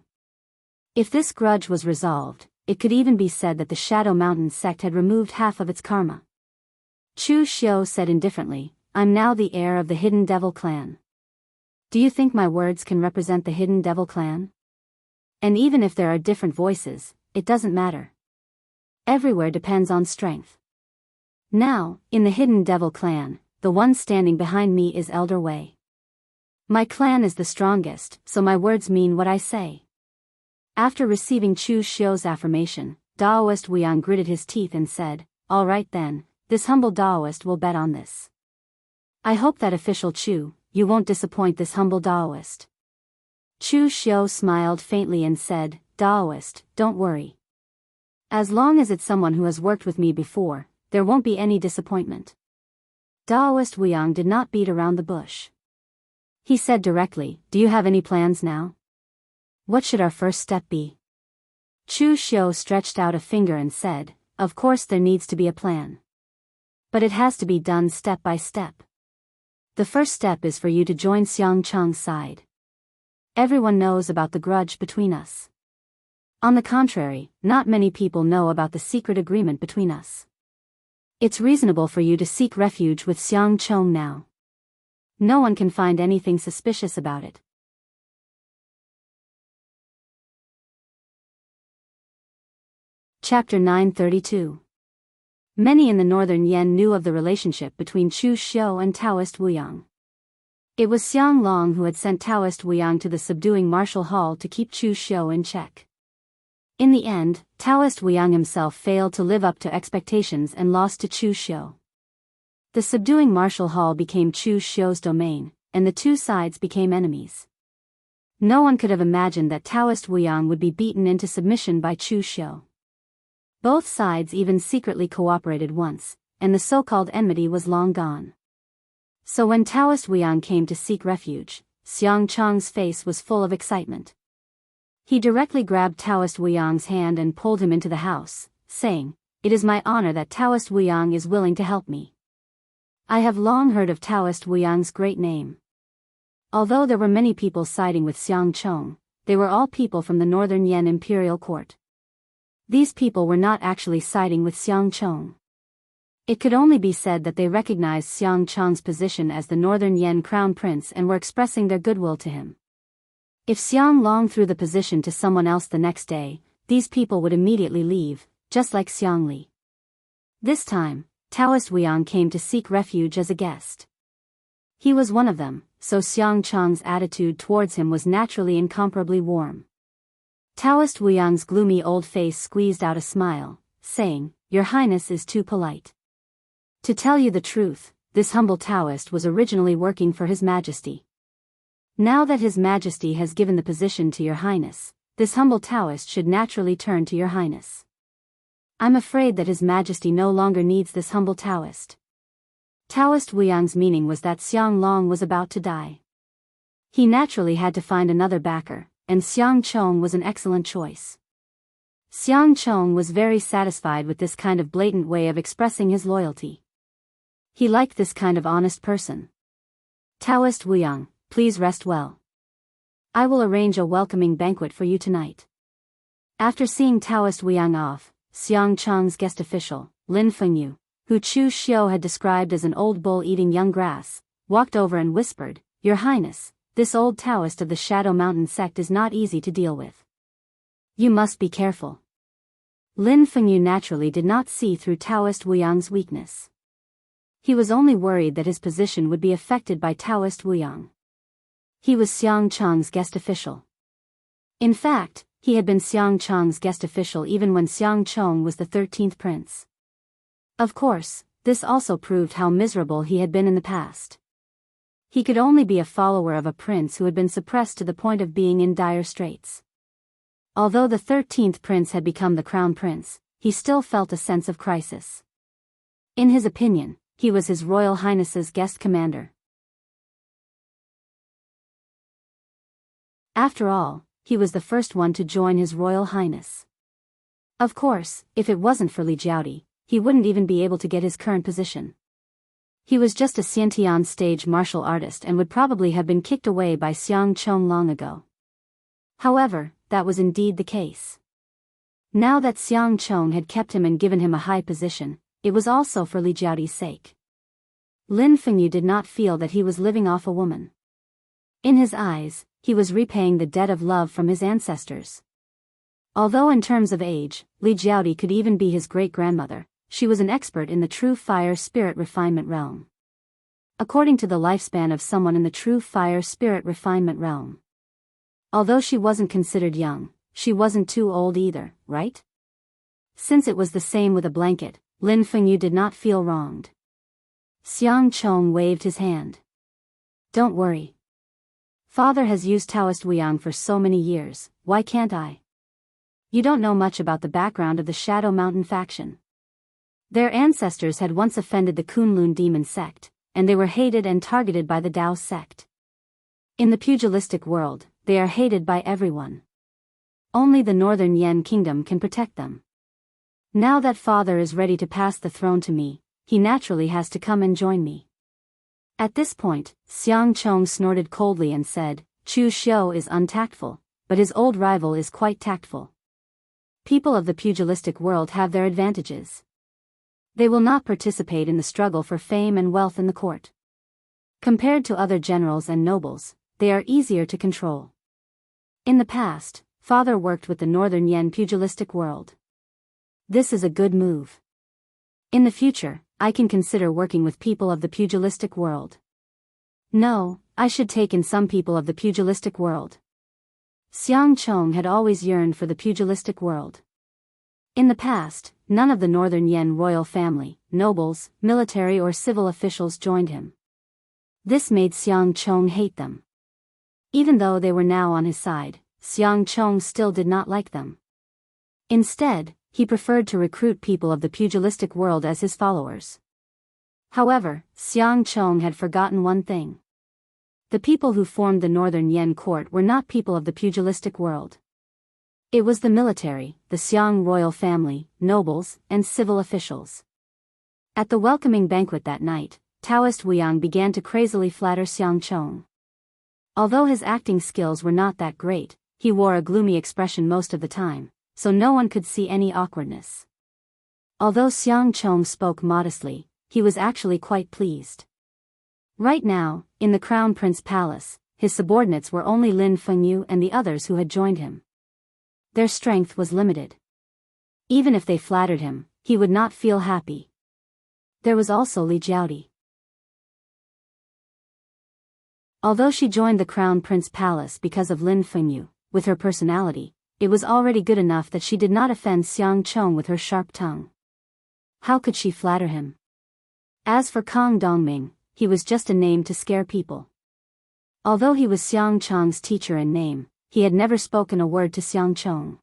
If this grudge was resolved, it could even be said that the Shadow Mountain sect had removed half of its karma. Chu Xiu said indifferently, I'm now the heir of the Hidden Devil clan. Do you think my words can represent the Hidden Devil clan? And even if there are different voices, it doesn't matter. Everywhere depends on strength. Now, in the Hidden Devil clan, the one standing behind me is Elder Wei. My clan is the strongest, so my words mean what I say. After receiving Chu Xiu's affirmation, Daoist Wuyang gritted his teeth and said, all right then, this humble Daoist will bet on this. I hope that Official Chu, you won't disappoint this humble Daoist. Chu Xiu smiled faintly and said, Daoist, don't worry. As long as it's someone who has worked with me before, there won't be any disappointment. Daoist Wuyang did not beat around the bush. He said directly, do you have any plans now? What should our first step be? Chu Xiu stretched out a finger and said, of course there needs to be a plan. But it has to be done step by step. The first step is for you to join Xiang Cheng's side. Everyone knows about the grudge between us. On the contrary, not many people know about the secret agreement between us. It's reasonable for you to seek refuge with Xiang Cheng now. No one can find anything suspicious about it. Chapter 932. Many in the northern Yan knew of the relationship between Chu Xiu and Daoist Wuyang. It was Xiang Long who had sent Daoist Wuyang to the subduing martial hall to keep Chu Xiu in check. In the end, Daoist Wuyang himself failed to live up to expectations and lost to Chu Xiu. The subduing martial hall became Chu Xiu's domain, and the two sides became enemies. No one could have imagined that Daoist Wuyang would be beaten into submission by Chu Xiu. Both sides even secretly cooperated once, and the so-called enmity was long gone. So when Daoist Wuyang came to seek refuge, Xiang Cheng's face was full of excitement. He directly grabbed Daoist Wuyang's hand and pulled him into the house, saying, "It is my honor that Daoist Wuyang is willing to help me. I have long heard of Daoist Wuyang's great name." Although there were many people siding with Xiang Cheng, they were all people from the northern Yan imperial court. These people were not actually siding with Xiang Cheng. It could only be said that they recognized Xiang Cheng's position as the northern Yan crown prince and were expressing their goodwill to him. If Xiang Long threw the position to someone else the next day, these people would immediately leave, just like Xiang Li. This time, Daoist Wuyang came to seek refuge as a guest. He was one of them, so Xiang Cheng's attitude towards him was naturally incomparably warm. Daoist Wuyang's gloomy old face squeezed out a smile, saying, "Your Highness is too polite. To tell you the truth, this humble Daoist was originally working for His Majesty. Now that His Majesty has given the position to Your Highness, this humble Daoist should naturally turn to Your Highness. I'm afraid that His Majesty no longer needs this humble Daoist." Daoist Wuyang's meaning was that Xiang Long was about to die. He naturally had to find another backer, and Xiang Cheng was an excellent choice. Xiang Cheng was very satisfied with this kind of blatant way of expressing his loyalty. He liked this kind of honest person. "Daoist Wuyang, please rest well. I will arrange a welcoming banquet for you tonight." After seeing Daoist Wuyang off, Xiang Cheng's guest official, Lin Fengyu, who Chu Xiu had described as an old bull eating young grass, walked over and whispered, "Your Highness, this old Daoist of the Shadow Mountain sect is not easy to deal with. You must be careful." Lin Fengyu naturally did not see through Daoist Wuyang's weakness. He was only worried that his position would be affected by Daoist Wuyang. He was Xiang Cheng's guest official. In fact, he had been Xiang Cheng's guest official even when Xiang Cheng was the 13th prince. Of course, this also proved how miserable he had been in the past. He could only be a follower of a prince who had been suppressed to the point of being in dire straits. Although the 13th prince had become the crown prince, he still felt a sense of crisis. In his opinion, he was His Royal Highness's guest commander. After all, he was the first one to join His Royal Highness. Of course, if it wasn't for Li Jiaodi, he wouldn't even be able to get his current position. He was just a Xiantian stage martial artist and would probably have been kicked away by Xiang Cheng long ago. However, that was indeed the case. Now that Xiang Cheng had kept him and given him a high position, it was also for Li Jiaodi's sake. Lin Fengyu did not feel that he was living off a woman. In his eyes, he was repaying the debt of love from his ancestors. Although in terms of age, Li Jiaodi could even be his great-grandmother, she was an expert in the true fire spirit refinement realm. According to the lifespan of someone in the true fire spirit refinement realm. Although she wasn't considered young, she wasn't too old either, right? Since it was the same with a blanket, Lin Fengyu did not feel wronged. Xiang Cheng waved his hand. "Don't worry. Father has used Daoist Wuyang for so many years, why can't I? You don't know much about the background of the Shadow Mountain faction. Their ancestors had once offended the Kunlun demon sect, and they were hated and targeted by the Dao sect. In the pugilistic world, they are hated by everyone. Only the Northern Yan Kingdom can protect them. Now that father is ready to pass the throne to me, he naturally has to come and join me. At this point, Xiangcheng snorted coldly and said, Chu Xiu is untactful, but his old rival is quite tactful. People of the pugilistic world have their advantages. They will not participate in the struggle for fame and wealth in the court. Compared to other generals and nobles, they are easier to control. In the past, father worked with the Northern Yen pugilistic world. This is a good move. In the future, I can consider working with people of the pugilistic world. No, I should take in some people of the pugilistic world. Xiangcheng had always yearned for the pugilistic world. In the past, none of the Northern Yen royal family, nobles, military or civil officials joined him. This made Xiangcheng hate them. Even though they were now on his side, Xiangcheng still did not like them. Instead, he preferred to recruit people of the pugilistic world as his followers. However, Xiangcheng had forgotten one thing. The people who formed the Northern Yen court were not people of the pugilistic world. It was the military, the Xiang royal family, nobles, and civil officials. At the welcoming banquet that night, Daoist Wuyang began to crazily flatter Xiangcheng. Although his acting skills were not that great, he wore a gloomy expression most of the time, so no one could see any awkwardness. Although Xiangcheng spoke modestly, he was actually quite pleased. Right now, in the Crown Prince Palace, his subordinates were only Lin Fengyu and the others who had joined him. Their strength was limited. Even if they flattered him, he would not feel happy. There was also Li Jiaodi. Although she joined the Crown Prince Palace because of Lin Fengyu, with her personality, it was already good enough that she did not offend Xiangcheng with her sharp tongue. How could she flatter him? As for Kang Dongming, he was just a name to scare people. Although he was Xiangcheng's teacher in name, he had never spoken a word to Xiangcheng.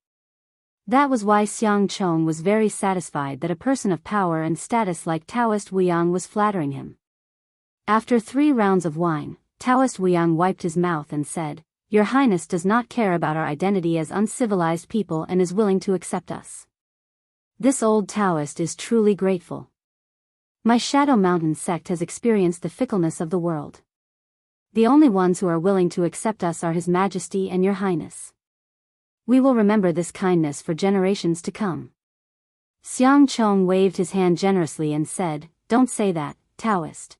That was why Xiangcheng was very satisfied that a person of power and status like Daoist Wuyang was flattering him. After 3 rounds of wine, Daoist Wuyang wiped his mouth and said, Your Highness does not care about our identity as uncivilized people and is willing to accept us. This old Taoist is truly grateful. My Shadow Mountain sect has experienced the fickleness of the world. The only ones who are willing to accept us are His Majesty and Your Highness. We will remember this kindness for generations to come. Xiangcheng waved his hand generously and said, Don't say that, Taoist.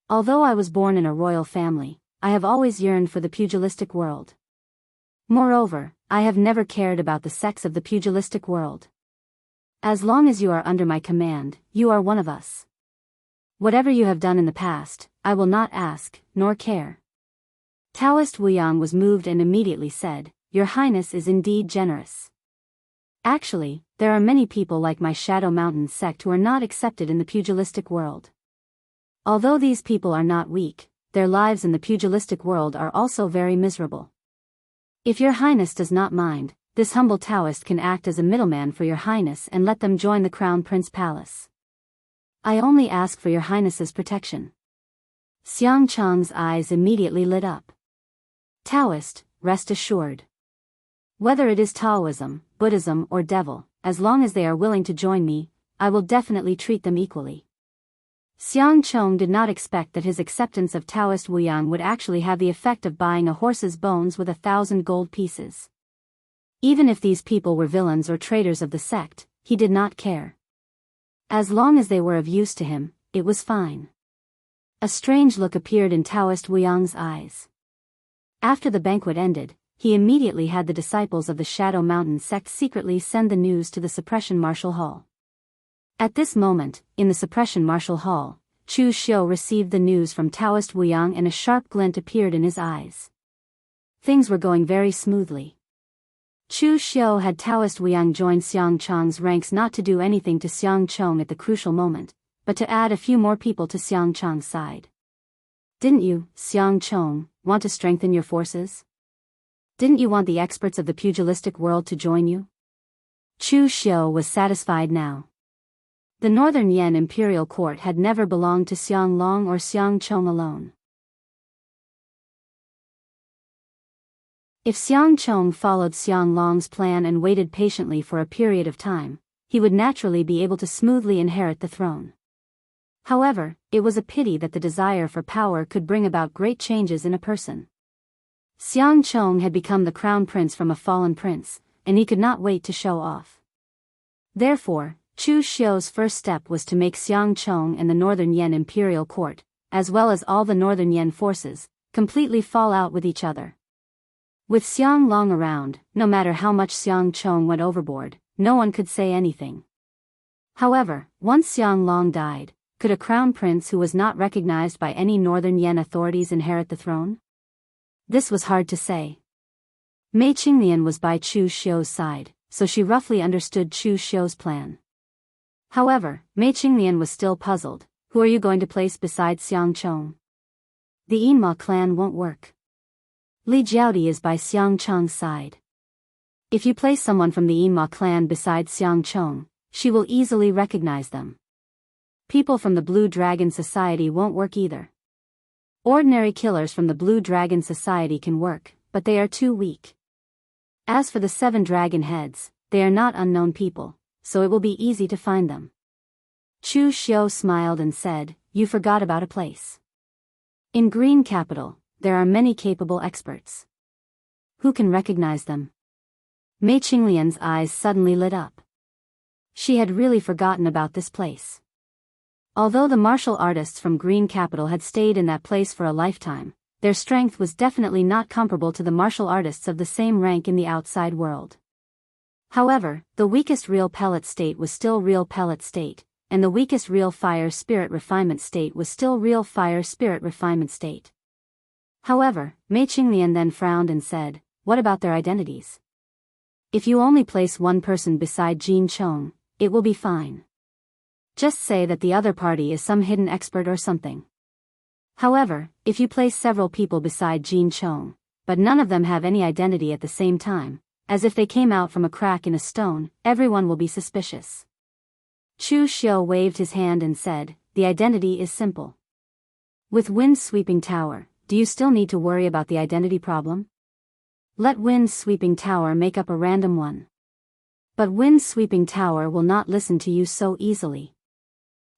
Although I was born in a royal family, I have always yearned for the pugilistic world. Moreover, I have never cared about the sex of the pugilistic world. As long as you are under my command, you are one of us. Whatever you have done in the past, I will not ask, nor care. Daoist Wuyang was moved and immediately said, Your Highness is indeed generous. Actually, there are many people like my Shadow Mountain sect who are not accepted in the pugilistic world. Although these people are not weak, their lives in the pugilistic world are also very miserable. If Your Highness does not mind, this humble Taoist can act as a middleman for Your Highness and let them join the Crown Prince Palace. I only ask for Your Highness's protection. Xiangcheng's eyes immediately lit up. Taoist, rest assured. Whether it is Taoism, Buddhism or devil, as long as they are willing to join me, I will definitely treat them equally. Xiangcheng did not expect that his acceptance of Daoist Wuyang would actually have the effect of buying a horse's bones with 1,000 gold pieces. Even if these people were villains or traitors of the sect, he did not care. As long as they were of use to him, it was fine. A strange look appeared in Daoist Wuyang's eyes. After the banquet ended, he immediately had the disciples of the Shadow Mountain sect secretly send the news to the Suppression Martial Hall. At this moment, in the Suppression Martial Hall, Chu Xiu received the news from Daoist Wuyang and a sharp glint appeared in his eyes. Things were going very smoothly. Chu Xiu had Daoist Wuyang join Xiangcheng's ranks not to do anything to Xiangcheng at the crucial moment, but to add a few more people to Xiangcheng's side. Didn't you, Xiangcheng, want to strengthen your forces? Didn't you want the experts of the pugilistic world to join you? Chu Xiu was satisfied now. The Northern Yen imperial court had never belonged to Xianglong or Xiangcheng alone. If Xiangcheng followed Xianglong's plan and waited patiently for a period of time, he would naturally be able to smoothly inherit the throne. However, it was a pity that the desire for power could bring about great changes in a person. Xiang Chong had become the crown prince from a fallen prince, and he could not wait to show off. Therefore, Chu Xiu's first step was to make Xiang Chong and the Northern Yan imperial court, as well as all the Northern Yan forces, completely fall out with each other. With Xiang Long around, no matter how much Xiang Chong went overboard, no one could say anything. However, once Xiang Long died, could a crown prince who was not recognized by any Northern Yan authorities inherit the throne? This was hard to say. Mei Qinglian was by Chu Xiu's side, so she roughly understood Chu Xiu's plan. However, Mei Qinglian was still puzzled. Who are you going to place beside Xiang Chong? The Yinma clan won't work. Li Jiaodi is by Xiang Chong's side. If you place someone from the Yinma clan beside Xiang Chong, she will easily recognize them. People from the Blue Dragon Society won't work either. Ordinary killers from the Blue Dragon Society can work, but they are too weak. As for the 7 dragon heads, they are not unknown people, so it will be easy to find them. Chu Xiu smiled and said, "You forgot about a place. In Green Capital, there are many capable experts. Who can recognize them?" Mei Qinglian's eyes suddenly lit up. She had really forgotten about this place. Although the martial artists from Green Capital had stayed in that place for a lifetime, their strength was definitely not comparable to the martial artists of the same rank in the outside world. However, the weakest real pellet state was still real pellet state, and the weakest real fire spirit refinement state was still real fire spirit refinement state. However, Mei Qinglian then frowned and said, "What about their identities? If you only place one person beside Jin Chong, it will be fine. Just say that the other party is some hidden expert or something. However, if you place several people beside Jin Chong, but none of them have any identity at the same time, as if they came out from a crack in a stone, everyone will be suspicious." Chu Xiu waved his hand and said, "The identity is simple. With Wind Sweeping Tower, do you still need to worry about the identity problem? Let Wind Sweeping Tower make up a random one. But Wind Sweeping Tower will not listen to you so easily.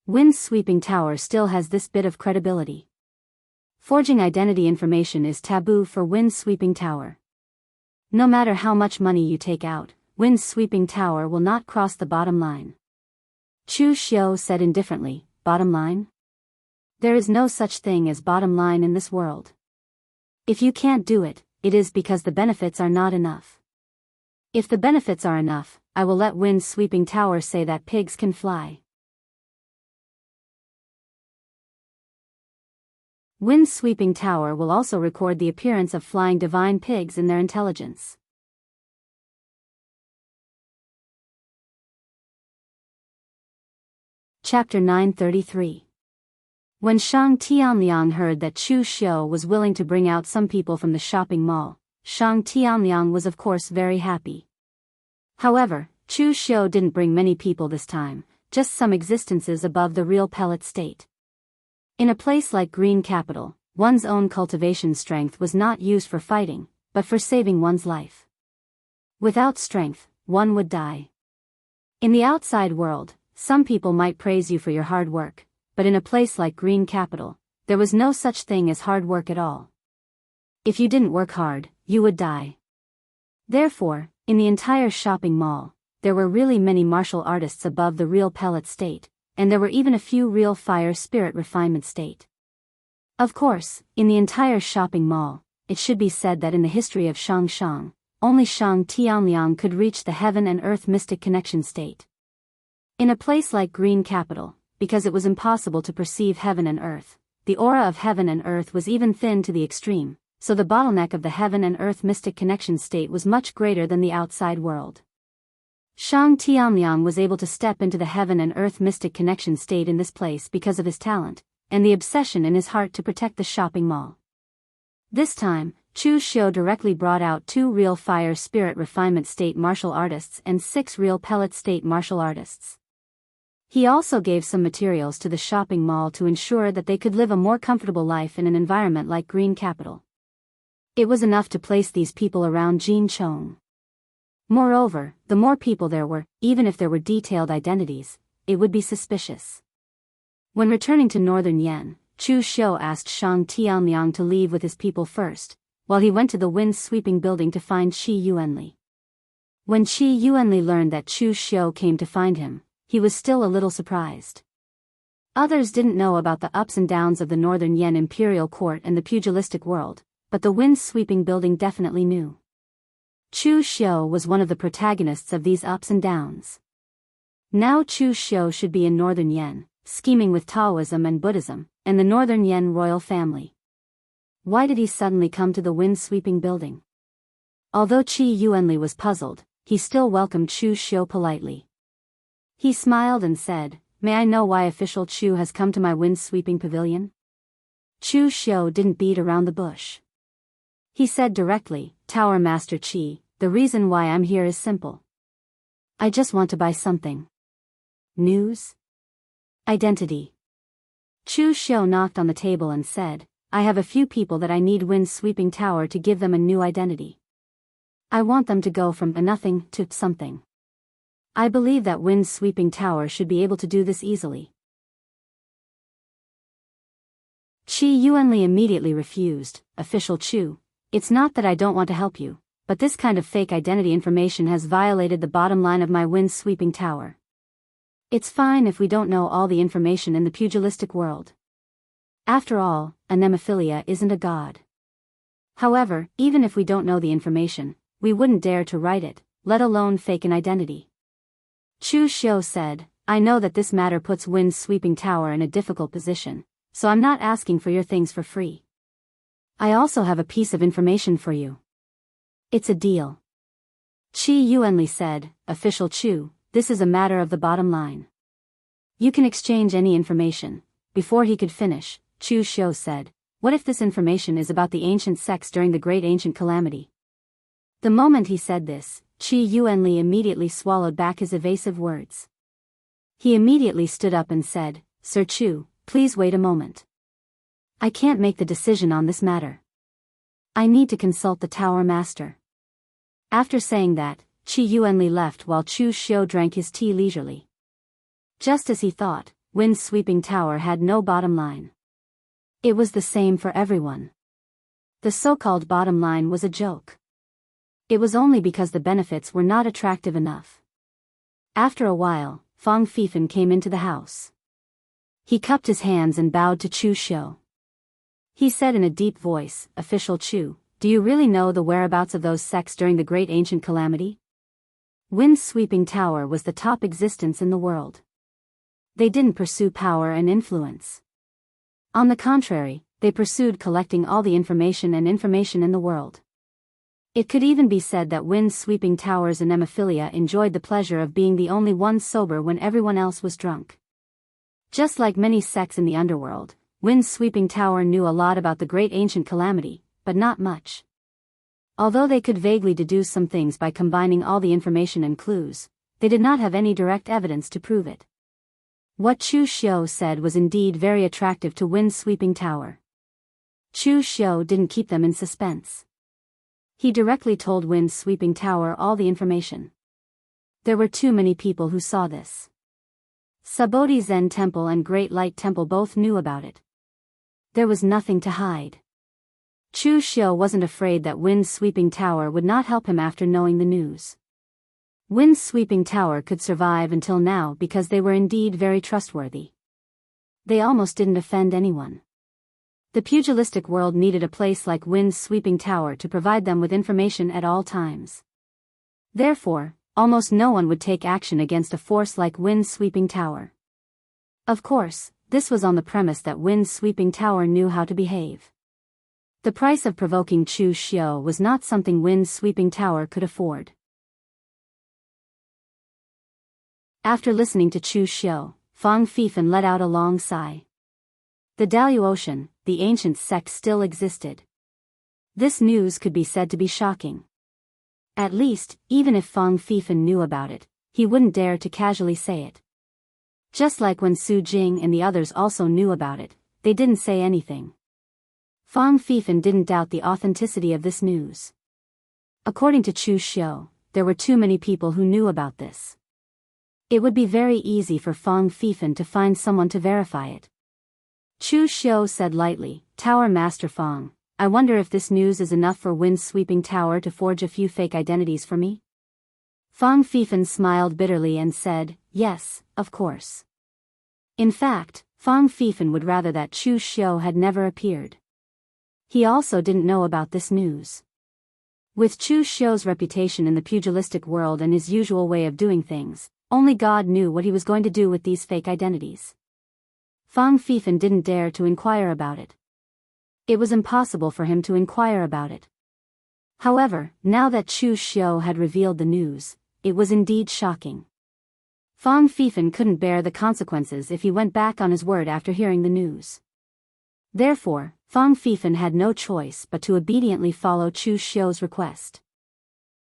Wind Sweeping Tower still has this bit of credibility. Forging identity information is taboo for Wind Sweeping Tower. No matter how much money you take out, Wind Sweeping Tower will not cross the bottom line." Chu Xiu said indifferently, "Bottom line? There is no such thing as bottom line in this world. If you can't do it, it is because the benefits are not enough. If the benefits are enough, I will let Wind Sweeping Tower say that pigs can fly." Wind Sweeping Tower will also record the appearance of flying divine pigs in their intelligence. Chapter 933. When Shang Tianliang heard that Chu Xiu was willing to bring out some people from the shopping mall, Shang Tianliang was of course very happy. However, Chu Xiu didn't bring many people this time, just some existences above the real pellet state. In a place like Green Capital, one's own cultivation strength was not used for fighting, but for saving one's life. Without strength, one would die. In the outside world, some people might praise you for your hard work, but in a place like Green Capital, there was no such thing as hard work at all. If you didn't work hard, you would die. Therefore, in the entire shopping mall, there were really many martial artists above the real pellet state, and there were even a few real fire spirit refinement state. Of course, in the entire shopping mall, it should be said that in the history of Shang, only Shang Tianliang could reach the heaven and earth mystic connection state. In a place like Green Capital, because it was impossible to perceive heaven and earth, the aura of heaven and earth was even thin to the extreme, so the bottleneck of the heaven and earth mystic connection state was much greater than the outside world. Shang Tianliang was able to step into the heaven and earth mystic connection state in this place because of his talent, and the obsession in his heart to protect the shopping mall. This time, Chu Xiu directly brought out 2 real fire spirit refinement state martial artists and 6 real pellet state martial artists. He also gave some materials to the shopping mall to ensure that they could live a more comfortable life in an environment like Green Capital. It was enough to place these people around Jin Chong. Moreover, the more people there were, even if there were detailed identities, it would be suspicious. When returning to northern Yan, Chu Xiu asked Shang Tianliang to leave with his people first, while he went to the wind-sweeping building to find Qi Yuanli. When Qi Yuanli learned that Chu Xiu came to find him, he was still a little surprised. Others didn't know about the ups and downs of the northern Yan imperial court and the pugilistic world, but the wind-sweeping building definitely knew. Chu Xiu was one of the protagonists of these ups and downs. Now Chu Xiu should be in northern Yan, scheming with Taoism and Buddhism, and the northern Yan royal family. Why did he suddenly come to the wind-sweeping building? Although Qi Yuanli was puzzled, he still welcomed Chu Xiu politely. He smiled and said, "May I know why official Chu has come to my wind-sweeping pavilion?" Chu Xiu didn't beat around the bush. He said directly, "Tower Master Qi, the reason why I'm here is simple. I just want to buy something." News? Identity. Chu Xiu knocked on the table and said, "I have a few people that I need wind-sweeping tower to give them a new identity. I want them to go from a nothing to something. I believe that wind-sweeping tower should be able to do this easily." Qi Yuanli immediately refused, "Official Chu, it's not that I don't want to help you, but this kind of fake identity information has violated the bottom line of my wind-sweeping tower. It's fine if we don't know all the information in the pugilistic world. After all, anemophilia isn't a god. However, even if we don't know the information, we wouldn't dare to write it, let alone fake an identity." Chu Xiu said, "I know that this matter puts wind-sweeping tower in a difficult position, so I'm not asking for your things for free. I also have a piece of information for you. It's a deal." Qi Yuanli said, "Official Chu, this is a matter of the bottom line. You can exchange any information." Before he could finish, Chu Xiu said, "What if this information is about the ancient sects during the Great Ancient Calamity?" The moment he said this, Qi Yuanli immediately swallowed back his evasive words. He immediately stood up and said, "Sir Chu, please wait a moment. I can't make the decision on this matter. I need to consult the Tower Master." After saying that, Qi Yuanli left while Chu Xiu drank his tea leisurely. Just as he thought, wind-sweeping tower had no bottom line. It was the same for everyone. The so-called bottom line was a joke. It was only because the benefits were not attractive enough. After a while, Fang Fifan came into the house. He cupped his hands and bowed to Chu Xiu. He said in a deep voice, "Official Chu, do you really know the whereabouts of those sects during the Great Ancient Calamity?" Wind-sweeping tower was the top existence in the world. They didn't pursue power and influence. On the contrary, they pursued collecting all the information in the world. It could even be said that wind-sweeping towers in Anemophilia enjoyed the pleasure of being the only ones sober when everyone else was drunk. Just like many sects in the underworld, wind-sweeping tower knew a lot about the Great Ancient Calamity, but not much. Although they could vaguely deduce some things by combining all the information and clues, they did not have any direct evidence to prove it. What Chu Xiu said was indeed very attractive to wind-sweeping tower. Chu Xiu didn't keep them in suspense. He directly told wind-sweeping tower all the information. There were too many people who saw this. Sabodhi Zen Temple and Great Light Temple both knew about it. There was nothing to hide. Chu Xiu wasn't afraid that wind-sweeping tower would not help him after knowing the news. Wind-sweeping tower could survive until now because they were indeed very trustworthy. They almost didn't offend anyone. The pugilistic world needed a place like wind-sweeping tower to provide them with information at all times. Therefore, almost no one would take action against a force like wind-sweeping tower. Of course, this was on the premise that wind-sweeping tower knew how to behave. The price of provoking Chu Xiu was not something wind-sweeping tower could afford. After listening to Chu Xiu, Fang Fifan let out a long sigh. The Daoist, the ancient sect, still existed. This news could be said to be shocking. At least, even if Fang Fifan knew about it, he wouldn't dare to casually say it. Just like when Su Jing and the others also knew about it, they didn't say anything. Fang Fifan didn't doubt the authenticity of this news. According to Chu Xiu, there were too many people who knew about this. It would be very easy for Fang Fifan to find someone to verify it. Chu Xiu said lightly, Tower Master Fang, I wonder if this news is enough for Wind-Sweeping Tower to forge a few fake identities for me? Fang Fifan smiled bitterly and said, yes, of course. In fact, Fang Fifan would rather that Chu Xiu had never appeared. He also didn't know about this news. With Chu Xiu's reputation in the pugilistic world and his usual way of doing things, only God knew what he was going to do with these fake identities. Fang Fifan didn't dare to inquire about it. It was impossible for him to inquire about it. However, now that Chu Xiu had revealed the news, it was indeed shocking. Fang Fifan couldn't bear the consequences if he went back on his word after hearing the news. Therefore, Fang Fifan had no choice but to obediently follow Chu Xiu's request.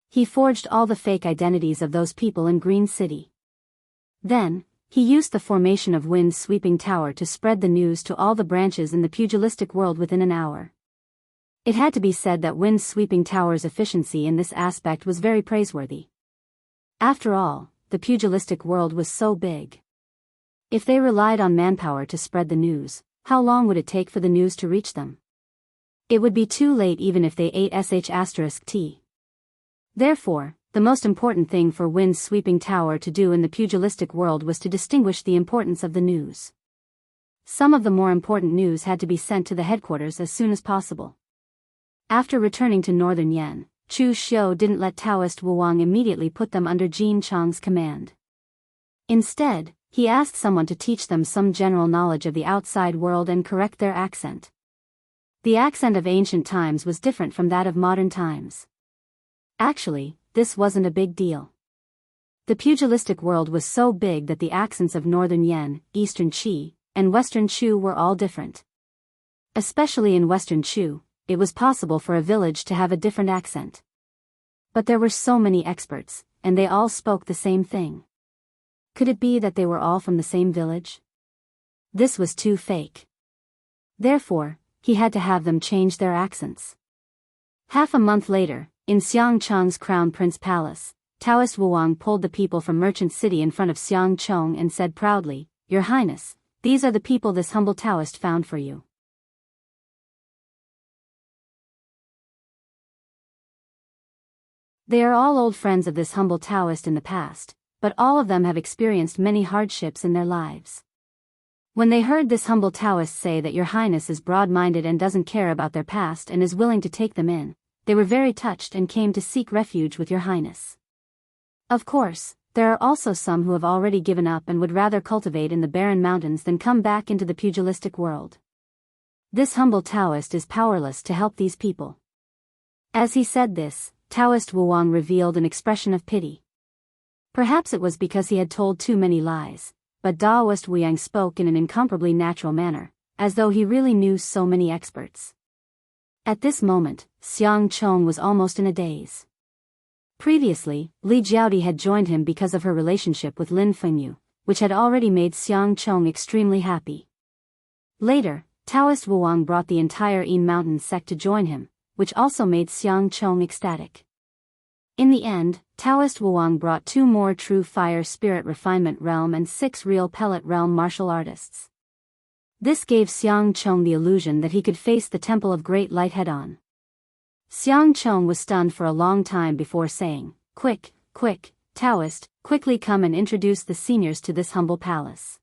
He forged all the fake identities of those people in Green City. Then, he used the formation of Wind-Sweeping Tower to spread the news to all the branches in the pugilistic world within an hour. It had to be said that Wind-Sweeping Tower's efficiency in this aspect was very praiseworthy. After all, the pugilistic world was so big. If they relied on manpower to spread the news, how long would it take for the news to reach them? It would be too late even if they ate **T. Therefore, the most important thing for Wind-Sweeping Tower to do in the pugilistic world was to distinguish the importance of the news. Some of the more important news had to be sent to the headquarters as soon as possible. After returning to Northern Yan, Chu Xiu didn't let Daoist Wuang immediately put them under Jin Chang's command. Instead, he asked someone to teach them some general knowledge of the outside world and correct their accent. The accent of ancient times was different from that of modern times. Actually, this wasn't a big deal. The pugilistic world was so big that the accents of Northern Yan, Eastern Qi, and Western Chu were all different. Especially in Western Chu, it was possible for a village to have a different accent. But there were so many experts, and they all spoke the same thing. Could it be that they were all from the same village? This was too fake. Therefore, he had to have them change their accents. Half a month later, in Xiangcheng's Crown Prince Palace, Daoist Wuang pulled the people from Merchant City in front of Xiangcheng and said proudly, Your Highness, these are the people this humble Taoist found for you. They are all old friends of this humble Taoist in the past, but all of them have experienced many hardships in their lives. When they heard this humble Taoist say that Your Highness is broad-minded and doesn't care about their past and is willing to take them in, they were very touched and came to seek refuge with Your Highness. Of course, there are also some who have already given up and would rather cultivate in the barren mountains than come back into the pugilistic world. This humble Taoist is powerless to help these people. As he said this, Daoist Wuang revealed an expression of pity. Perhaps it was because he had told too many lies, but Daoist Wuang spoke in an incomparably natural manner, as though he really knew so many experts. At this moment, Xiangcheng was almost in a daze. Previously, Li Jiaodi had joined him because of her relationship with Lin Fengyu, which had already made Xiangcheng extremely happy. Later, Daoist Wuang brought the entire Yin Mountain sect to join him, which also made Xiangcheng ecstatic. In the end, Daoist Wuang brought 2 more true fire spirit refinement realm and 6 real pellet realm martial artists. This gave Xiangcheng the illusion that he could face the Temple of Great Light head-on. Xiangcheng was stunned for a long time before saying, Quick, Daoist, quickly come and introduce the seniors to this humble palace.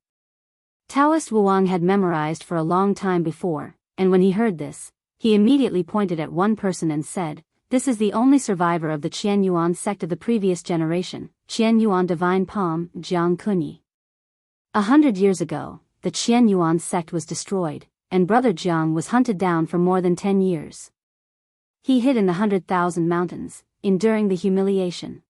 Daoist Wuang had memorized for a long time before, and when he heard this, he immediately pointed at one person and said, This is the only survivor of the Qianyuan sect of the previous generation, Qianyuan Divine Palm, Jiang Kunyi. 100 years ago, the Qianyuan sect was destroyed, and Brother Jiang was hunted down for more than 10 years. He hid in the 100,000 mountains, enduring the humiliation.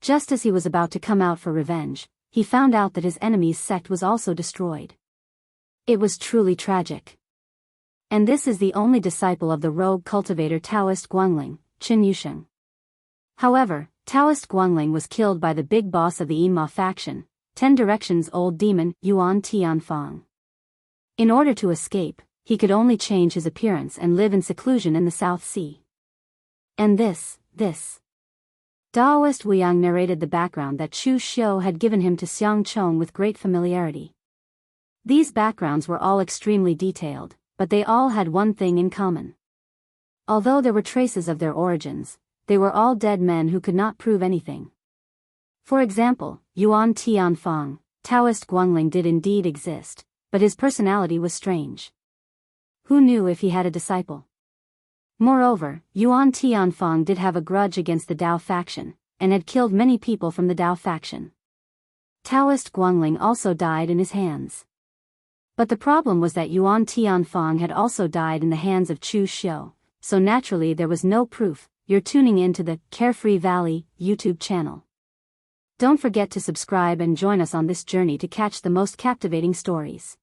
Just as he was about to come out for revenge, he found out that his enemy's sect was also destroyed. It was truly tragic. And this is the only disciple of the rogue cultivator Taoist Guangling, Qin Yusheng. However, Taoist Guangling was killed by the big boss of the Yinma faction, 10 Directions old demon, Yuan Tianfang. In order to escape, he could only change his appearance and live in seclusion in the South Sea. And this. Daoist Wuyang narrated the background that Chu Xiu had given him to Xiang Chong with great familiarity. These backgrounds were all extremely detailed, but they all had one thing in common. Although there were traces of their origins, they were all dead men who could not prove anything. For example, Yuan Tianfang, Taoist Guangling did indeed exist, but his personality was strange. Who knew if he had a disciple? Moreover, Yuan Tianfang did have a grudge against the Dao faction, and had killed many people from the Dao faction. Taoist Guangling also died in his hands. But the problem was that Yuan Tianfang had also died in the hands of Chu Xiu, so naturally there was no proof. You're tuning in to the Carefree Valley YouTube channel. Don't forget to subscribe and join us on this journey to catch the most captivating stories.